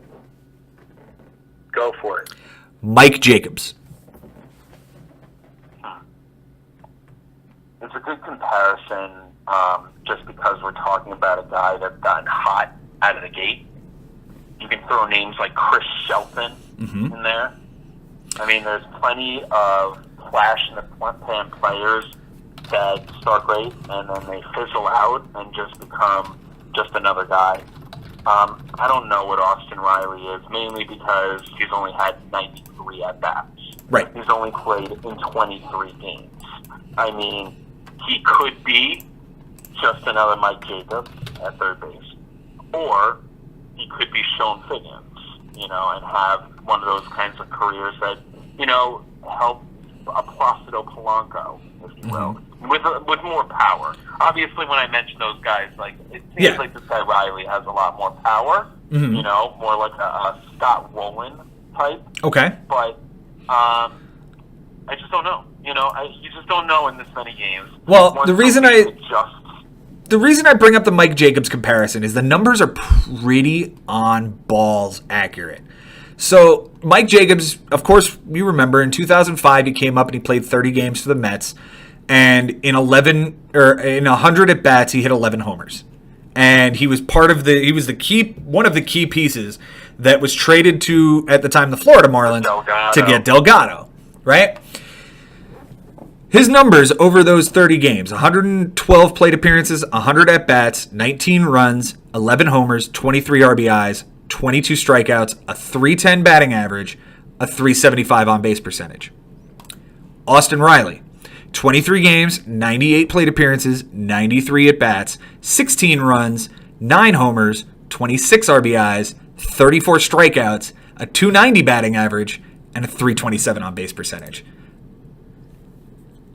Go for it. Mike Jacobs. It's a good comparison, just because we're talking about a guy that's gotten hot out of the gate. You can throw names like Chris Shelton in there. I mean, there's plenty of flash in the pan players that start great and then they fizzle out and just become just another guy. I don't know what Austin Riley is, mainly because he's only had 93 at-bats. Right. He's only played in 23 games. I mean, he could be just another Mike Jacobs at third base. Or he could be Sean Figgins, and have one of those kinds of careers that, help a Placido Polanco, if you will, with more power. Obviously, when I mention those guys, it seems like this guy Riley has a lot more power, more like a Scott Rowland type. Okay. But I just don't know. You just don't know in this many games. Well, the reason I bring up the Mike Jacobs comparison is the numbers are pretty on balls accurate. So Mike Jacobs, of course, you remember in 2005 he came up and he played 30 games for the Mets, and in 100 at bats he hit 11 homers, and he was one of the key pieces that was traded to, at the time, the Florida Marlins to get Delgado, right? His numbers over those 30 games: 112 plate appearances, 100 at-bats, 19 runs, 11 homers, 23 RBIs, 22 strikeouts, a .310 batting average, a .375 on-base percentage. Austin Riley, 23 games, 98 plate appearances, 93 at-bats, 16 runs, 9 homers, 26 RBIs, 34 strikeouts, a .290 batting average, and a .327 on-base percentage.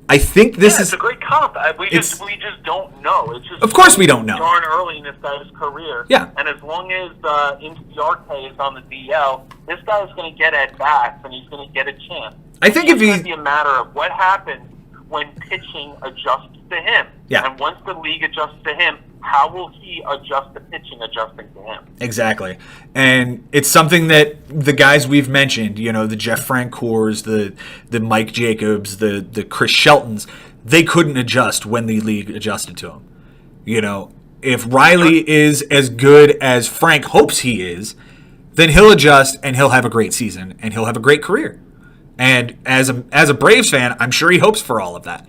I think this is a great comp. We just don't know. It's just, of course we don't know. Darn early in this guy's career. Yeah. And as long as Inciarte is on the DL, this guy is going to get at bats and he's going to get a chance. I think it's going to be a matter of what happens when pitching adjusts to him. Yeah. And once the league adjusts to him, how will he adjust the pitching adjusting to him? Exactly. And it's something that the guys we've mentioned, the Jeff Francoeurs, the Mike Jacobs, the Chris Sheltons, they couldn't adjust when the league adjusted to him. If Riley is as good as Frank hopes he is, then he'll adjust and he'll have a great season and he'll have a great career. And as a Braves fan, I'm sure he hopes for all of that.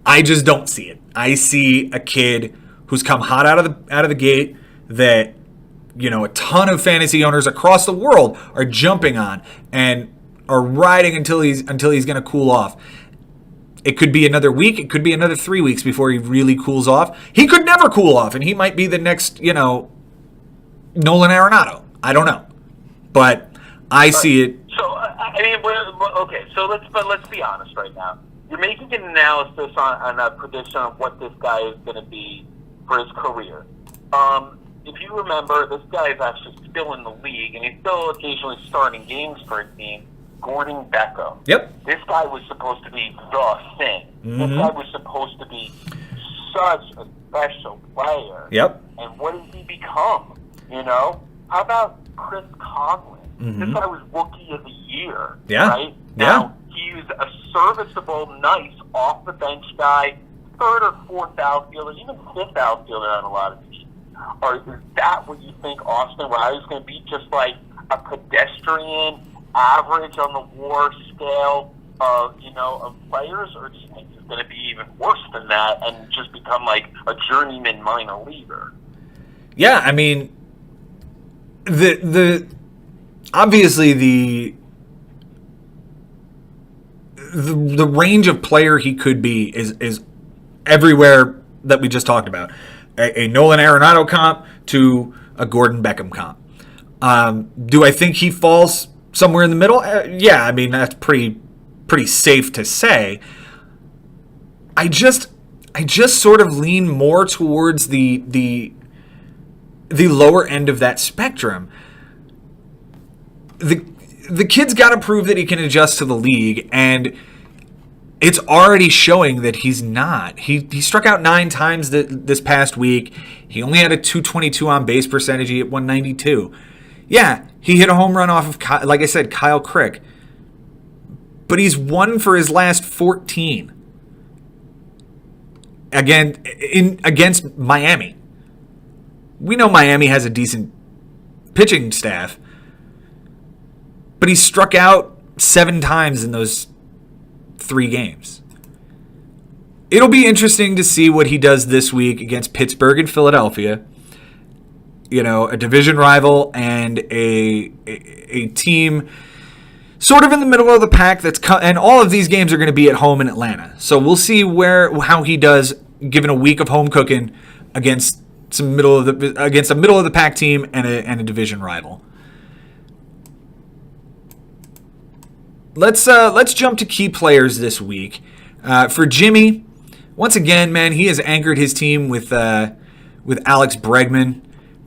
I just don't see it. I see a kid who's come hot out of the gate that a ton of fantasy owners across the world are jumping on and are riding until he's going to cool off. It could be another week. It could be another 3 weeks before he really cools off. He could never cool off, and he might be the next Nolan Arenado. I don't know, but I see it. So okay. So let's be honest right now. You're making an analysis on a prediction of what this guy is going to be for his career. If you remember, this guy is actually still in the league, and he's still occasionally starting games for a team. Gordon Beckham. Yep. This guy was supposed to be the thing. This guy was supposed to be such a special player. Yep. And what did he become? How about Chris Conlon? This guy was Rookie of the Year. Yeah. Right? Now, he's a serviceable, nice, off-the-bench guy, third or fourth outfielder, even fifth outfielder on a lot of teams. Or is that what you think Austin Riley's going to be? Just like a pedestrian, average on the WAR scale of players? Or do you think he's going to be even worse than that and just become like a journeyman minor leaguer? Yeah, I mean, obviously the range of player he could be is everywhere that we just talked about. A Nolan Arenado comp to a Gordon Beckham comp. Do I think he falls somewhere in the middle? Yeah, I mean, that's pretty safe to say. I just sort of lean more towards the lower end of that spectrum. The kid's got to prove that he can adjust to the league, and it's already showing that he's not. He struck out 9 times this past week. He only had a 222 on base percentage. He hit 192. Yeah, he hit a home run off of, like I said, Kyle Crick. But he's 1 for his last 14. Again, against Miami. We know Miami has a decent pitching staff. But he struck out 7 times in those 3 games. It'll be interesting to see what he does this week against Pittsburgh and Philadelphia. You know, a division rival and a team sort of in the middle of the pack and all of these games are going to be at home in Atlanta. So we'll see how he does given a week of home cooking against a middle of the pack team and a division rival. Let's jump to key players this week. For Jimmy, once again, man, he has anchored his team with Alex Bregman.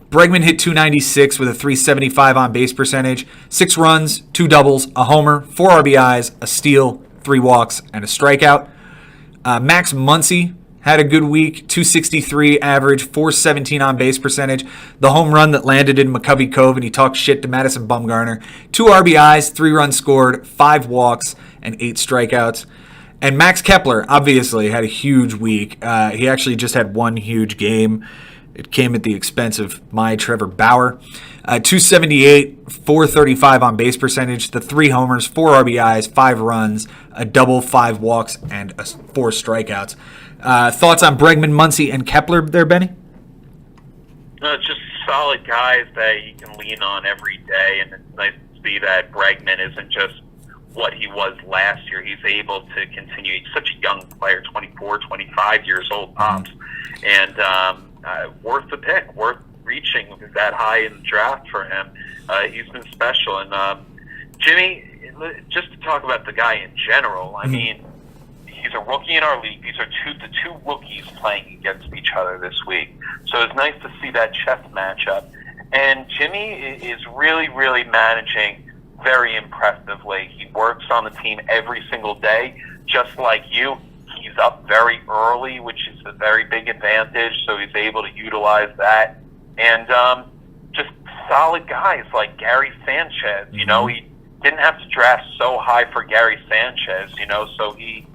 Bregman hit 296 with a 375 on base percentage, 6 runs, 2 doubles, a homer, 4 RBIs, a steal, 3 walks, and a strikeout. Max Muncy had a good week, 263 average, 417 on base percentage. The home run that landed in McCovey Cove, and he talked shit to Madison Bumgarner. 2 RBIs, 3 runs scored, 5 walks, and 8 strikeouts. And Max Kepler, obviously, had a huge week. He actually just had 1 huge game. It came at the expense of my Trevor Bauer. 278, 435 on base percentage, the 3 homers, 4 RBIs, 5 runs, a double, 5 walks, and 4 strikeouts. Thoughts on Bregman, Muncy, and Kepler there, Benny? Just solid guys that you can lean on every day, and it's nice to see that Bregman isn't just what he was last year. He's able to continue. He's such a young player, 24, 25 years old, pops, and worth the pick, worth reaching that high in the draft for him. He's been special. And Jimmy, just to talk about the guy in general, I mean, he's a rookie in our league. These are the two rookies playing against each other this week. So it's nice to see that chess matchup. And Jimmy is really, really managing very impressively. He works on the team every single day, just like you. He's up very early, which is a very big advantage, so he's able to utilize that. And just solid guys like Gary Sanchez. You know, he didn't have to draft so high for Gary Sanchez, you know, so he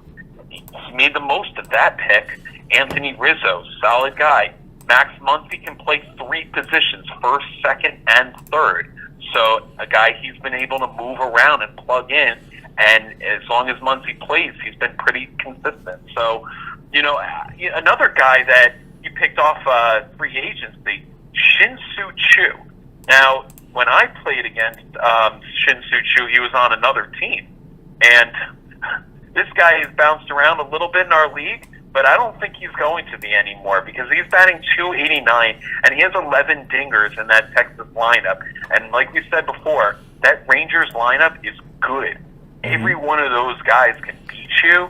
made the most of that pick. Anthony Rizzo, solid guy. Max Muncy can play 3 positions, first, second, and third. So a guy he's been able to move around and plug in. And as long as Muncy plays, he's been pretty consistent. So, you know, another guy that you picked off free agency, Shin-Soo Choo. Now, when I played against Shin-Soo Choo, he was on another team. And this guy has bounced around a little bit in our league, but I don't think he's going to be anymore because he's batting .289, and he has 11 dingers in that Texas lineup. And like we said before, that Rangers lineup is good. Every one of those guys can beat you,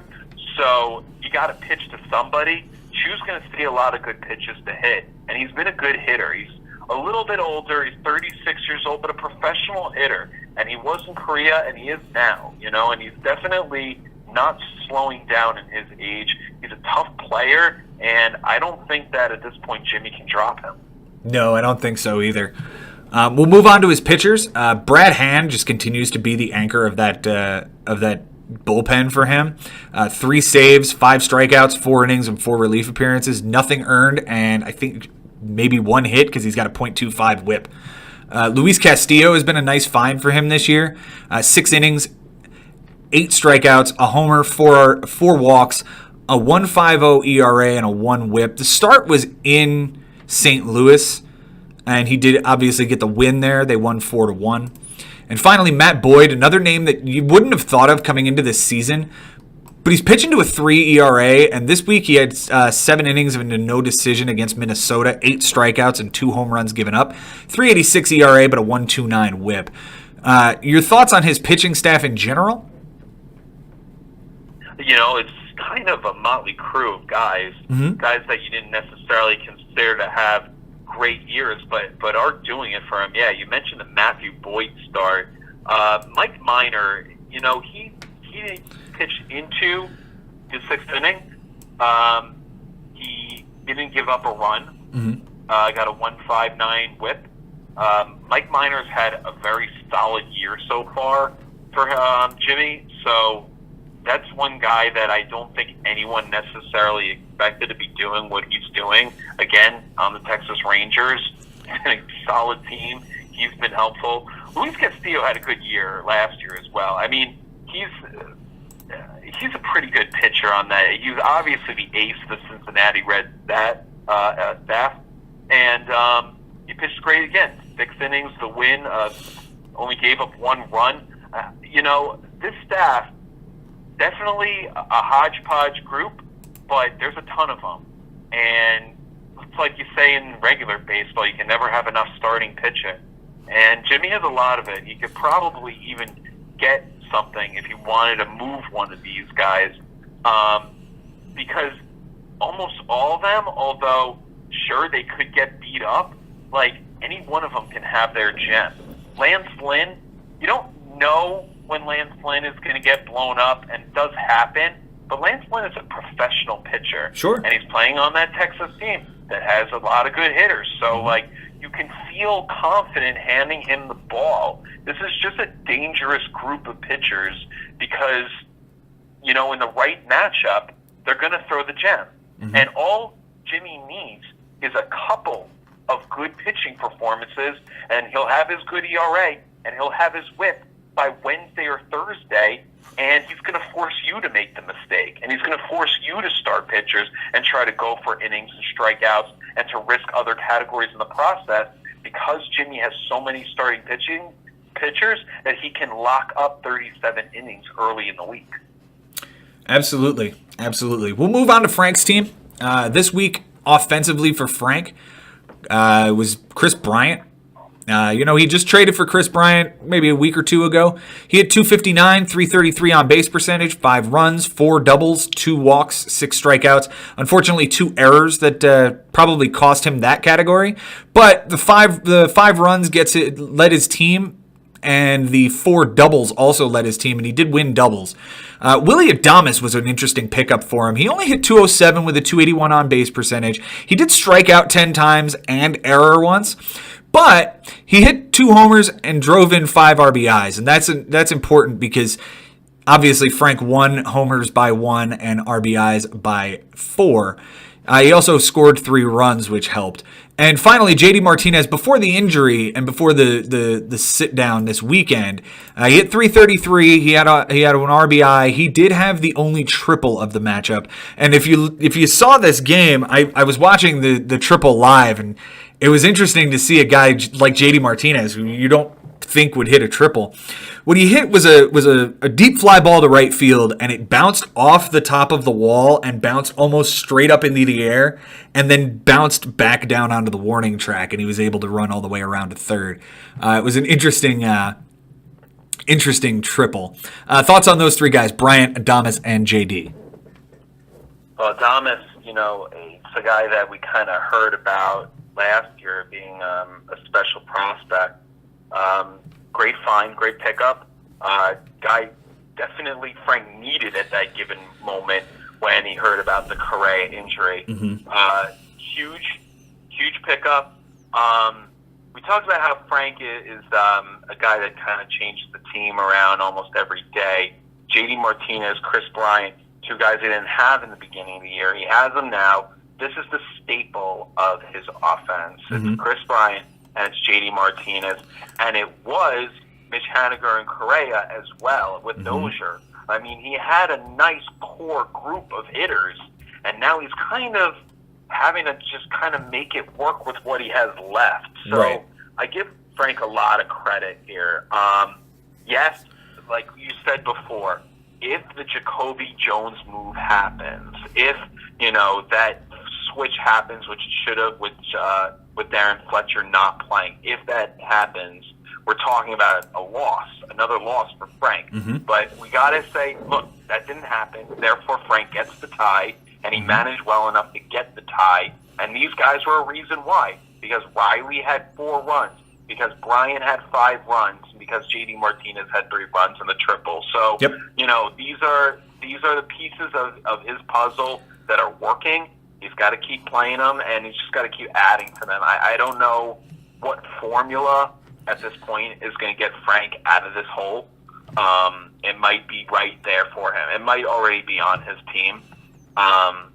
so you got to pitch to somebody. Choo's going to see a lot of good pitches to hit, and he's been a good hitter. He's a little bit older. He's 36 years old, but a professional hitter. And he was in Korea, and he is now, you know, and he's definitely not slowing down in his age. He's a tough player, and I don't think that at this point Jimmy can drop him. No, I don't think so either. We'll move on to his pitchers. Brad Hand just continues to be the anchor of that bullpen for him. 3 saves, 5 strikeouts, 4 innings, and 4 relief appearances. Nothing earned, and I think maybe 1 hit because he's got a .25 whip. Luis Castillo has been a nice find for him this year. 6 innings, 8 strikeouts, a homer, 4 walks, a 1.50 ERA, and a 1 whip. The start was in St. Louis, and he did obviously get the win there. They won 4-1. And finally, Matt Boyd, another name that you wouldn't have thought of coming into this season, but he's pitching to a 3 ERA, and this week he had 7 innings of a no decision against Minnesota, 8 strikeouts and 2 home runs given up, 3.86 ERA, but a 1.29 whip. Your thoughts on his pitching staff in general? It's kind of a motley crew of guys, guys that you didn't necessarily consider to have great years, but are doing it for him. Yeah, you mentioned the Matthew Boyd start. Mike Minor, he pitched into his sixth inning. He didn't give up a run. Got a 1.59 whip. Mike Minor's had a very solid year so far for Jimmy, so that's one guy that I don't think anyone necessarily expected to be doing what he's doing. Again, on the Texas Rangers, solid team. He's been helpful. Luis Castillo had a good year last year as well. I mean, he's a pretty good pitcher on that. He's obviously the ace of the Cincinnati Reds staff, and he pitched great again. 6 innings, the win. Only gave up 1 run. This staff, definitely a hodgepodge group, but there's a ton of them. And it's like you say in regular baseball, you can never have enough starting pitching. And Jimmy has a lot of it. He could probably even get something if he wanted to move one of these guys. Because almost all of them, although sure they could get beat up, like any one of them can have their gem. Lance Lynn, you don't know when Lance Lynn is going to get blown up, and it does happen, but Lance Lynn is a professional pitcher. Sure. And he's playing on that Texas team that has a lot of good hitters. So, you can feel confident handing him the ball. This is just a dangerous group of pitchers because, in the right matchup, they're going to throw the gem. And all Jimmy needs is a couple of good pitching performances, and he'll have his good ERA, and he'll have his whip by Wednesday or Thursday, and he's going to force you to make the mistake, and he's going to force you to start pitchers and try to go for innings and strikeouts and to risk other categories in the process because Jimmy has so many starting pitchers that he can lock up 37 innings early in the week. Absolutely. We'll move on to Frank's team. This week, offensively for Frank, was Chris Bryant. He just traded for Chris Bryant maybe a week or two ago. He had 259, 333 on base percentage, 5 runs, 4 doubles, 2 walks, 6 strikeouts. Unfortunately, 2 errors that probably cost him that category. But the five runs led his team, and the 4 doubles also led his team, and he did win doubles. Willy Adames was an interesting pickup for him. He only hit 207 with a 281 on base percentage. He did strike out 10 times and error once. But he hit 2 homers and drove in 5 RBIs, and that's important because obviously Frank won homers by 1 and RBIs by 4. He also scored 3 runs, which helped. And finally, JD Martinez, before the injury and before the sit down this weekend, he hit 333. He had an RBI. He did have the only triple of the matchup. And if you saw this game, I was watching the triple live, and it was interesting to see a guy like JD Martinez, who you don't think would hit a triple. What he hit was a deep fly ball to right field, and it bounced off the top of the wall and bounced almost straight up into the air, and then bounced back down onto the warning track, and he was able to run all the way around to third. It was an interesting triple. Thoughts on those 3 guys, Bryant, Adames, and JD? Well, Adames, it's a guy that we kind of heard about last year being a special prospect. Great find, great pickup. Guy definitely Frank needed at that given moment when he heard about the Correa injury. Huge pickup. We talked about how Frank is a guy that kind of changes the team around almost every day. JD Martinez, Chris Bryant, 2 guys he didn't have in the beginning of the year. He has them now. This is the staple of his offense. It's Chris Bryant and it's JD Martinez. And it was Mitch Haniger and Correa as well with Dozier. I mean, he had a nice core group of hitters, and now he's kind of having to just kind of make it work with what he has left. So I give Frank a lot of credit here. Yes, like you said before, if the Jacoby Jones move happens, if, that switch happens, which it should have with Darren Fletcher not playing, if that happens, we're talking about a loss, another loss for Frank. But we got to say, look, that didn't happen. Therefore, Frank gets the tie, and he managed well enough to get the tie. And these guys were a reason why. Because Riley had 4 runs, because Brian had 5 runs, and because JD Martinez had 3 runs in the triple. So, you know, these are the pieces of his puzzle that are working. He's got to keep playing them, and he's just got to keep adding to them. I don't know what formula at this point is going to get Frank out of this hole. It might be right there for him. It might already be on his team. I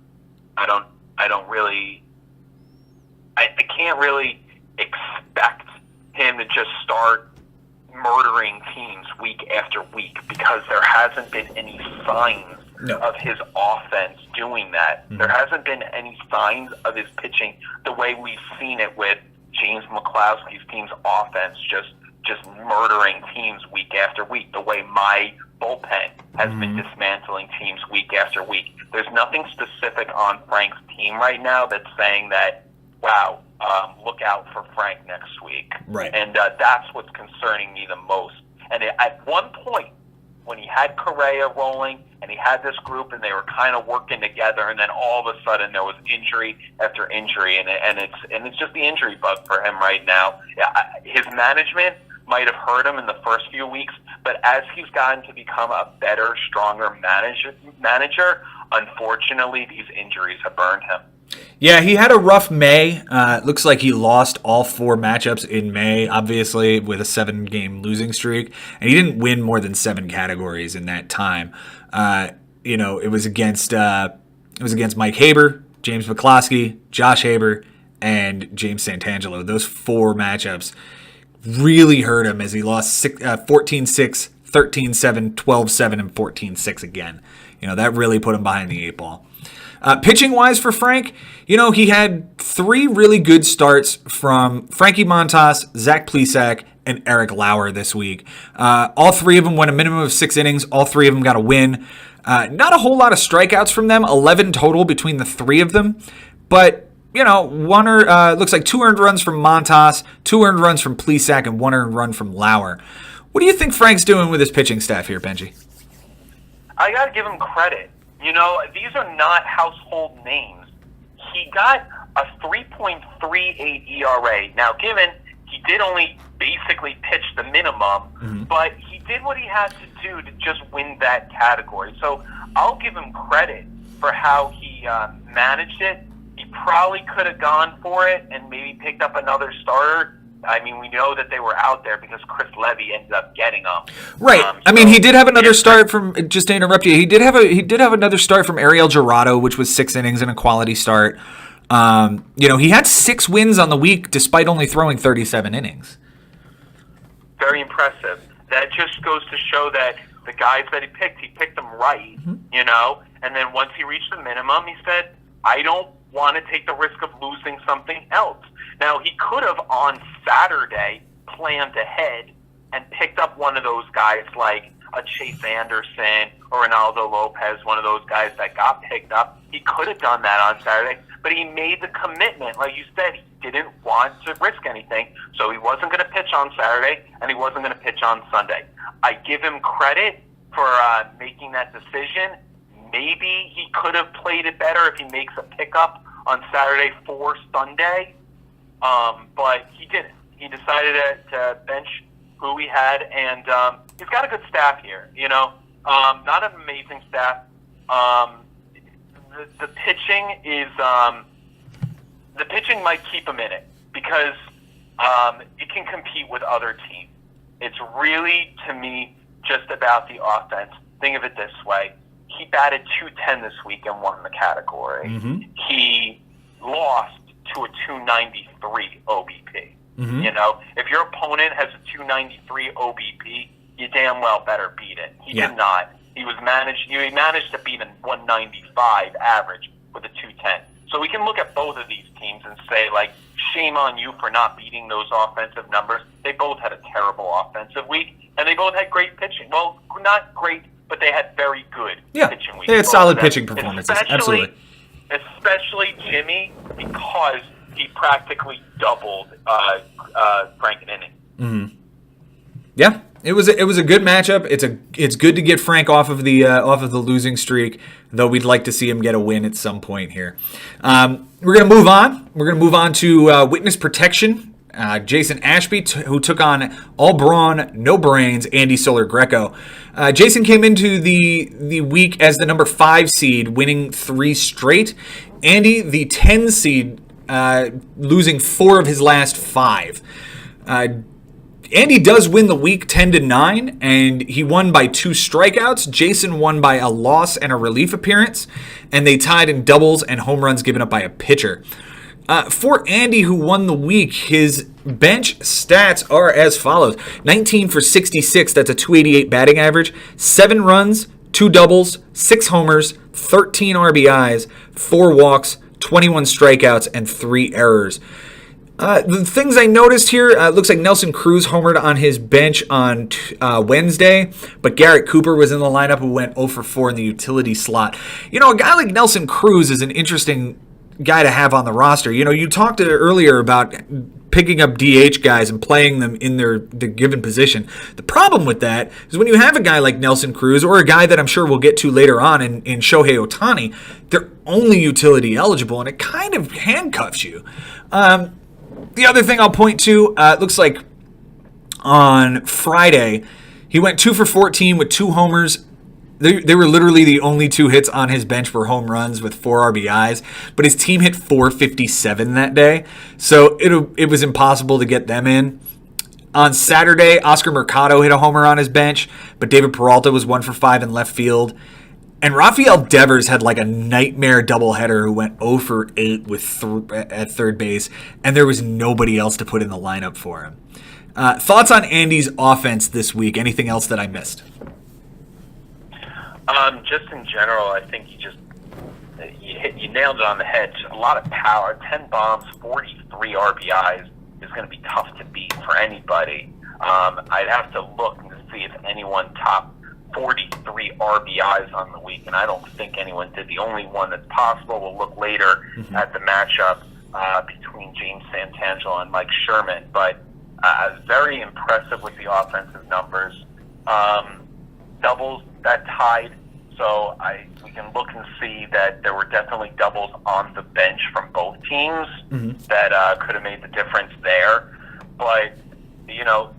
can't really expect him to just start murdering teams week after week because there hasn't been any signs of his offense doing that. There hasn't been any signs of his pitching the way we've seen it with James McCloskey's team's offense just murdering teams week after week, the way my bullpen has been dismantling teams week after week. There's nothing specific on Frank's team right now that's saying that, wow, look out for Frank next week. Right. And that's what's concerning me the most. And at one point, when he had Correa rolling and he had this group and they were kind of working together, and then all of a sudden there was injury after injury, and it's just the injury bug for him right now. His management might have hurt him in the first few weeks, but as he's gotten to become a better, stronger manager, unfortunately, these injuries have burned him. Yeah, he had a rough May. Looks like he lost all 4 matchups in May, obviously, with a 7-game losing streak. And he didn't win more than 7 categories in that time. It was against Mike Haber, James McCloskey, Josh Haber, and James Santangelo. Those 4 matchups really hurt him as he lost 14-6, 13-7, 12-7, and 14-6 again. That really put him behind the 8 ball. Pitching-wise for Frank, he had 3 really good starts from Frankie Montas, Zach Plesac, and Eric Lauer this week. All 3 of them went a minimum of 6 innings. All 3 of them got a win. Not a whole lot of strikeouts from them, 11 total between the 3 of them. But, looks like 2 earned runs from Montas, 2 earned runs from Plesac, and 1 earned run from Lauer. What do you think Frank's doing with his pitching staff here, Benji? I got to give him credit. These are not household names. He got a 3.38 ERA. Now, given he did only basically pitch the minimum, but he did what he had to do to just win that category. So I'll give him credit for how he managed it. He probably could have gone for it and maybe picked up another starter. I mean, we know that they were out there because Chris Levy ended up getting them. Right. He did have another start from. Just to interrupt you, he did have another start from Ariel Jurado, which was 6 innings and a quality start. He had 6 wins on the week despite only throwing 37 innings. Very impressive. That just goes to show that the guys that he picked them right. And then once he reached the minimum, he said, "I don't want to take the risk of losing something else." Now, he could have, on Saturday, planned ahead and picked up one of those guys like a Chase Anderson or Ronaldo Lopez, one of those guys that got picked up. He could have done that on Saturday, but he made the commitment. Like you said, he didn't want to risk anything, so he wasn't going to pitch on Saturday, and he wasn't going to pitch on Sunday. I give him credit for making that decision. Maybe he could have played it better if he makes a pickup on Saturday for Sunday. But he didn't. He decided to bench who he had, and he's got a good staff here. Not an amazing staff. The pitching is the pitching might keep him in it because it can compete with other teams. It's really, to me, just about the offense. Think of it this way: he batted .210 this week and won the category. He lost to a 293 OBP. If your opponent has a 293 OBP, you damn well better beat it. He did not. He managed to beat a 195 average with a 210. So we can look at both of these teams and say, like, shame on you for not beating those offensive numbers. They both had a terrible offensive week, and they both had great pitching. Well, not great, but they had very good pitching weeks. They had solid pitching performances. Absolutely. Especially Jimmy, because he practically doubled Frank in innings. Yeah, it was a good matchup. It's good to get Frank off of the losing streak, though we'd like to see him get a win at some point here. We're gonna move on. We're gonna move on to witness protection. Jason Ashby, who took on all brawn, no brains, Andy Solar Greco. Jason came into the week as the number 5 seed, winning 3 straight. Andy, the 10 seed, losing 4 of his last 5. Andy does win the week 10-9, and he won by 2 strikeouts. Jason won by a loss and a relief appearance, and they tied in doubles and home runs given up by a pitcher. For Andy, who won the week, his bench stats are as follows. 19 for 66, that's a 288 batting average, 7 runs, 2 doubles, 6 homers, 13 RBIs, 4 walks, 21 strikeouts, and 3 errors. The things I noticed here, it looks like Nelson Cruz homered on his bench on Wednesday, but Garrett Cooper was in the lineup who went 0 for 4 in the utility slot. You know, a guy like Nelson Cruz is an interesting guy to have on the roster. You know, you talked earlier about picking up DH guys and playing them in the given position. The problem with that is when you have a guy like Nelson Cruz or a guy that I'm sure we'll get to later on in Shohei Ohtani, they're only utility eligible, and it kind of handcuffs you. The other thing I'll point to, it looks like on Friday, he went 2 for 14 with 2 homers. They were literally the only 2 hits on his bench were home runs with 4 RBIs, but his team hit 457 that day, so it was impossible to get them in. On Saturday, Oscar Mercado hit a homer on his bench, but David Peralta was 1 for 5 in left field. And Rafael Devers had like a nightmare doubleheader who went 0 for 8 at third base, and there was nobody else to put in the lineup for him. Thoughts on Andy's offense this week? Anything else that I missed? Just in general, I think you nailed it on the head. Just a lot of power, 10 bombs, 43 RBIs is going to be tough to beat for anybody. I'd have to look to see if anyone topped 43 RBIs on the week, and I don't think anyone did. The only one that's possible, we'll look later at the matchup between James Santangelo and Mike Sherman, but very impressive with the offensive numbers. Doubles that tied, so we can look and see that there were definitely doubles on the bench from both teams that could have made the difference there. But, you know,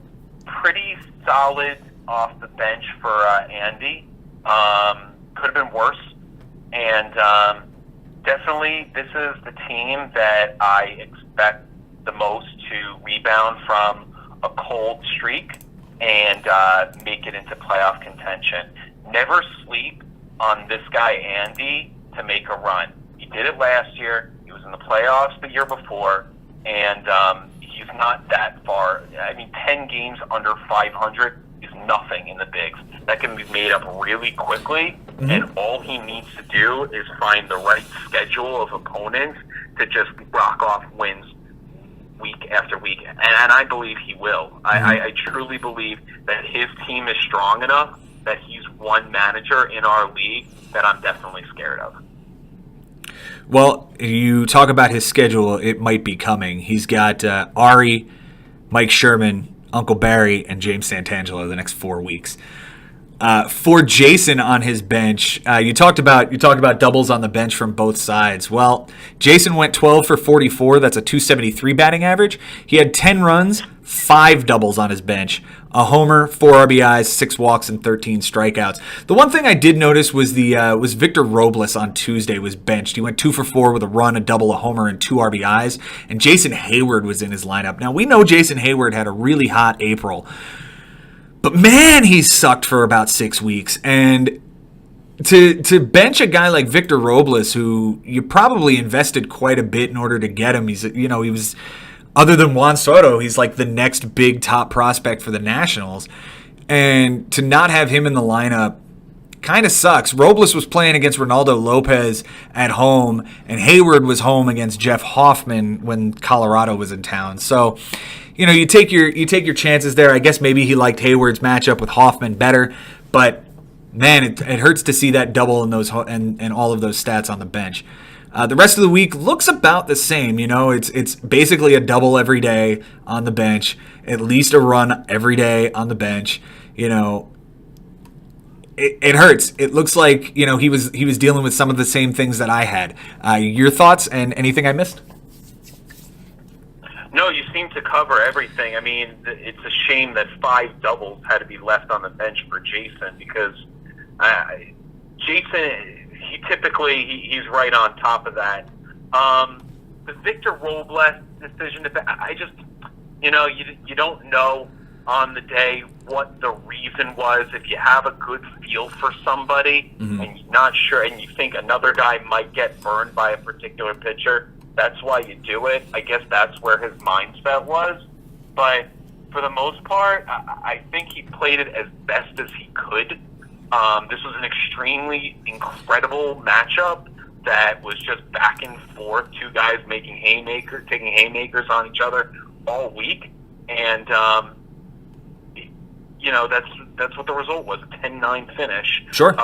pretty solid off the bench for Andy. Could have been worse. And definitely this is the team that I expect the most to rebound from a cold streak and make it into playoff contention. Never sleep on this guy, Andy, to make a run. He did it last year. He was in the playoffs the year before, and he's not that far. I mean, 10 games under 500 is nothing in the bigs. That can be made up really quickly, and all he needs to do is find the right schedule of opponents to just rock off wins week after week, and I believe he will. I truly believe that his team is strong enough that he's one manager in our league that I'm definitely scared of. Well, you talk about his schedule, it might be coming. He's got Ari, Mike Sherman, Uncle Barry, and James Santangelo the next 4 weeks. For Jason on his bench, you talked about doubles on the bench from both sides. Well, Jason went 12 for 44. That's a 273 batting average. He had 10 runs, 5 doubles on his bench, a homer, 4 RBIs, 6 walks, and 13 strikeouts. The one thing I did notice was was Victor Robles on Tuesday was benched. He went 2 for 4 with a run, a double, a homer, and 2 RBIs. And Jason Hayward was in his lineup. Now we know Jason Hayward had a really hot April. But man, he sucked for about 6 weeks. And to bench a guy like Victor Robles, who you probably invested quite a bit in order to get him, he was, other than Juan Soto, he's like the next big top prospect for the Nationals. And to not have him in the lineup kind of sucks. Robles was playing against Ronaldo Lopez at home, and Hayward was home against Jeff Hoffman when Colorado was in town. So, you take your chances there. I guess maybe he liked Hayward's matchup with Hoffman better, but man, it hurts to see that double in those and all of those stats on the bench. The rest of the week looks about the same. It's basically a double every day on the bench, at least a run every day on the bench. It hurts. It looks like he was dealing with some of the same things that I had. Your thoughts and anything I missed? No, you seem to cover everything. I mean, it's a shame that 5 doubles had to be left on the bench for Jason because Jason, he's right on top of that. The Victor Robles decision, I just, you don't know on the day what the reason was. If you have a good feel for somebody and you're not sure and you think another guy might get burned by a particular pitcher, that's why you do it. I guess that's where his mindset was. But for the most part, I think he played it as best as he could. This was an extremely incredible matchup that was just back and forth, 2 guys taking haymakers on each other all week. And, that's what the result was, a 10-9 finish. Sure.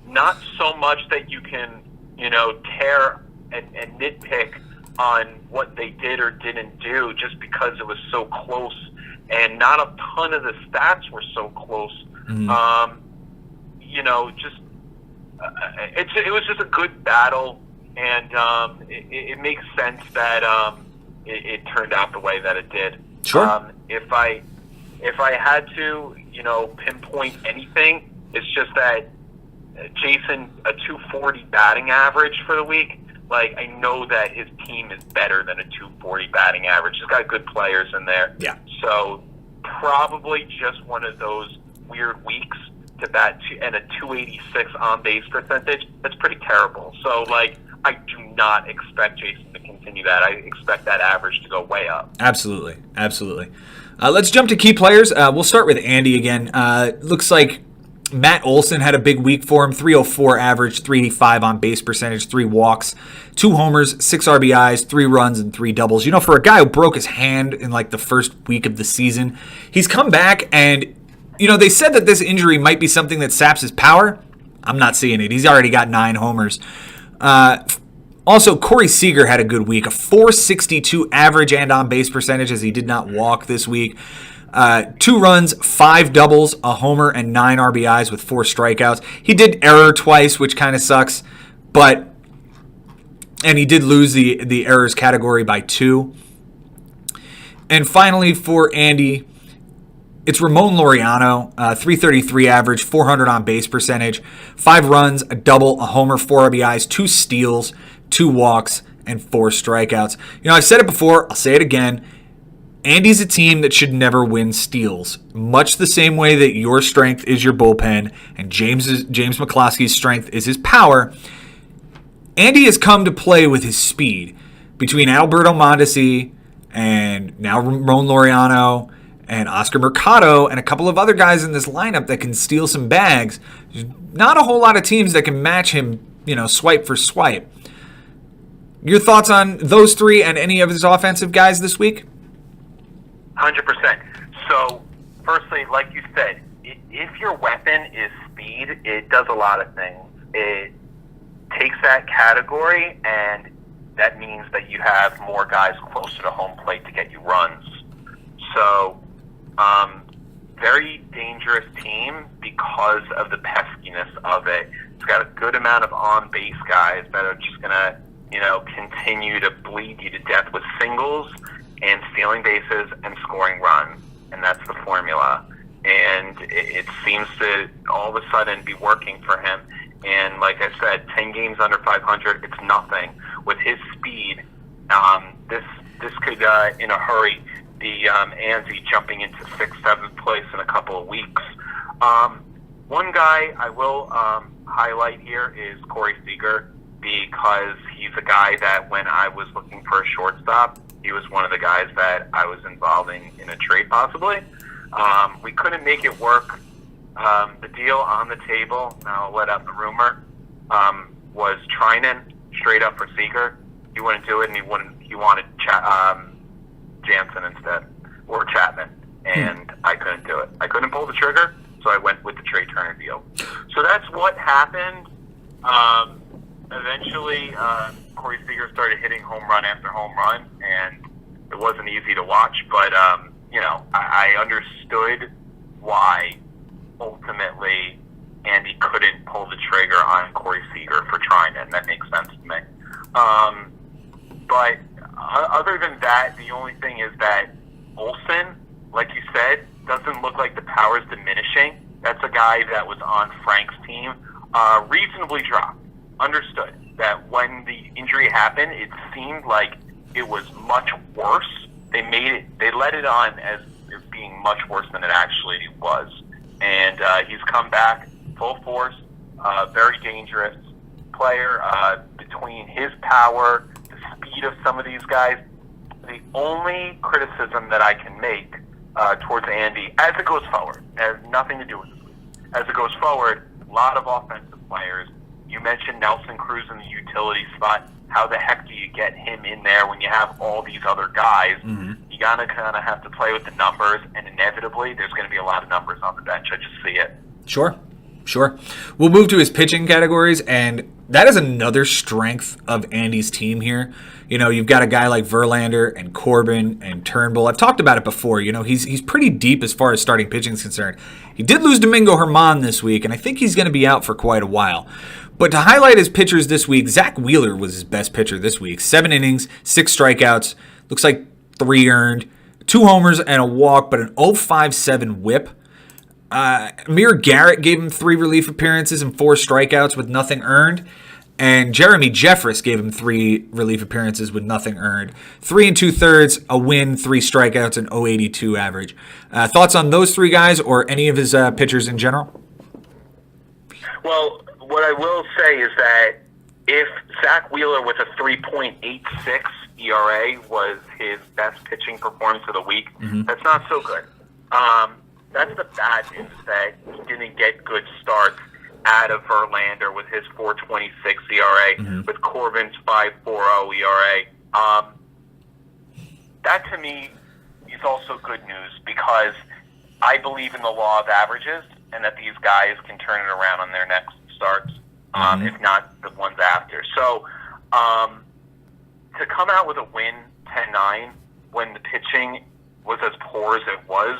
Not so much that you can, tear and nitpick on what they did or didn't do just because it was so close, and not a ton of the stats were so close. It was just a good battle, and it makes sense that it turned out the way that it did. Sure. If I had to, pinpoint anything, it's just that Jason, a 240 batting average for the week. Like, I know that his team is better than a 240 batting average. He's got good players in there. Yeah. So probably just one of those weird weeks to bat and a 286 on base percentage. That's pretty terrible. So, I do not expect Jason to continue that. I expect that average to go way up. Absolutely. Let's jump to key players. We'll start with Andy again. Looks like Matt Olson had a big week for him. 304 average, 385 on base percentage, 3 walks, 2 homers, 6 RBIs, 3 runs, and 3 doubles. For a guy who broke his hand in the first week of the season, he's come back and, they said that this injury might be something that saps his power. I'm not seeing it. He's already got 9 homers. Also, Corey Seager had a good week, a 462 average and on base percentage as he did not walk this week. 2 runs, 5 doubles, a homer, and 9 RBIs with 4 strikeouts. He did error twice, which kind of sucks, and he did lose the errors category by 2. And finally, for Andy, it's Ramon Laureano, 333 average, 400 on base percentage, 5 runs, a double, a homer, 4 RBIs, 2 steals, 2 walks, and 4 strikeouts. I've said it before, I'll say it again. Andy's a team that should never win steals, much the same way that your strength is your bullpen and James McCloskey's strength is his power. Andy has come to play with his speed. Between Alberto Mondesi and now Ramon Laureano and Oscar Mercado and a couple of other guys in this lineup that can steal some bags, there's not a whole lot of teams that can match him, swipe for swipe. Your thoughts on those 3 and any of his offensive guys this week? 100%. So, firstly, like you said, if your weapon is speed, it does a lot of things. It takes that category, and that means that you have more guys closer to home plate to get you runs. So, very dangerous team because of the peskiness of it. It's got a good amount of on-base guys that are just going to, continue to bleed you to death with singles and stealing bases and scoring runs. And that's the formula. And it seems to all of a sudden be working for him. And like I said, 10 games under 500, it's nothing. With his speed, this could, in a hurry, be Anzi jumping into 6th, 7th place in a couple of weeks. One guy I will highlight here is Corey Seager, because he's a guy that when I was looking for a shortstop, he was one of the guys that I was involving in a trade possibly. We couldn't make it work. The deal on the table, and I'll let out the rumor, was Trinan straight up for Seager. He wouldn't do it, and he wanted Jansen instead, or Chapman, and I couldn't do it. I couldn't pull the trigger, so I went with the Trey Turner deal. So that's what happened. Eventually, Corey Seager started hitting home run after home run, and it wasn't easy to watch. But I understood why ultimately Andy couldn't pull the trigger on Corey Seager for trying it, and that makes sense to me. But other than that, the only thing is that Olsen, like you said, doesn't look like the power's diminishing. That's a guy that was on Frank's team, reasonably dropped. Understood that when the injury happened, it seemed like it was much worse. They let it on as being much worse than it actually was. And he's come back full force, very dangerous player. Between his power, the speed of some of these guys, the only criticism that I can make towards Andy as it goes forward, has nothing to do with this week. As it goes forward, a lot of offensive players. You mentioned Nelson Cruz in the utility spot. How the heck do you get him in there when you have all these other guys? Mm-hmm. You gotta kind of have to play with the numbers, and inevitably, there's going to be a lot of numbers on the bench. I just see it. Sure. We'll move to his pitching categories, and that is another strength of Andy's team here. You've got a guy like Verlander and Corbin and Turnbull. I've talked about it before. He's pretty deep as far as starting pitching is concerned. He did lose Domingo Germán this week, and I think he's going to be out for quite a while. But to highlight his pitchers this week, Zach Wheeler was his best pitcher this week. 7 innings, 6 strikeouts, looks like 3 earned, 2 homers and a walk, but an 0.57 whip. Amir Garrett gave him 3 relief appearances and 4 strikeouts with nothing earned. And Jeremy Jeffress gave him 3 relief appearances with nothing earned. 3 2/3, a win, 3 strikeouts, and 0.82 average. Thoughts on those 3 guys or any of his pitchers in general? Well, what I will say is that if Zach Wheeler with a 3.86 ERA was his best pitching performance of the week, that's not so good. That's the bad news, that he didn't get good starts out of Verlander with his 4.26 ERA, with Corbin's 5.40 ERA. That to me is also good news, because I believe in the law of averages and that these guys can turn it around on their next starts, if not the ones after. So to come out with a win 10-9 when the pitching was as poor as it was,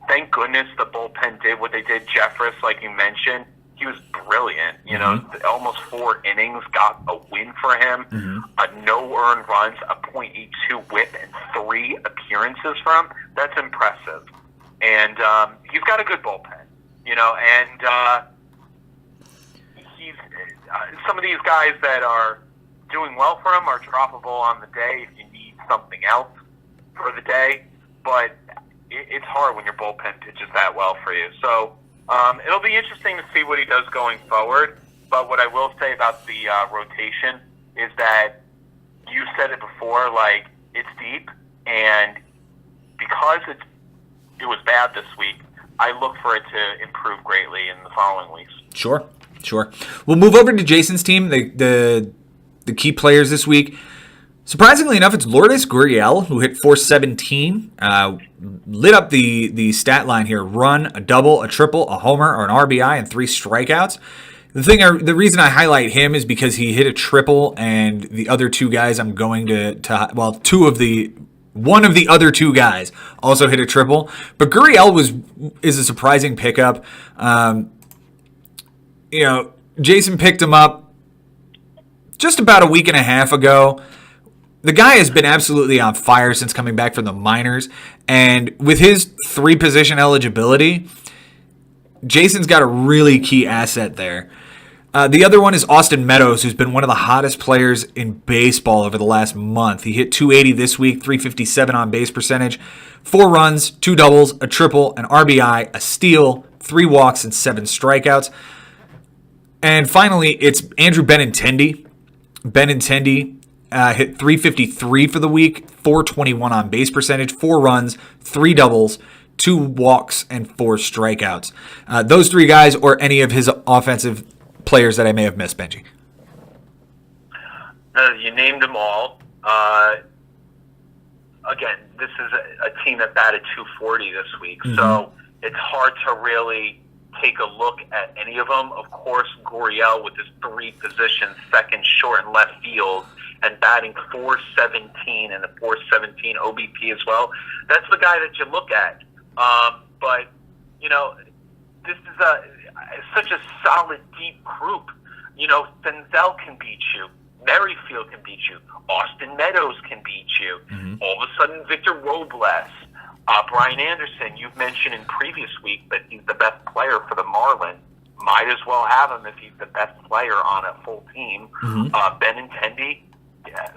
thank goodness the bullpen did what they did. Jeffress, like you mentioned, he was brilliant. Almost 4 innings got a win for him. No earned runs, a .82 whip, and 3 appearances from him. That's impressive. And he's got a good bullpen, and he's some of these guys that are doing well for him are droppable on the day if you need something else for the day. But it's hard when your bullpen pitches that well for you. So it'll be interesting to see what he does going forward. But what I will say about the rotation is that you said it before, like, it's deep, and because it was bad this week, I look for it to improve greatly in the following weeks. Sure. We'll move over to Jason's team, the key players this week. Surprisingly enough, it's Lourdes Gurriel, who hit .417, lit up the stat line here: run, a double, a triple, a homer, or an RBI, and 3 strikeouts. The reason I highlight him is because he hit a triple, and the other 2 guys I'm going one of the other 2 guys also hit a triple. But Gurriel is a surprising pickup. Jason picked him up just about a week and a half ago. The guy has been absolutely on fire since coming back from the minors. And with his 3-position eligibility, Jason's got a really key asset there. The other one is Austin Meadows, who's been one of the hottest players in baseball over the last month. He hit .280 this week, .357 on base percentage, 4 runs, 2 doubles, a triple, an RBI, a steal, 3 walks, and 7 strikeouts. And finally, it's Andrew Benintendi. Benintendi hit .353 for the week, .421 on base percentage, 4 runs, 3 doubles, 2 walks, and 4 strikeouts. Those 3 guys, or any of his offensive players that I may have missed, Benji? No, you named them all. Again, this is a team that batted .240 this week, so it's hard to really take a look at any of them. Of course, Gurriel with his 3 positions, second, short, and left field, and batting .417 and a .417 OBP as well. That's the guy that you look at. But, you know, this is such a solid, deep group. You know, Senzel can beat you. Merrifield can beat you. Austin Meadows can beat you. Mm-hmm. All of a sudden, Victor Robles. Brian Anderson, you've mentioned in previous week that he's the best player for the Marlins. Might as well have him if he's the best player on a full team. Mm-hmm. Benintendi.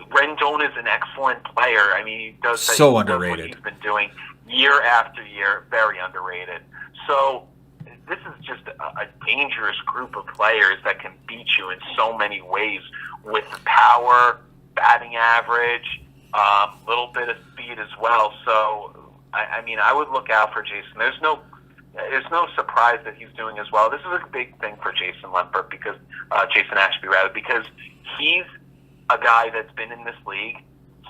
Rendon is an excellent player. I mean, he does so he underrated. does what he's been doing year after year. Very underrated. So this is just a dangerous group of players that can beat you in so many ways with power, batting average, little bit of speed as well. So, I mean, I would look out for Jason. There's no surprise that he's doing as well. This is a big thing for Jason Lempert because Jason Ashby because he's a guy that's been in this league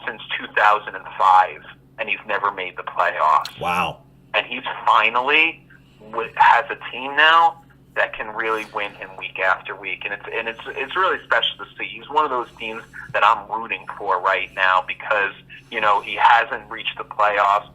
since 2005 and he's never made the playoffs. Wow! And he's finally has a team now that can really win him week after week, and it's really special to see. He's one of those teams that I'm rooting for right now because you know he hasn't reached the playoffs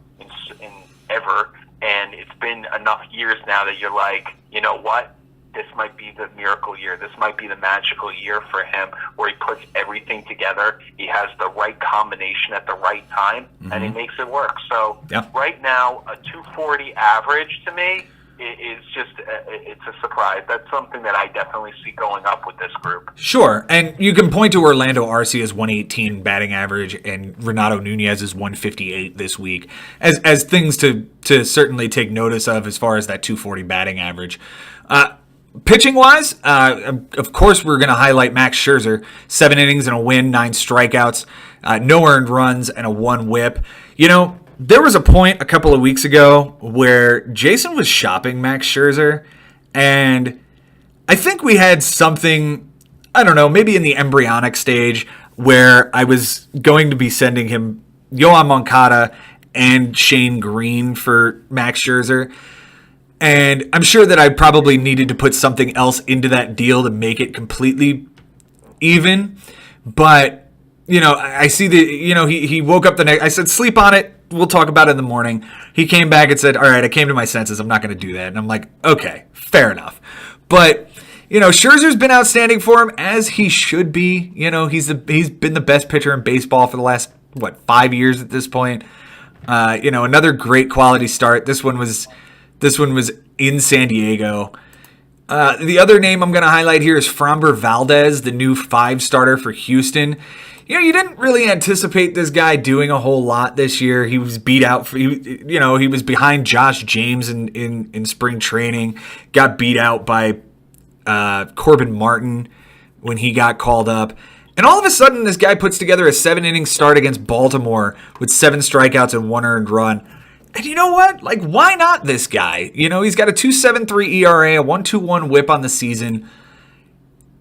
in ever, and it's been enough years now that you're like, you know what, this might be the miracle year. This might be the magical year for him where he puts everything together. He has the right combination at the right time, and he makes it work. So right now, a 240 average to me is just it's a surprise. That's something that I definitely see going up with this group. Sure, and you can point to Orlando Arcia's 118 batting average and Renato Nunez's 158 this week as things to certainly take notice of as far as that 240 batting average. Pitching wise, of course, we're going to highlight Max Scherzer. 7 innings and a win, 9 strikeouts, no earned runs, and a 1 whip. You know, there was a point a couple of weeks ago where Jason was shopping Max Scherzer, and I think we had something, I don't know, maybe in the embryonic stage where I was going to be sending him Yoan Moncada and Shane Green for Max Scherzer. And I'm sure that I probably needed to put something else into that deal to make it completely even. But, you know, I see he woke up the next, I said, sleep on it. We'll talk about it in the morning. He came back and said, all right, I came to my senses. I'm not going to do that. And I'm like, okay, fair enough. But, you know, Scherzer's been outstanding for him as he should be. You know, he's been the best pitcher in baseball for the last, 5 years at this point. You know, another great quality start. This one was in San Diego. The other name I'm going to highlight here is Framber Valdez, the new 5 starter for Houston. You know, you didn't really anticipate this guy doing a whole lot this year. He was beat out. He was behind Josh James in spring training. Got beat out by Corbin Martin when he got called up. And all of a sudden, this guy puts together a 7-inning start against Baltimore with 7 strikeouts and 1 earned run. And you know what? Like, why not this guy? You know, he's got a 2.73 ERA, a 1.21 whip on the season.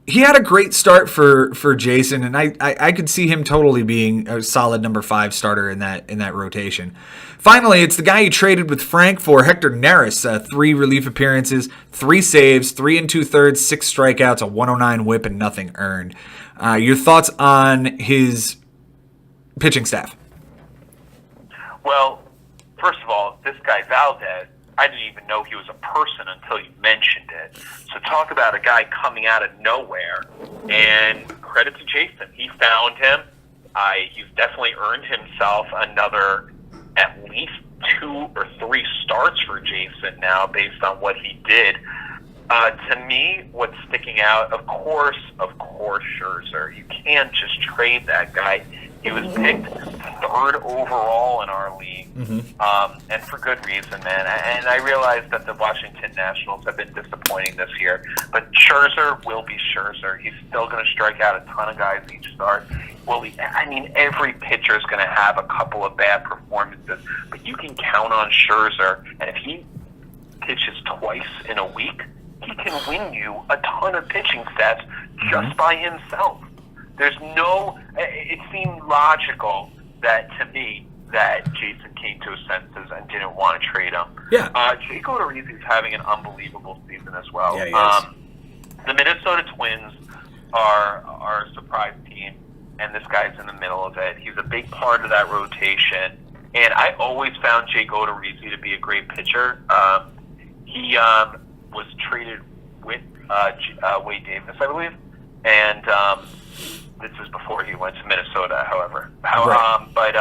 He had a great start for Jason, and I could see him totally being a solid number 5 starter in that rotation. Finally, it's the guy you traded with Frank for, Hector Neris. 3 relief appearances, 3 saves, 3 2/3, 6 strikeouts, a 109 whip, and nothing earned. Your thoughts on his pitching staff? Well, first of all, this guy Valdez, I didn't even know he was a person until you mentioned it. So talk about a guy coming out of nowhere. And credit to Jason. He found him. He's definitely earned himself another at least 2 or 3 starts for Jason now based on what he did. To me, what's sticking out, of course, Scherzer. You can't just trade that guy. He was picked 3rd overall in our league, and for good reason, man. And I realize that the Washington Nationals have been disappointing this year, but Scherzer will be Scherzer. He's still going to strike out a ton of guys each start. Well, every pitcher is going to have a couple of bad performances, but you can count on Scherzer, and if he pitches twice in a week, he can win you a ton of pitching stats just by himself. It seemed logical to me that Jason came to his senses and didn't want to trade him. Yeah. Jake Odorizzi is having an unbelievable season as well. Yeah, he is. The Minnesota Twins are a surprise team. and this guy's in the middle of it. He's a big part of that rotation, and I always found Jake Odorizzi to be a great pitcher. He was traded with Wade Davis, I believe, and this is before he went to Minnesota, however. But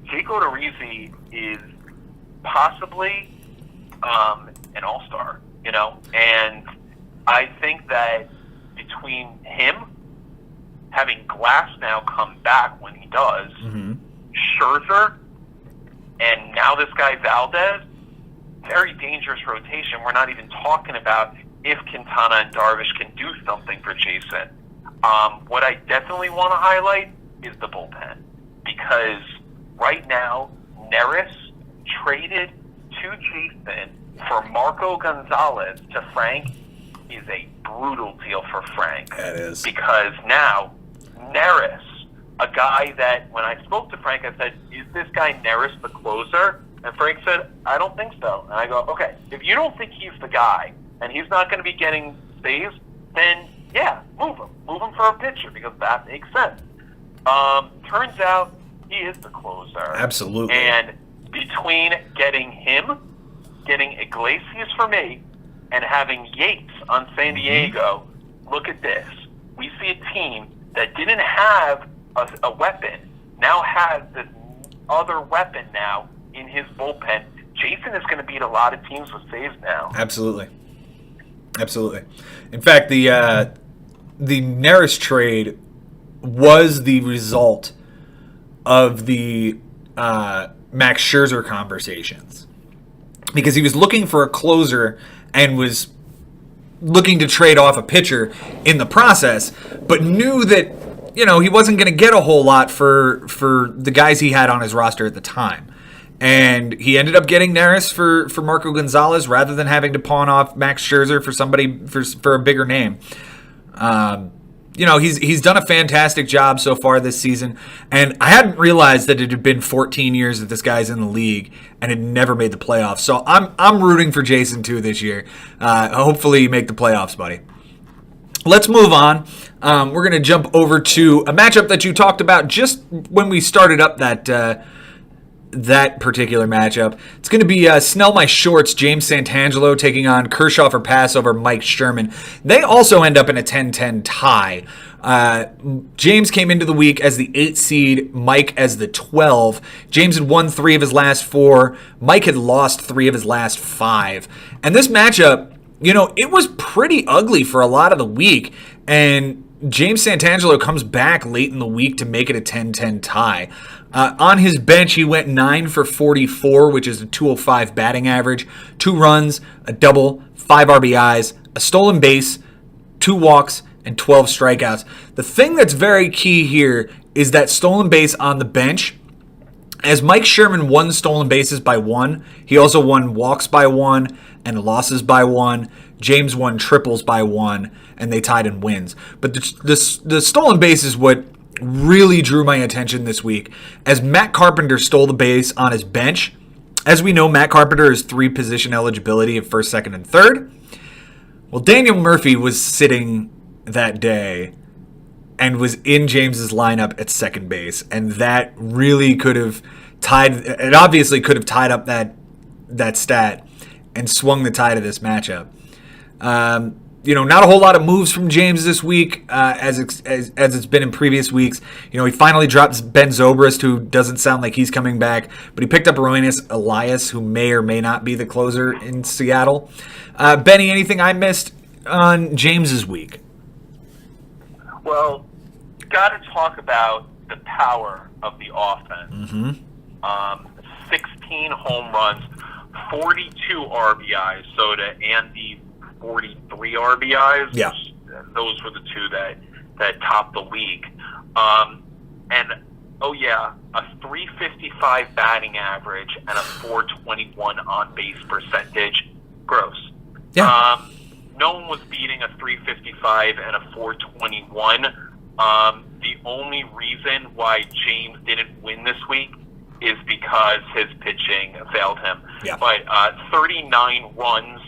Jake Odorizzi is possibly an all-star, and I think that between him having Glass now come back when he does, Scherzer, and now this guy Valdez, very dangerous rotation. We're not even talking about if Quintana and Darvish can do something for Jason. What I definitely want to highlight is the bullpen, because right now, Neris traded to Jason for Marco Gonzalez to Frank is a brutal deal for Frank. That is. Because now, Neris, a guy that when I spoke to Frank, I said, is this guy Neris the closer? And Frank said, I don't think so. And I go, okay, if you don't think he's the guy and he's not going to be getting saves, then yeah, move him. Move him for a pitcher because that makes sense. Turns out he is the closer. Absolutely. And between getting him, getting Iglesias for me, and having Yates on San Diego, look at this. We see a team that didn't have a weapon, now has this other weapon now in his bullpen. Jason is going to beat a lot of teams with saves now. Absolutely. In fact, the Neris trade was the result of the Max Scherzer conversations, because he was looking for a closer and was looking to trade off a pitcher in the process, but knew that he wasn't going to get a whole lot for the guys he had on his roster at the time. And he ended up getting Neris for Marco Gonzalez rather than having to pawn off Max Scherzer for somebody for a bigger name. He's done a fantastic job so far this season, and I hadn't realized that it had been 14 years that this guy's in the league and had never made the playoffs. So I'm rooting for Jason too this year. Hopefully you make the playoffs, buddy. Let's move on. We're going to jump over to a matchup that you talked about just when we started up that particular matchup. It's going to be Snell My Shorts, James Santangelo taking on Kershaw for pass over Mike Sherman. They also end up in a 10-10 tie. James came into the week as the 8 seed, Mike as the 12. James had won 3 of his last 4. Mike had lost 3 of his last 5. And this matchup, it was pretty ugly for a lot of the week. And James Santangelo comes back late in the week to make it a 10-10 tie. On his bench, he went 9 for 44, which is a 205 batting average, 2 runs, a double, 5 RBIs, a stolen base, 2 walks, and 12 strikeouts. The thing that's very key here is that stolen base on the bench. As Mike Sherman won stolen bases by 1, he also won walks by 1 and losses by 1. James won triples by 1, and they tied in wins. But the stolen base is what really drew my attention this week, as Matt Carpenter stole the base on his bench. As we know, Matt Carpenter has 3 position eligibility of first, second, and third. Well, Daniel Murphy was sitting that day and was in James's lineup at second base, and that really could have obviously could have tied up that stat and swung the tide of this matchup. Not a whole lot of moves from James this week, as it's been in previous weeks. He finally drops Ben Zobrist, who doesn't sound like he's coming back, but he picked up Roenis Elias, who may or may not be the closer in Seattle. Benny, anything I missed on James's week? Well, got to talk about the power of the offense. 16 home runs, 42 RBIs, so to Andy's 43 RBIs. Yeah. Those were the 2 that topped the league. And, a 355 batting average and a 421 on-base percentage. Gross. Yeah. No one was beating a 355 and a 421. The only reason why James didn't win this week is because his pitching failed him. Yeah. But 39 runs,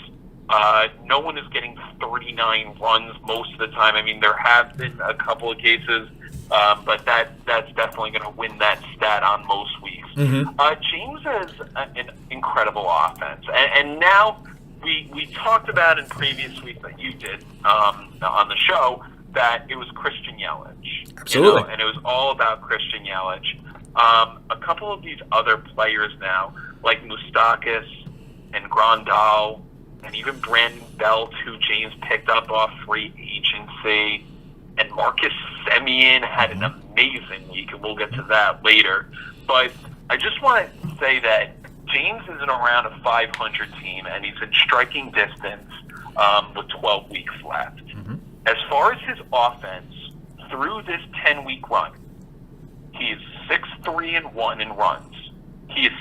no one is getting 39 runs most of the time. I mean, there have been a couple of cases but that's definitely going to win that stat on most weeks. James has an incredible offense, and now we talked about in previous weeks that you did on the show that it was Christian Yelich. Absolutely. And it was all about Christian Yelich. A couple of these other players now, like Moustakas and Grandal, and even Brandon Belt, who James picked up off free agency, and Marcus Semien had an amazing week, and we'll get to that later. But I just want to say that James is in around a 500 team, and he's in striking distance with 12 weeks left. As far as his offense, through this 10-week run, he is 6-3-1 in runs. He is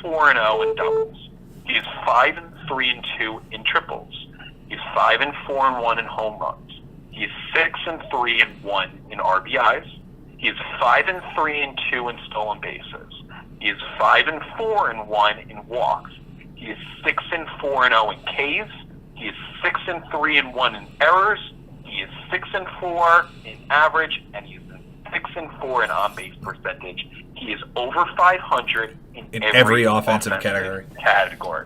6-4-0 in doubles. He is 5-3-2 in triples. He's 5-4-1 in home runs. He is 6-3-1 in RBIs. He is 5-3-2 in stolen bases. He is 5-4-1 in walks. He is 6-4-0 in Ks. He is 6-3-1 in errors. He is 6-4 in average, and he's 6-4 in on-base percentage. He is over 500 in every offensive category.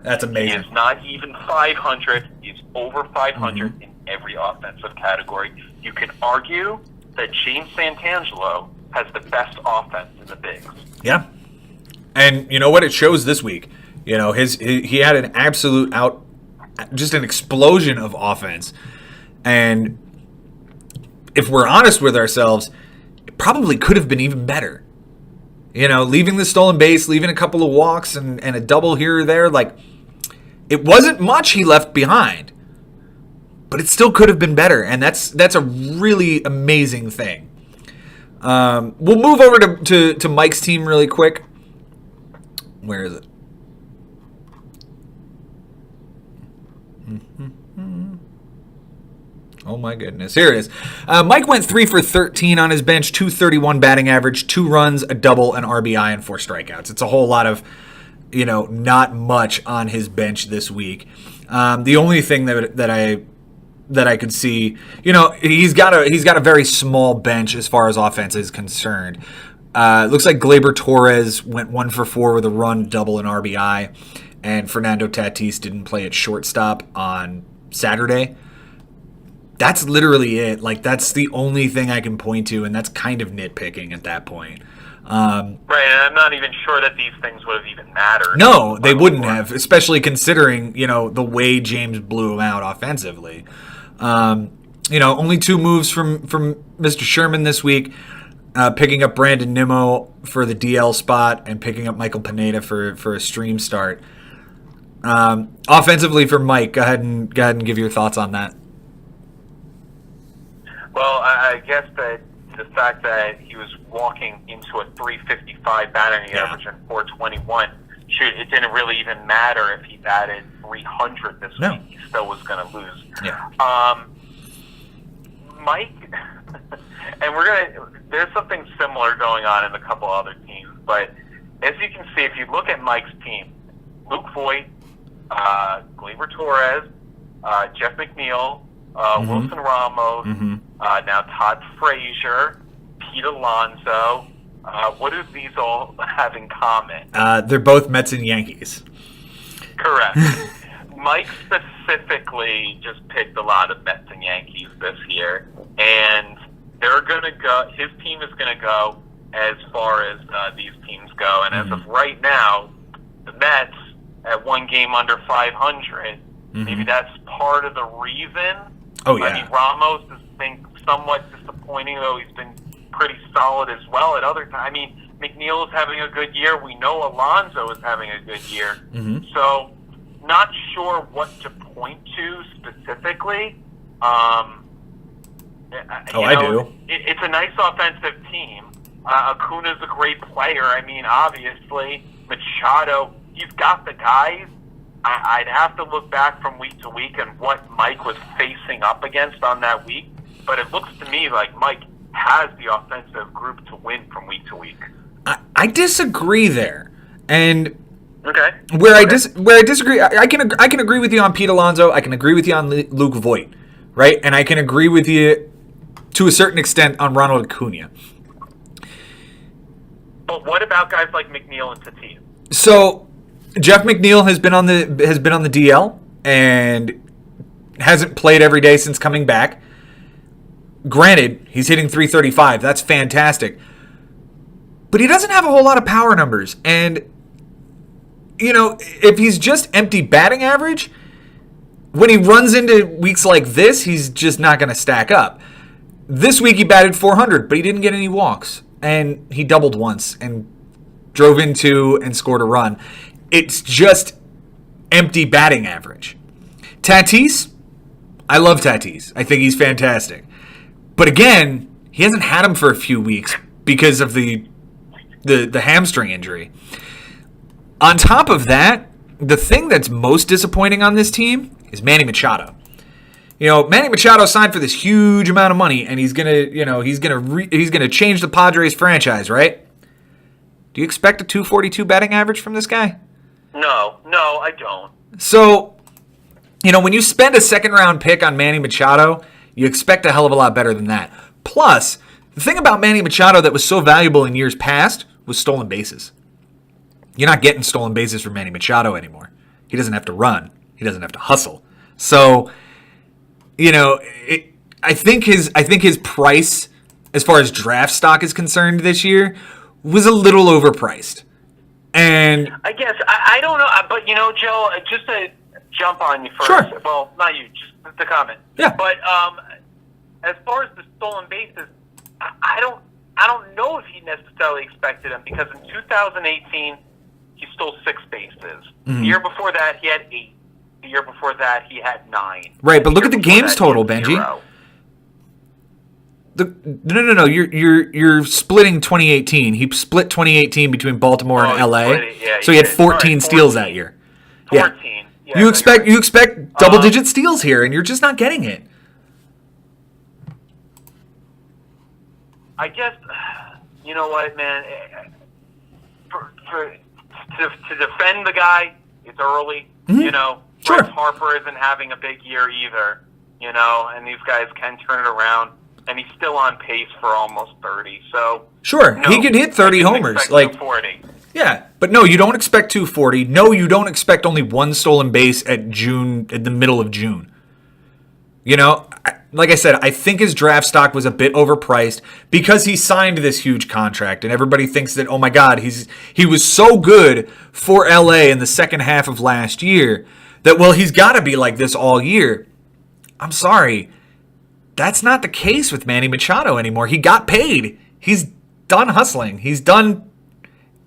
That's amazing. He is not even 500. He's over 500 in every offensive category. You can argue that James Santangelo has the best offense in the bigs. Yeah. And you know what? It shows this week. You know, he had an absolute just an explosion of offense. And if we're honest with ourselves, it probably could have been even better. You know, leaving the stolen base, leaving a couple of walks and a double here or there, like, it wasn't much he left behind. But it still could have been better, and that's a really amazing thing. We'll move over to Mike's team really quick. Where is it? Oh my goodness. Here it is. Mike went 3 for 13 on his bench, 231 batting average, 2 runs, a double, an RBI, and 4 strikeouts. It's a whole lot of, not much on his bench this week. The only thing that I could see, he's got a very small bench as far as offense is concerned. Looks like Gleyber Torres went 1 for 4 with a run, double, and RBI, and Fernando Tatis didn't play at shortstop on Saturday. That's literally it. Like, that's the only thing I can point to, and that's kind of nitpicking at that point. Right, and I'm not even sure that these things would have even mattered. No, they wouldn't have, especially considering, the way James blew him out offensively. Only 2 moves from Mr. Sherman this week, picking up Brandon Nimmo for the DL spot and picking up Michael Pineda for a stream start. Offensively for Mike, go ahead and give your thoughts on that. Well, I guess that the fact that he was walking into a 355 batting average and 421, it didn't really even matter if he batted 300 this week. He still was going to lose. Yeah. Mike, and there's something similar going on in a couple other teams, but as you can see, if you look at Mike's team, Luke Voit, Gleyber Torres, Jeff McNeil, Wilson Ramos, now Todd Frazier, Pete Alonso. What do these all have in common? They're both Mets and Yankees. Correct. Mike specifically just picked a lot of Mets and Yankees this year, and they're going to go. His team is going to go as far as these teams go, and as of right now, the Mets at 1 game under 500. Maybe that's part of the reason. Oh, yeah. I mean, Ramos has been somewhat disappointing, though he's been pretty solid as well at other times. I mean, McNeil is having a good year. We know Alonso is having a good year. So, not sure what to point to specifically. I do. It's a nice offensive team. Acuna's a great player. I mean, obviously, Machado, he's got the guys. I'd have to look back from week to week and what Mike was facing up against on that week. But it looks to me like Mike has the offensive group to win from week to week. I disagree there. And okay. Where I disagree, I can agree with you on Pete Alonso. I can agree with you on Luke Voit, right? And I can agree with you to a certain extent on Ronald Acuna. But what about guys like McNeil and Tatis? So Jeff McNeil has been on the DL and hasn't played every day since coming back. Granted, he's hitting 335. That's fantastic. But he doesn't have a whole lot of power numbers. And, if he's just empty batting average, when he runs into weeks like this, he's just not going to stack up. This week he batted 400, but he didn't get any walks. And he doubled once and drove in two and scored a run. It's just empty batting average. Tatis, I love Tatis. I think he's fantastic. But again, he hasn't had him for a few weeks because of the hamstring injury. On top of that, the thing that's most disappointing on this team is Manny Machado. Manny Machado signed for this huge amount of money, and he's gonna change the Padres franchise, right? Do you expect a 242 batting average from this guy? No, I don't. So, when you spend a second-round pick on Manny Machado, you expect a hell of a lot better than that. Plus, the thing about Manny Machado that was so valuable in years past was stolen bases. You're not getting stolen bases from Manny Machado anymore. He doesn't have to run. He doesn't have to hustle. So, I think his price, as far as draft stock is concerned this year, was a little overpriced. And I guess I don't know, but Joe, just to jump on you first. Sure. Well, not you, just the comment. Yeah. But as far as the stolen bases, I don't know if he necessarily expected them, because in 2018 he stole 6 bases. Mm-hmm. The year before that he had 8. The year before that he had 9. Right, but look at the games total, Benji. 0. No. You're splitting 2018. He split 2018 between Baltimore and LA. So he had 14 steals that year. 14. Yeah, you expect double-digit steals here, and you're just not getting it. I guess, you know what, man? To defend the guy, it's early. Mm-hmm. Sure. Bryce Harper isn't having a big year either. And these guys can turn it around, and he's still on pace for almost 30. So sure, no, he could hit 30 homers. 240. Yeah, but no, you don't expect 240. No, you don't expect only one stolen base at the middle of June. Like I said, I think his draft stock was a bit overpriced because he signed this huge contract, and everybody thinks that, oh my God, he was so good for LA in the second half of last year that, well, he's got to be like this all year. I'm sorry. That's not the case with Manny Machado anymore. He got paid. He's done hustling. He said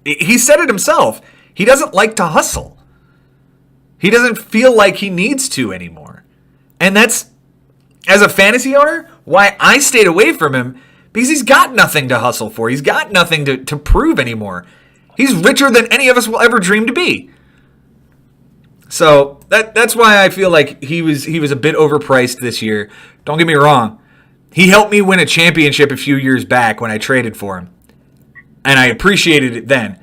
it himself. He doesn't like to hustle. He doesn't feel like he needs to anymore. And that's, as a fantasy owner, why I stayed away from him, because he's got nothing to hustle for. He's got nothing to prove anymore. He's richer than any of us will ever dream to be. So that's why I feel like he was a bit overpriced this year. Don't get me wrong. He helped me win a championship a few years back when I traded for him. And I appreciated it then.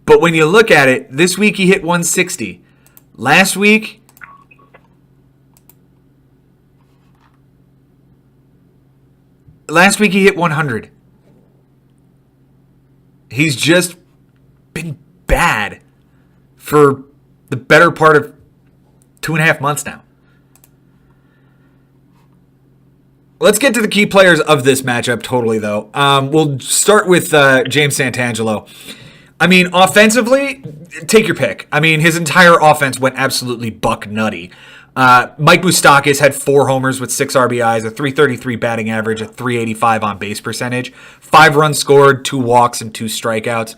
But when you look at it, this week he hit 160. Last week he hit 100. He's just been bad for the better part of 2.5 months now. Let's get to the key players of this matchup totally, though. We'll start with James Santangelo. I mean, offensively, take your pick. I mean, his entire offense went absolutely buck nutty. Mike Moustakas had 4 homers with 6 RBIs, a 333 batting average, a 385 on base percentage, 5 runs scored, 2 walks, and 2 strikeouts.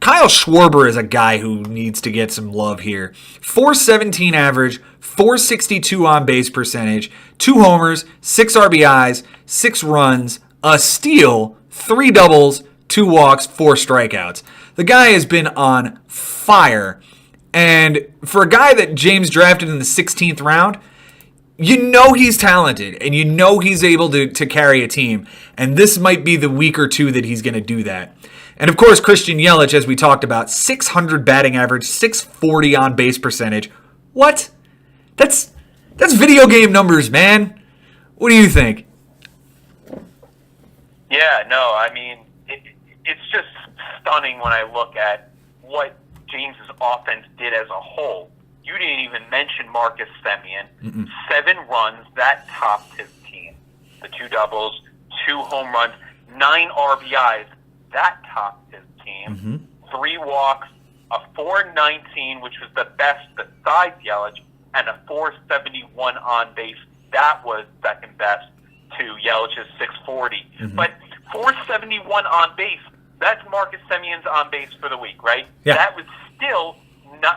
Kyle Schwarber is a guy who needs to get some love here. 417 average, 462 on base percentage, 2 homers, 6 RBIs, 6 runs, a steal, 3 doubles, 2 walks, 4 strikeouts. The guy has been on fire. And for a guy that James drafted in the 16th round, you know he's talented and you know he's able to carry a team. And this might be the week or two that he's going to do that. And of course, Christian Yelich, as we talked about, 600 batting average, 640 on base percentage. What? That's video game numbers, man. What do you think? Yeah, no, I mean, it's just stunning when I look at what James's offense did as a whole. You didn't even mention Marcus Semien. 7 runs, that topped his team. The 2 doubles, 2 home runs, 9 RBIs, that topped his team. 3 walks, a 419, which was the best besides Yelich, and a 471 on base. That was second best to Yelich's 640. But 471 on base, that's Marcus Semien's on base for the week, right? Yeah. That was still